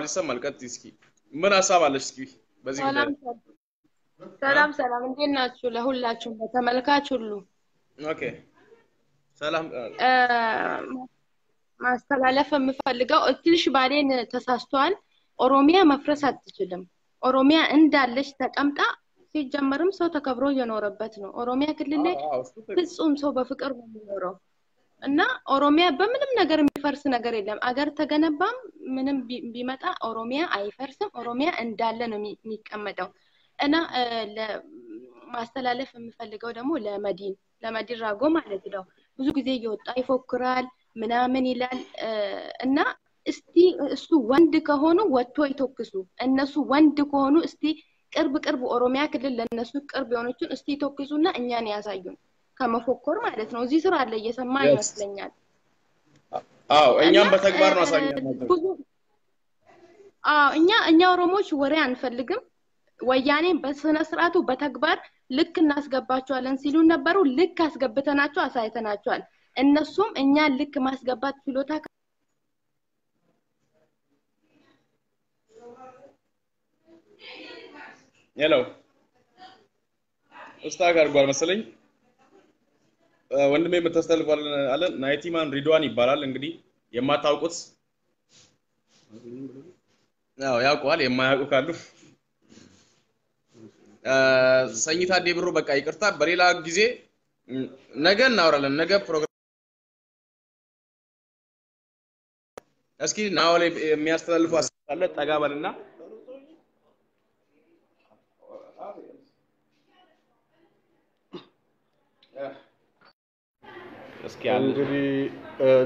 ይሰማል ቀጥ እስኪ ምን ሐሳብ አለሽ እስኪ በዚህ ጉዳይ ሰላም እንዴት ናችሁ ለሁላችሁም ለተመልካች ሁሉ ኦኬ ሰላም ማስተላለፍ የምፈልገው ትንሽ ባሌን ተሳስቷል ኦሮሚያ መፍረስ አትችልም ኦሮሚያ እንዳለች ተቀምጣ ሲጀመርም ሰው ተከብሮ የኖረበት ነው ኦሮሚያ ክልል ላይ ፍጹም ሰው በፍቅር ነው የሚኖረው እና ኦሮሚያ በምንም ነገር የሚፈርስ ነገር የለም አገር ተገነባም ምንም ቢመጣ ኦሮሚያ አይፈርስም ኦሮሚያ እንዳለ ነው የሚቀመጠው እና ማስተላለፍ የምፈልገው ደግሞ ለመዲን ራጎ ማለት ነው ብዙ ጊዜ እየወጣ ይፎክራል ምናምን ይላል እና እስቲ እሱ ወንድ ከሆኑ ወጥቶ ይተኩሱ እነሱ ወንድ ከሆኑ እስቲ ቅርብ ኦሮሚያ ክልል ለነሱ ቅርብ የሆነችን እስቲ ተኩሱና እኛን ያሳዩን ከመፎከር ማለት ነው እዚህ ስራ አለ እየሰማ ይመስለኛል እኛም በተግባር ነው አሳየናቸው እኛ ኦሮሞዎች ወሬ አንፈልግም ወያኔ በስነ ስርዓቱ በተግባር ልክ እናስገባቸዋለን ሲሉ ነበሩ ልክ አስገብተናቸው አሳይተናቸዋል እነሱም እኛ ልክ ማስገባት ችሎታ ሄሎ ኡስታዝ አርጓል መሰለኝ ወንድሜ መተስተልፋል አለ ናይቲማን ሪድዋን ይባላል እንግዲህ የማታውቁት ያውቀዋል የማያውቁ ካሉ ሰኝታ ደብሩ በቃ ይቅርታ በሌላ ጊዜ ነገ እናወራለን ነገ ፕሮግራም እስኪ ናው ላይ የሚያስተላልፉ አለ ጠጋበልና እስኪ አለ እንግዲህ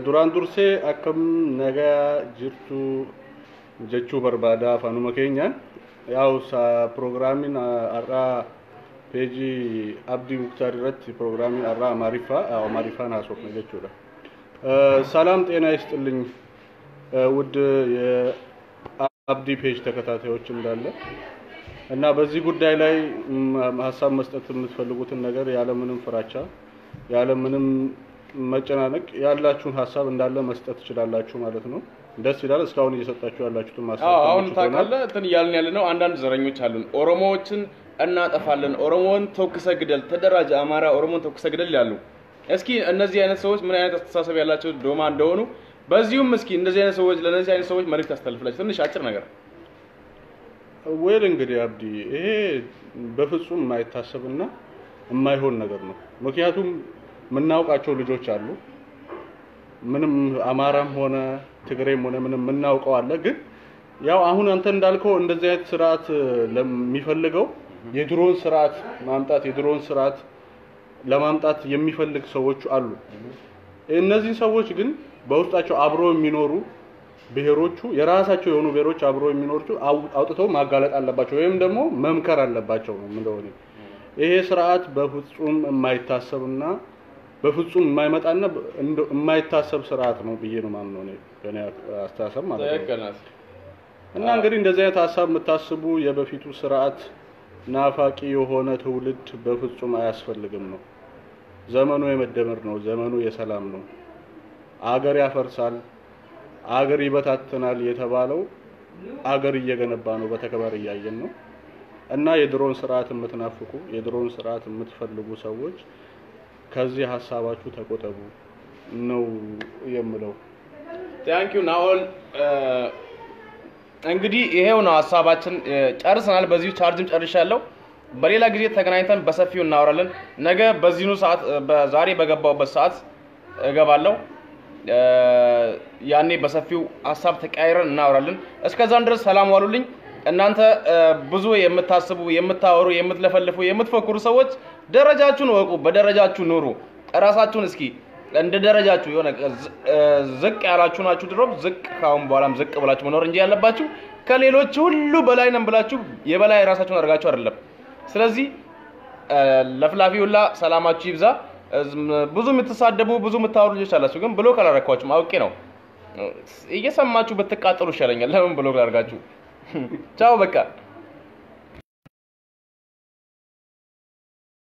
ዱራን ዱርሴ አከም ነገ ጅርቱ ጀቹ በርባዳ አፋኑመ ኬኛን ያው ፕሮግራሚን አራ ፔጂ አብዲ ሙክታር ረት ፕሮግራሚን አራ አማሪፋን አሶፍ ነው ጀቹላ ሰላም ጤና ይስጥልኝ ውድ የአብዲ ፔጅ ተከታታዮች እንዳለ እና በዚህ ጉዳይ ላይ ሐሳብ መስጠት የምትፈልጉትን ነገር ያለ ምንም ፍራቻ ያለ ምንም መጨናነቅ ያላችሁን ሐሳብ እንዳለ መስጠት ትችላላችሁ ማለት ነው ደስ ይላል እስካሁን እየሰጣችሁ ያላችሁት ማሳብ አሁን ታውቃለ እንትን ያልን ያለነው አንዳንድ ዘረኞች አሉን ኦሮሞዎችን እናጠፋለን ኦሮሞን ተወክሰ ግደል ተደራጀ አማራ ኦሮሞን ተወክሰ ግደል ያሉ እስኪ እነዚህ አይነት ሰዎች ምን አይነት አስተሳሰብ ያላቸው ዶማ እንደሆኑ በዚሁም እስኪ እንደዚህ አይነት ሰዎች ለነዚህ አይነት ሰዎች መልእክት አስተላልፍላችሁ ትንሽ አጭር ነገር ወይል እንግዲህ አብዲ ይሄ በፍጹም የማይታሰብና የማይሆን ነገር ነው ምክንያቱም ምናውቃቸው ልጆች አሉ ምንም አማራም ሆነ ትግሬም ሆነ ምንም ምናውቀው አለ ግን ያው አሁን አንተ እንዳልከው እንደዚህ አይነት ስርዓት ለሚፈልገው የድሮን ስርዓት ማምጣት የድሮን ስርዓት ለማምጣት የሚፈልግ ሰዎች አሉ እነዚህ ሰዎች ግን በውስጣቸው አብሮ የሚኖሩ ብሔሮቹ የራሳቸው የሆኑ ብሔሮች አብሮ የሚኖሩ አውጥተው ማጋለጥ አለባቸው ወይም ደግሞ መምከር አለባቸው ነው እንደሆነ ይሄ ስርዓት በፍጹም የማይታሰብና በፍጹም የማይመጣና የማይታሰብ ስርዓት ነው ብዬ ነው ማምነው ነው ገና አስተሳሰብ ማለት ነው እና እንግዲህ እንደዚህ አይነት ሐሳብ የምታስቡ የበፊቱ ስርዓት ናፋቂ የሆነ ትውልድ በፍጹም አያስፈልግም ነው ዘመኑ የመደመር ነው ዘመኑ የሰላም ነው አገር ያፈርሳል አገር ይበታተናል የተባለው አገር እየገነባ ነው በተከባር እያየን ነው እና የድሮን ስርዓት የምትናፍቁ የድሮን ስርዓት የምትፈልጉ ሰዎች ከዚህ ሐሳባችሁ ተቆጠቡ ነው የምለው ታንክ ዩ ናኦል እንግዲህ ይሄው ነው ሐሳባችን ጨርሰናል በዚሁ ቻርጅም ጨርሻለሁ በሌላ ጊዜ ተገናኝተን በሰፊው እናወራለን ነገ በዚህኑ ሰዓት በዛሬ በገባውበት ሰዓት እገባለሁ ያኔ በሰፊው ሐሳብ ተቀያይረን እናወራለን እስከዛን ድረስ ሰላም ዋሉልኝ እናንተ ብዙ የምታስቡ የምታወሩ የምትለፈልፉ የምትፈክሩ ሰዎች ደረጃችሁን ወቁ በደረጃችሁ ኑሩ ራሳችሁን እስኪ እንደ ደረጃችሁ የሆነ ዝቅ ያላችሁ ናችሁ ድሮብ ዝቅ ካሁን በኋላም ዝቅ ብላችሁ መኖር እንጂ ያለባችሁ ከሌሎች ሁሉ በላይ ነን ብላችሁ የበላይ ራሳችሁን አድርጋችሁ አይደለም ስለዚህ ለፍላፊውላ ሰላማችሁ ይብዛ ብዙ የምትሳደቡ ብዙ የምታወሩ ልጆች አላችሁ ግን ብሎክ አላረኳችሁም አውቄ ነው እየሰማችሁ ብትቃጠሉ ይሻለኛል ለምን ብሎክ አላርጋችሁ ቻው በቃ